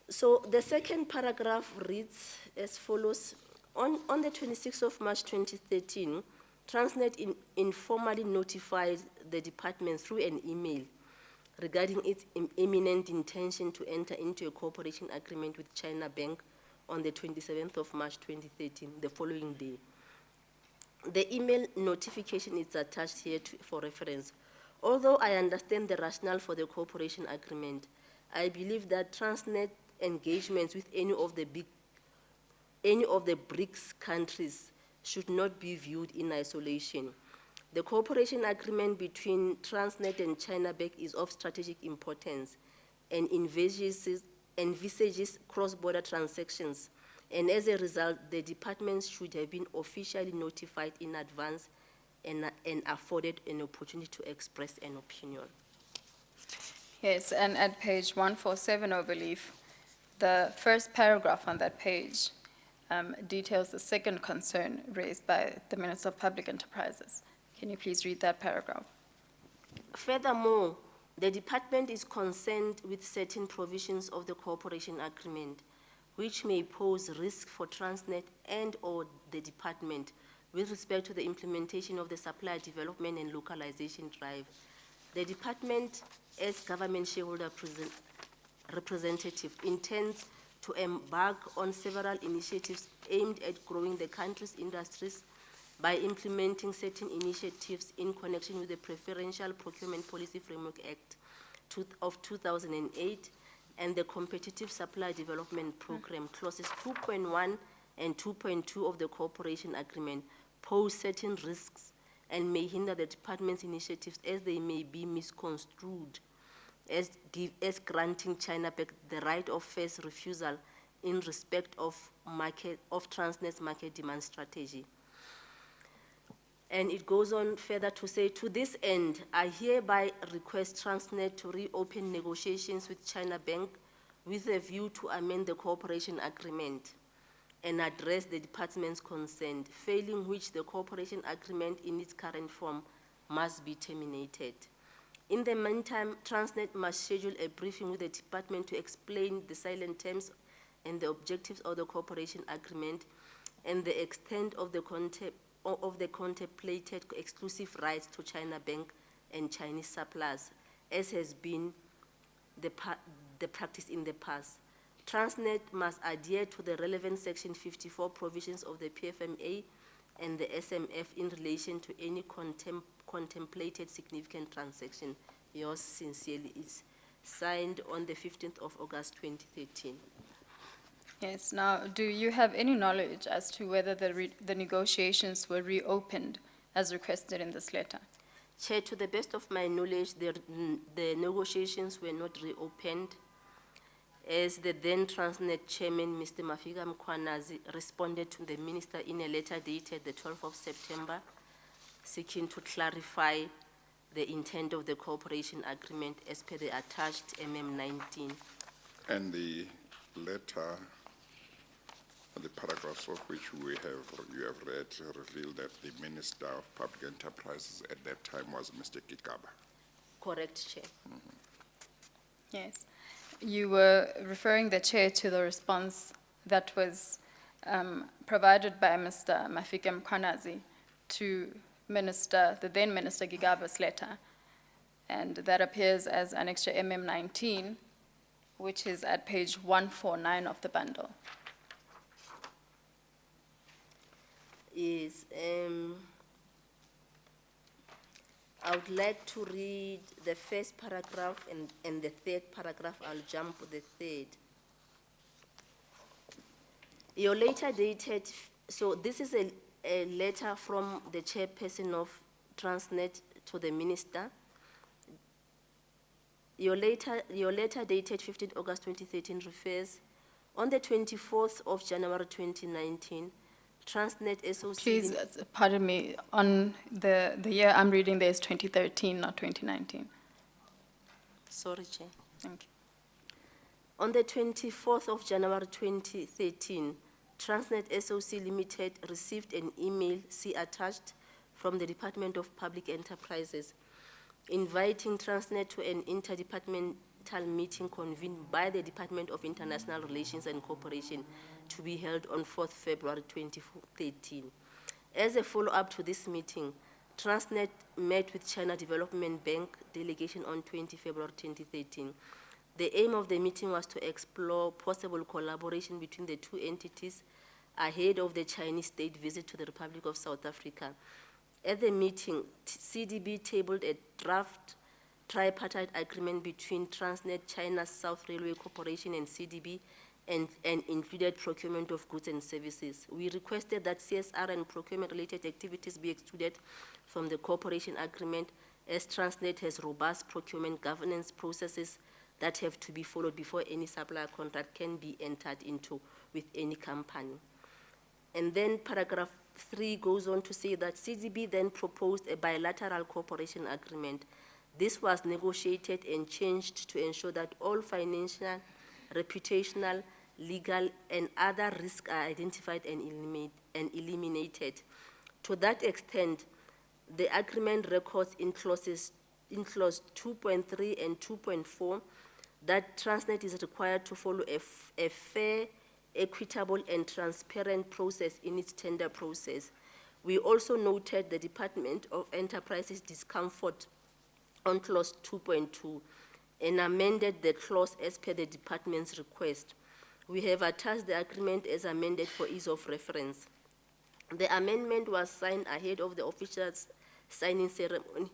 So the second paragraph reads as follows. On the 26th of March 2013, Transnet informally notified the department through an email regarding its imminent intention to enter into a cooperation agreement with China Bank on the 27th of March 2013, the following day. The email notification is attached here for reference. Although I understand the rationale for the cooperation agreement, I believe that Transnet engagements with any of the BRICS countries should not be viewed in isolation. The cooperation agreement between Transnet and China Bank is of strategic importance and envisages cross-border transactions. And as a result, the departments should have been officially notified in advance and afforded an opportunity to express an opinion. Yes, and at page 147 overleaf, the first paragraph on that page details the second concern raised by the Minister of Public Enterprises. Can you please read that paragraph? Furthermore, the department is concerned with certain provisions of the cooperation agreement, which may pose risk for Transnet and/or the department with respect to the implementation of the supplier development and localization drive. The department, as government shareholder representative, intends to embark on several initiatives aimed at growing the country's industries by implementing certain initiatives in connection with the Preferential Procurement Policy Framework Act of 2008 and the Competitive Supply Development Program. Clauses 2.1 and 2.2 of the cooperation agreement pose certain risks and may hinder the department's initiatives as they may be misconstrued as granting China Bank the right of first refusal in respect of Transnet's market demand strategy. And it goes on further to say, to this end, I hereby request Transnet to reopen negotiations with China Bank with a view to amend the cooperation agreement and address the department's concern, failing which the cooperation agreement in its current form must be terminated. In the meantime, Transnet must schedule a briefing with the department to explain the silent terms and the objectives of the cooperation agreement and the extent of the contemplated exclusive rights to China Bank and Chinese suppliers, as has been the practice in the past. Transnet must adhere to the relevant Section 54 provisions of the PFMA and the SMF in relation to any contemplated significant transaction. Yours sincerely is signed on the 15th of August 2013. Yes, now, do you have any knowledge as to whether the negotiations were reopened as requested in this letter? Chair, to the best of my knowledge, the negotiations were not reopened, as the then Transnet chairman, Mr. Mafika Mkhwanazi, responded to the minister in a letter dated the 12th of September, seeking to clarify the intent of the cooperation agreement as per the attached MM19. And the letter, the paragraphs of which you have read reveal that the Minister of Public Enterprises at that time was Mr. Gigaba. Correct, Chair. Yes. You were referring the chair to the response that was provided by Mr. Mafika Mkhwanazi to the then Minister Gigaba's letter, and that appears as Annexure MM19, which is at page 149 of the bundle. Is I would like to read the first paragraph and the third paragraph. I'll jump to the third. Your letter dated, so this is a letter from the chairperson of Transnet to the minister. Your letter dated 15th August 2013 refers, on the 24th of January 2019, Transnet SOC... Please, pardon me, on the year I'm reading there is 2013, not 2019. Sorry, Chair. Thank you. On the 24th of January 2013, Transnet SOC Limited received an email, see attached, from the Department of Public Enterprises, inviting Transnet to an interdepartmental meeting convened by the Department of International Relations and Cooperation to be held on 4th February 2013. As a follow-up to this meeting, Transnet met with China Development Bank delegation on 20 February 2013. The aim of the meeting was to explore possible collaboration between the two entities ahead of the Chinese state visit to the Republic of South Africa. At the meeting, CDB tabled a draft tripartite agreement between Transnet, China's South Railway Corporation, and CDB, and included procurement of goods and services. We requested that CSR and procurement-related activities be excluded from the cooperation agreement, as Transnet has robust procurement governance processes that have to be followed before any supplier contract can be entered into with any company. And then paragraph 3 goes on to say that CDB then proposed a bilateral cooperation agreement. This was negotiated and changed to ensure that all financial, reputational, legal, and other risks are identified and eliminated. To that extent, the agreement records in clause 2.3 and 2.4 that Transnet is required to follow a fair, equitable, and transparent process in its tender process. We also noted the Department of Enterprise's discomfort on clause 2.2 and amended the clause as per the department's request. We have attached the agreement as amended for ease of reference. The amendment was signed ahead of the official signing ceremony.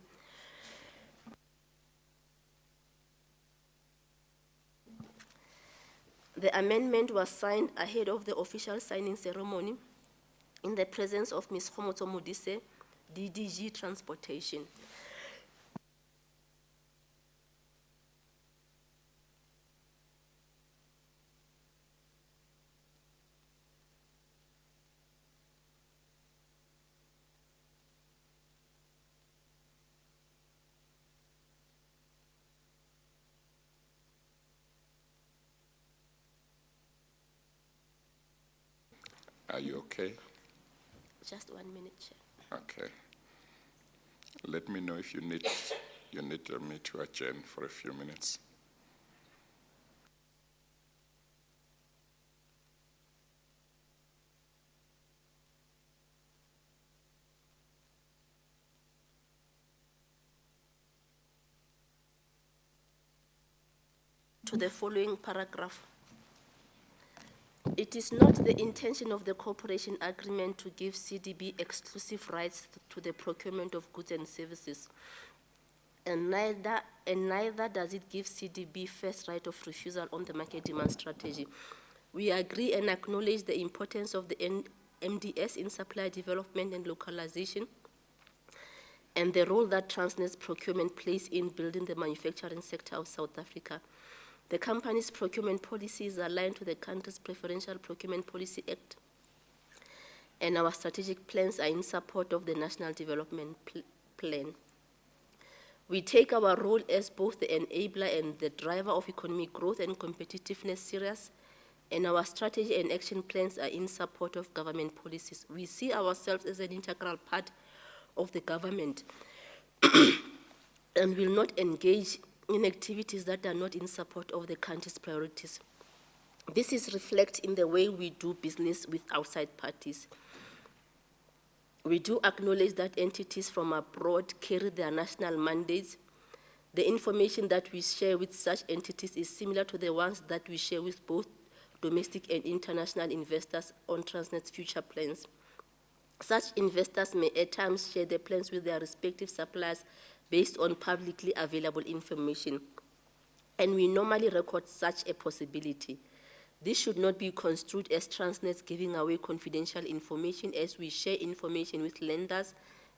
The amendment was signed ahead of the official signing ceremony in the presence of Ms. Khomotso Modise, DDG Transportation. Are you okay? Just 1 minute, Chair. Okay. Let me know if you need me to adjourn for a few minutes. To the following paragraph. It is not the intention of the cooperation agreement to give CDB exclusive rights to the procurement of goods and services, and neither does it give CDB first right of refusal on the market demand strategy. We agree and acknowledge the importance of the MDS in supply development and localization, and the role that Transnet's procurement plays in building the manufacturing sector of South Africa. The company's procurement policy is aligned to the country's Preferential Procurement Policy Act, and our strategic plans are in support of the National Development Plan. We take our role as both the enabler and the driver of economic growth and competitiveness serious, and our strategy and action plans are in support of government policies. We see ourselves as an integral part of the government and will not engage in activities that are not in support of the country's priorities. This is reflected in the way we do business with outside parties. We do acknowledge that entities from abroad carry their national mandates. The information that we share with such entities is similar to the ones that we share with both domestic and international investors on Transnet's future plans. Such investors may at times share their plans with their respective suppliers based on publicly available information, and we normally record such a possibility. This should not be construed as Transnet's giving away confidential information, as we share information with lenders,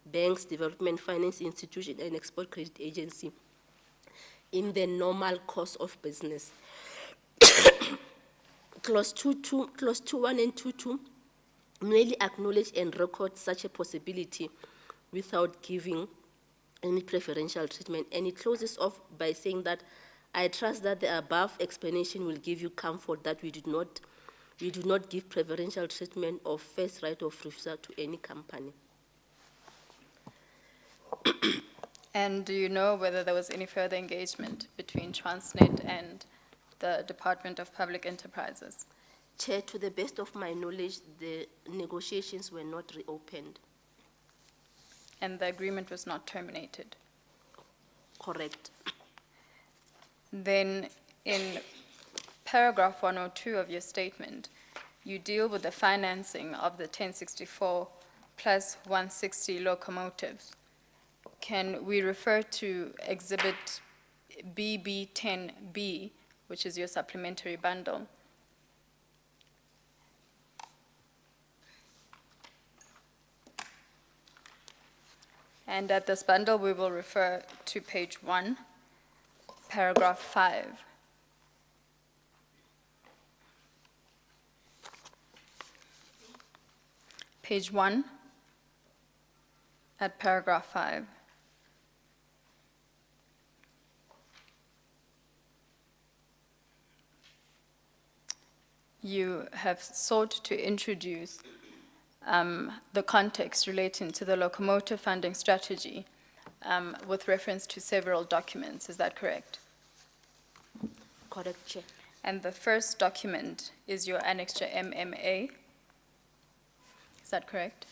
banks, development finance institutions, and export credit agency in the normal course of business. Clause 2.1 and 2.2 merely acknowledge and record such a possibility without giving any preferential treatment, and it closes off by saying that I trust that the above explanation will give you comfort that we do not give preferential treatment or first right of refusal to any company. And do you know whether there was any further engagement between Transnet and the Department of Public Enterprises? Chair, to the best of my knowledge, the negotiations were not reopened. And the agreement was not terminated? Correct. Then in paragraph 102 of your statement, you deal with the financing of the 1064 plus 160 locomotives. Can we refer to Exhibit BB10B, which is your supplementary bundle. And at this bundle, we will refer to page 1, paragraph 5. Page 1 at paragraph 5. You have sought to introduce the context relating to the locomotive funding strategy with reference to several documents. Is that correct? Correct, Chair. And the first document is your annexure MMA. Is that correct?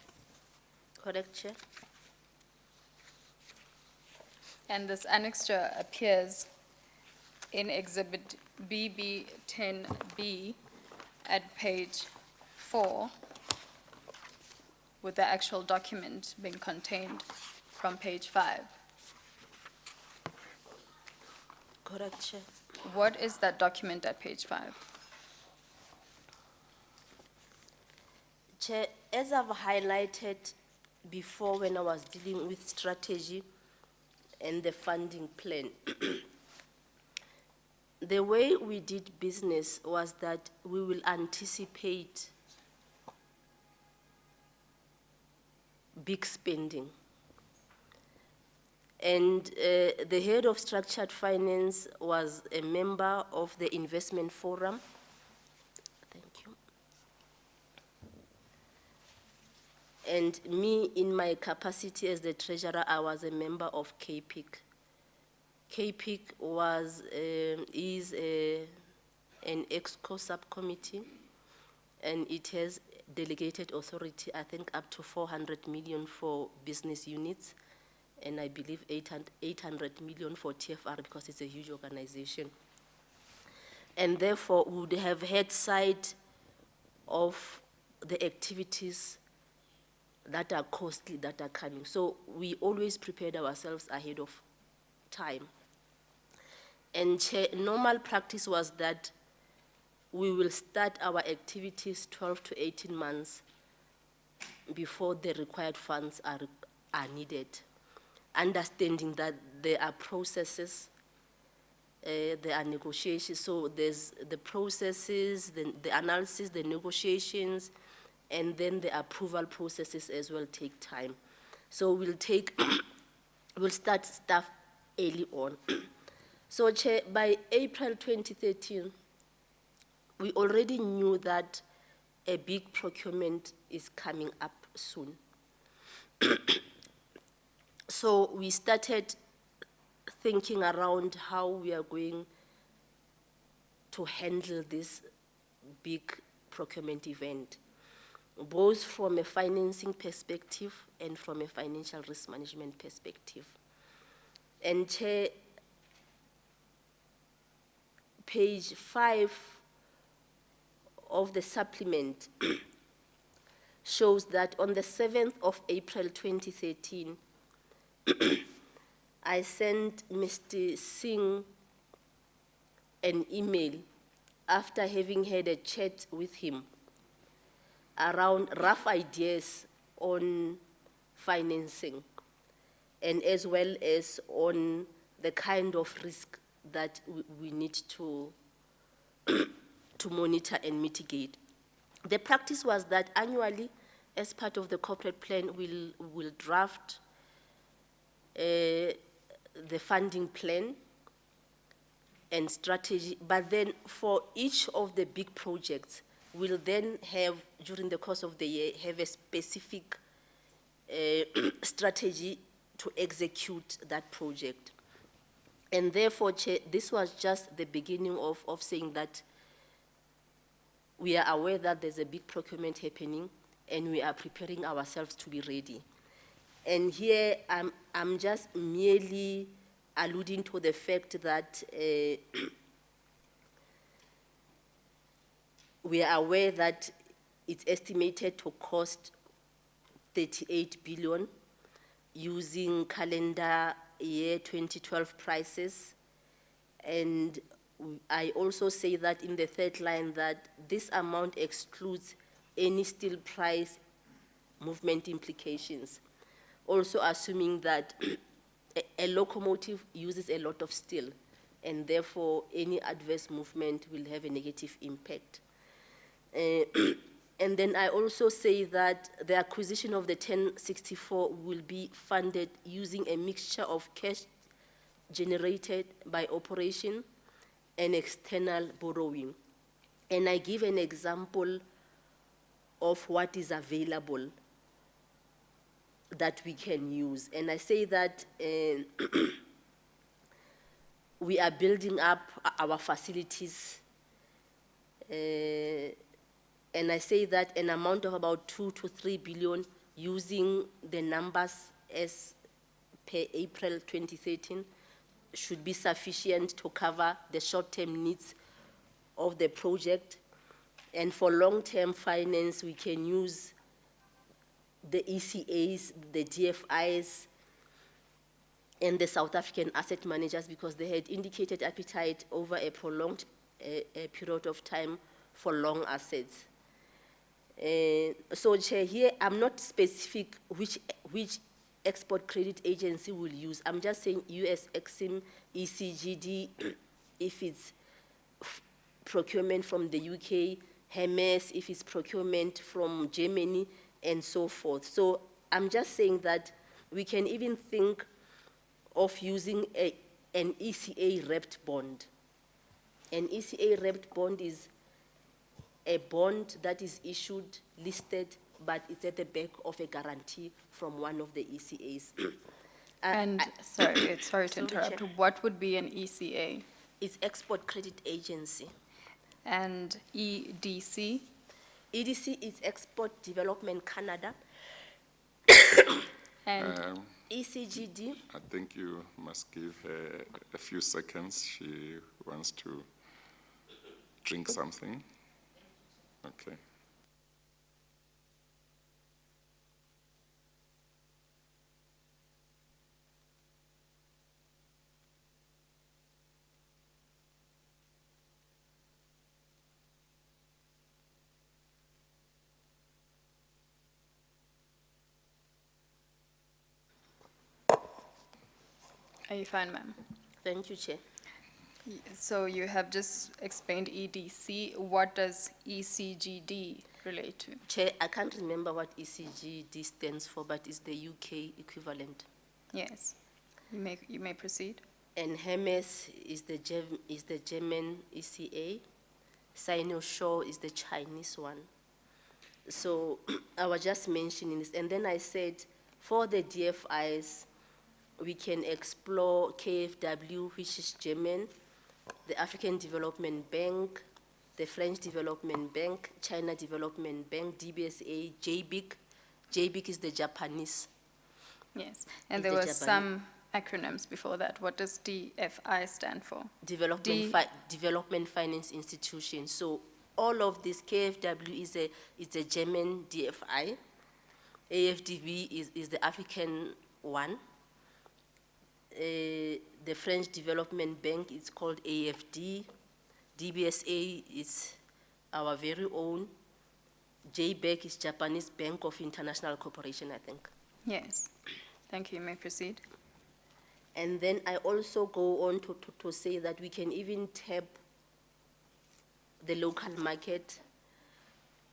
Correct, Chair. And this annexure appears in Exhibit BB10B at page 4, with the actual document being contained from page 5. Correct, Chair. What is that document at page 5? Chair, as I've highlighted before when I was dealing with strategy and the funding plan, the way we did business was that we will anticipate big spending. And the head of structured finance was a member of the investment forum. Thank you. And me, in my capacity as the treasurer, I was a member of KPIC. KPIC is an EXCO subcommittee, and it has delegated authority, I think, up to 400 million for business units, and I believe 800 million for TFR because it's a huge organization. And therefore, we would have had sight of the activities that are costly, that are coming. So we always prepared ourselves ahead of time. And normal practice was that we will start our activities 12 to 18 months before the required funds are needed, understanding that there are processes, there are negotiations. So there's the processes, the analysis, the negotiations, and then the approval processes as well take time. So we'll start stuff early on. So, Chair, by April 2013, we already knew that a big procurement is coming up soon. So we started thinking around how we are going to handle this big procurement event, both from a financing perspective and from a financial risk management perspective. And Chair, page 5 of the supplement shows that on the 7th of April 2013, I sent Mr. Singh an email after having had a chat with him around rough ideas on financing, and as well as on the kind of risk that we need to monitor and mitigate. The practice was that annually, as part of the corporate plan, we'll draft the funding plan and strategy, but then for each of the big projects, we'll then have, during the course of the year, have a specific strategy to execute that project. And therefore, Chair, this was just the beginning of saying that we are aware that there's a big procurement happening and we are preparing ourselves to be ready. And here, I'm just merely alluding to the fact that we are aware that it's estimated to cost 38 billion using calendar year 2012 prices, And I also say that in the third line that this amount excludes any steel price movement implications. Also assuming that a locomotive uses a lot of steel, and therefore any adverse movement will have a negative impact. And then I also say that the acquisition of the 1064 will be funded using a mixture of cash generated by operation and external borrowing. And I give an example of what is available that we can use. And I say that we are building up our facilities, and I say that an amount of about 2 to 3 billion using the numbers as per April 2013 should be sufficient to cover the short-term needs of the project. And for long-term finance, we can use the ECAs, the DFIs, and the South African asset managers, because they had indicated appetite over a prolonged period of time for long assets. So, Chair, here I'm not specific which export credit agency will use. I'm just saying US Exim, ECGD, if it's procurement from the UK, Hermes, if it's procurement from Germany, and so forth. So I'm just saying that we can even think of using an ECA wrapped bond. An ECA wrapped bond is a bond that is issued, listed, but it's at the back of a guarantee from one of the ECAs. And, sorry to interrupt, Chair. what would be an ECA? It's Export Credit Agency. And EDC? EDC is Export Development Canada. And ECGD, I think you must give her a few seconds. She wants to drink something. Okay. are you fine, ma'am? thank you, Chair. So you have just explained EDC. What does ECGD relate to? Chair, I can't remember what ECGD stands for, but it's the UK equivalent. Yes. You may proceed. And Hermes is the German ECA. Sinosure is the Chinese one. So I was just mentioning this. And then I said, for the DFIs, we can explore KfW, which is German, the African Development Bank, the French Development Bank, China Development Bank, DBSA, JBIC. JBIC is the Japanese. Yes. And Is there the were Japanese- some acronyms before that. What does DFI stand for? Development Finance Institution. So all of this, KfW is a German DFI. AFDB is the African one. The French Development Bank is called AFD. DBSA is our very own. JBAC is Japanese Bank of International Cooperation, I think. Yes. Thank you. You may proceed. And then I also go on to say that we can even tap the local market.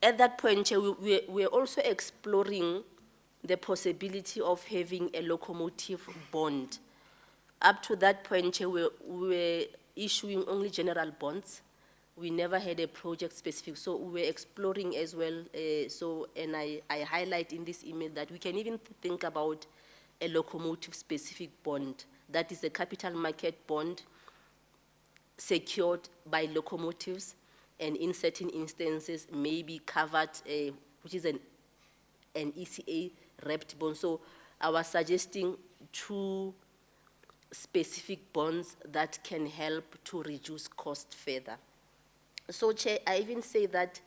At that point, we're also exploring the possibility of having a locomotive bond. Up to that point, we were issuing only general bonds. We never had a project specific, so we were exploring as well. And I highlight in this email that we can even think about a locomotive specific bond. That is a capital market bond secured by locomotives, and in certain instances may be covered, which is an ECA wrapped bond. So I was suggesting two specific bonds that can help to reduce cost further. So, Chair, I even say that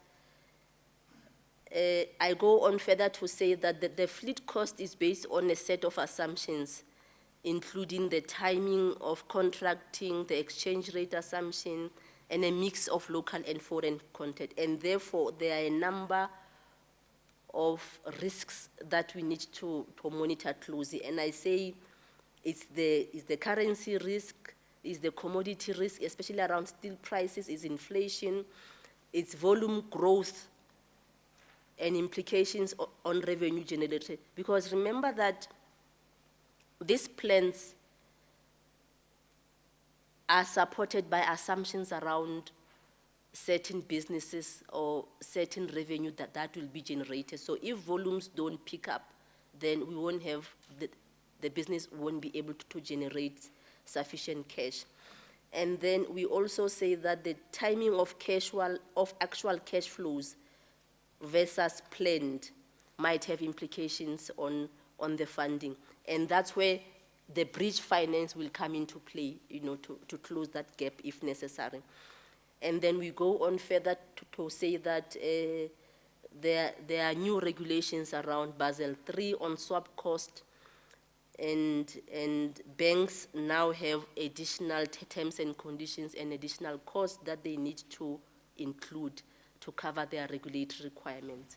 I go on further to say that the fleet cost is based on a set of assumptions including the timing of contracting, the exchange rate assumption, and a mix of local and foreign content. And therefore, there are a number of risks that we need to monitor closely. And I say it's the currency risk, it's the commodity risk, especially around steel prices, is inflation, it's volume growth and implications on revenue generated. Because remember that these plans are supported by assumptions around certain businesses or certain revenue that will be generated. So if volumes don't pick up, then we won't have, the business won't be able to generate sufficient cash. And then we also say that the timing of actual cash flows versus planned might have implications on the funding. And that's where the bridge finance will come into play, to close that gap if necessary. And then we go on further to say that there are new regulations around Basel III on swap cost, and banks now have additional terms and conditions and additional costs that they need to include to cover their regulatory requirements.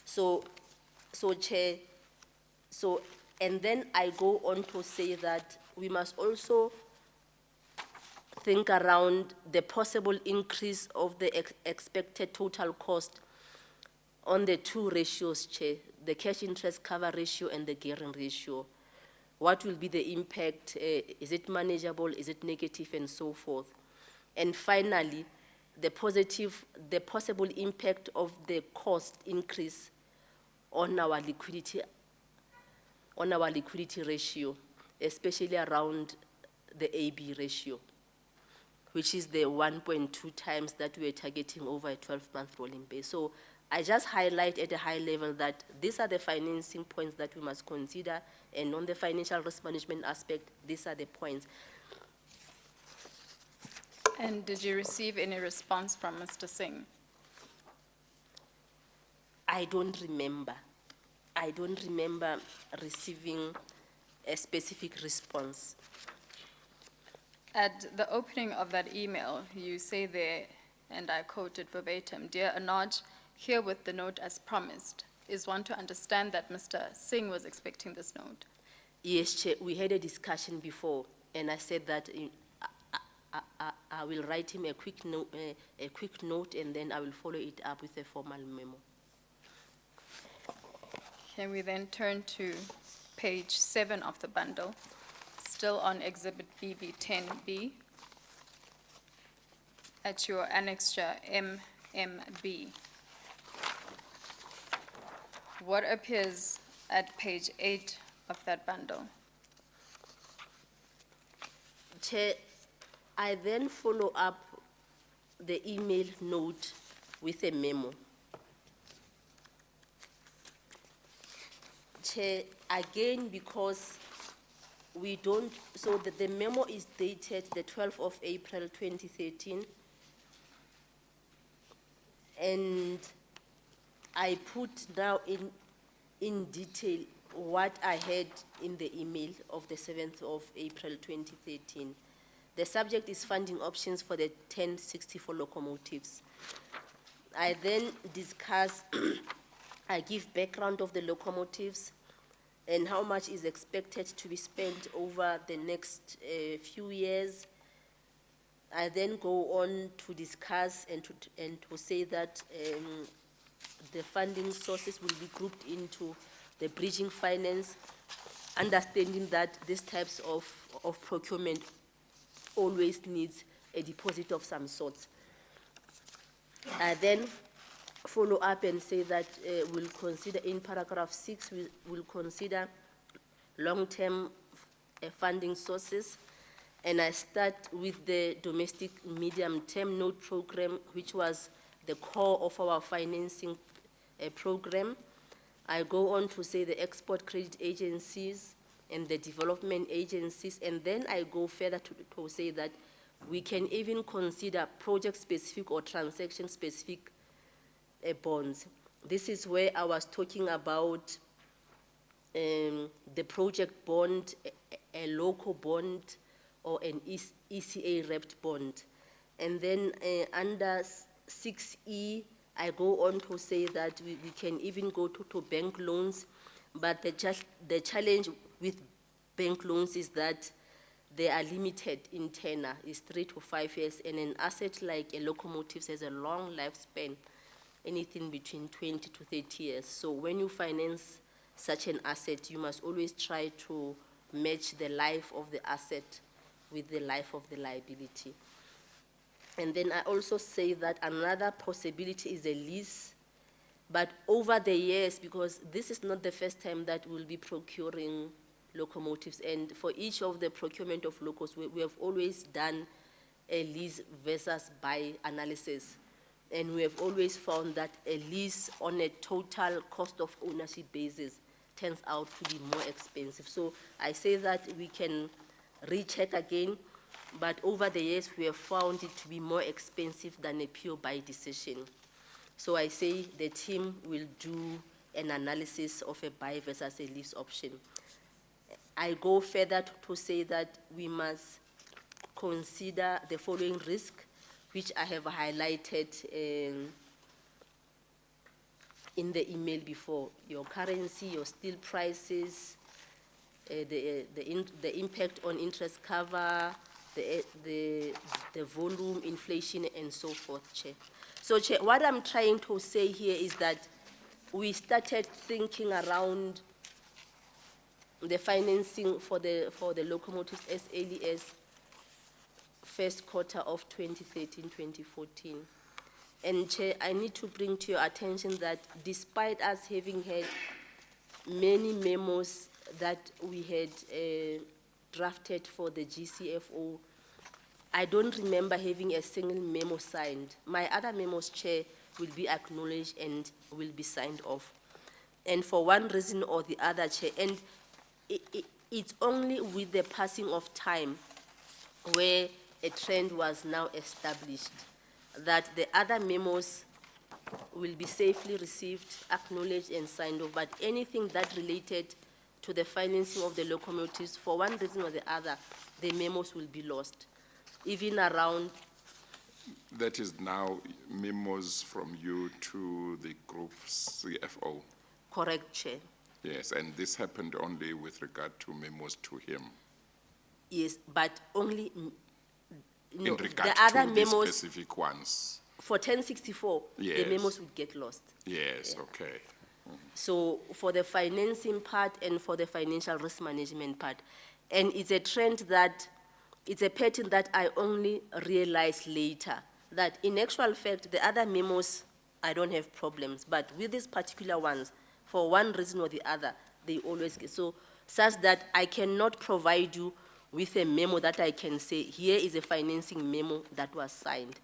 So Chair, and then I go on to say that we must also think around the possible increase of the expected total cost on the two ratios, Chair, the cash interest cover ratio and the gearing ratio. What will be the impact? Is it manageable? Is it negative, and so forth? And finally, the possible impact of the cost increase on our liquidity ratio, especially around the AB ratio, which is the 1.2 times that we are targeting over a 12-month rolling base. So I just highlight at a high level that these are the financing points that we must consider, and on the financial risk management aspect, these are the points. And did you receive any response from Mr. Singh? I don't remember. I don't remember receiving a specific response. At the opening of that email, you say there, and I quote it verbatim, "Dear Anoj, here with the note as promised." Is one to understand that Mr. Singh was expecting this note? Yes, Chair, we had a discussion before, and I said that I will write him a quick note, and then I will follow it up with a formal memo. Can we then turn to page 7 of the bundle, still on Exhibit BB10B, at your annexure MMB. What appears at page 8 of that bundle? Chair, I then follow up the email note with a memo. Chair, again, because we don't, so the memo is dated the 12th of April 2013, and I put now in detail what I had in the email of the 7th of April 2013. The subject is funding options for the 1064 locomotives. I then discuss, I give background of the locomotives and how much is expected to be spent over the next few years. I then go on to discuss and to say that the funding sources will be grouped into the bridging finance, understanding that these types of procurement always needs a deposit of some sort. I then follow up and say that we'll consider in paragraph 6, we'll consider long-term funding sources. And I start with the domestic medium-term note program, which was the core of our financing program. I go on to say the export credit agencies and the development agencies, and then I go further to say that we can even consider project-specific or transaction-specific bonds. This is where I was talking about the project bond, a local bond, or an ECA repped bond. And then under 6E, I go on to say that we can even go to bank loans, but the challenge with bank loans is that they are limited in tenure, is 3 to 5 years, and an asset like a locomotive has a long lifespan, anything between 20 to 30 years. So when you finance such an asset, you must always try to match the life of the asset with the life of the liability. And then I also say that another possibility is a lease, but over the years, because this is not the first time that we'll be procuring locomotives, and for each of the procurement of locos, we have always done a lease versus buy analysis. And we have always found that a lease on a total cost of ownership basis turns out to be more expensive. So I say that we can recheck again, but over the years we have found it to be more expensive than a pure buy decision. So I say the team will do an analysis of a buy versus a lease option. I go further to say that we must consider the following risk, which I have highlighted in the email before: your currency, your steel prices, the impact on interest cover, the volume, inflation, and so forth, Chair. So, Chair, what I'm trying to say here is that we started thinking around the financing for the locomotives as early as first quarter of 2013-2014. And Chair, I need to bring to your attention that despite us having had many memos that we had drafted for the GCFO, I don't remember having a single memo signed. My other memos, Chair, will be acknowledged and will be signed off. And for one reason or the other, Chair, and it's only with the passing of time where a trend was now established that the other memos will be safely received, acknowledged, and signed off. But anything that related to the financing of the locomotives, for one reason or the other, the memos will be lost. Even around... That is now memos from you to the group CFO. Correct, Chair. Yes, and this happened only with regard to memos to him. Yes, but only... In No, regard the other to memos, the specific ones. for 1064, Yes. the memos would get lost. Yes, okay. So for the financing part and for the financial risk management part. And it's a trend that, it's a pattern that I only realized later, that in actual fact, the other memos, I don't have problems, but with these particular ones, for one reason or the other, they always get, so such that I cannot provide you with a memo that I can say, here is a financing memo that was signed.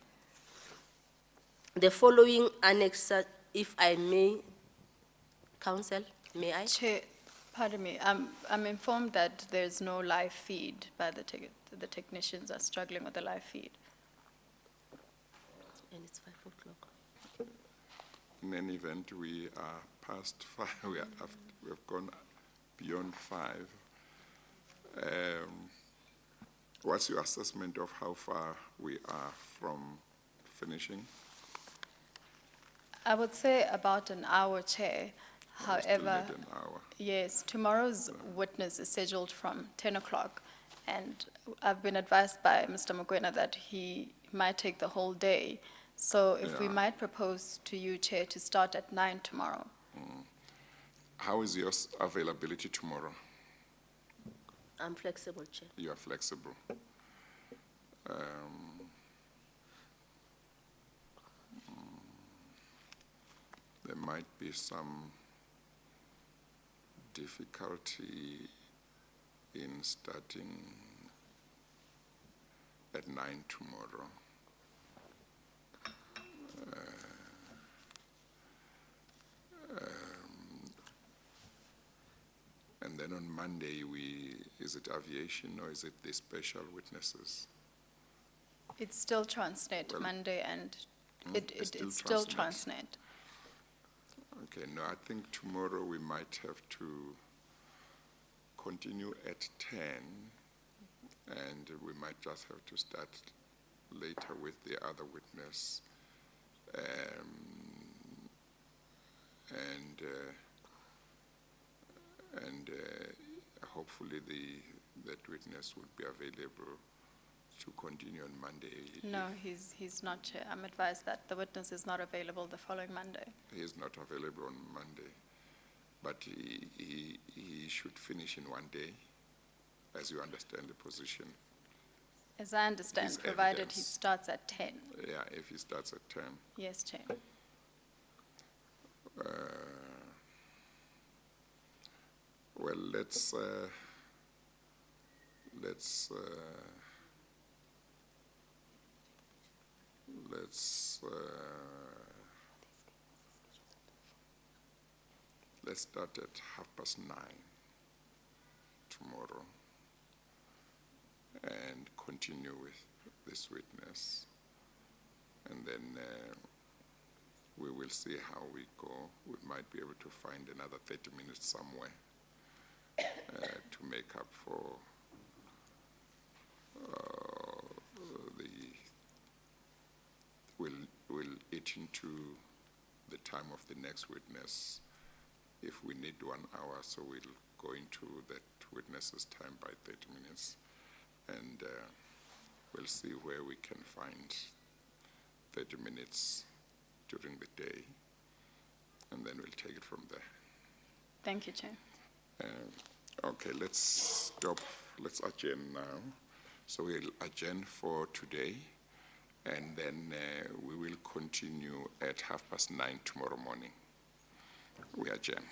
The following annex, if I may, Council, may I? Chair, pardon me, I'm informed that there's no live feed by the technicians are struggling with the live feed. And it's 5 o'clock. In any event, we are past 5, we have gone beyond 5. What's your assessment of how far we are from finishing? I would say about an hour, Chair. We still However, need an hour. yes, tomorrow's witness is scheduled from 10 o'clock, and I've been advised by Mr. Mokoena that he might take the whole day. So if we Yeah. might propose to you, Chair, to start at 9 tomorrow. How is your availability tomorrow? I'm flexible, Chair. You are flexible. There might be some difficulty in starting at 9 tomorrow. And then on Monday, is it aviation or is it the special witnesses? It's still Transnet, Well, Monday, and it's it's still still Transnet. Transnet. Okay, no, I think tomorrow we might have to continue at 10, and we might just have to start later with the other witness. Hopefully that witness would be available to continue on Monday. No, he's not, Chair. I'm advised that the witness is not available the following Monday. He is not available on Monday, but he should finish in one day, as you understand the position. As I understand, His provided he evidence. starts at 10. Yeah, if he starts at 10. Yes, Chair. Well, let's start at 9:30 tomorrow and continue with this witness. And then we will see how we go. We might be able to find another 30 minutes somewhere to make up for we'll eat into the time of the next witness if we need 1 hour, so we'll go into that witness's time by 30 minutes, and we'll see where we can find 30 minutes during the day, and then we'll take it from there. Thank you, Chair. Okay, let's stop. Let's adjourn now. So we'll adjourn for today, and then we will continue at 9:30 tomorrow morning. We adjourn.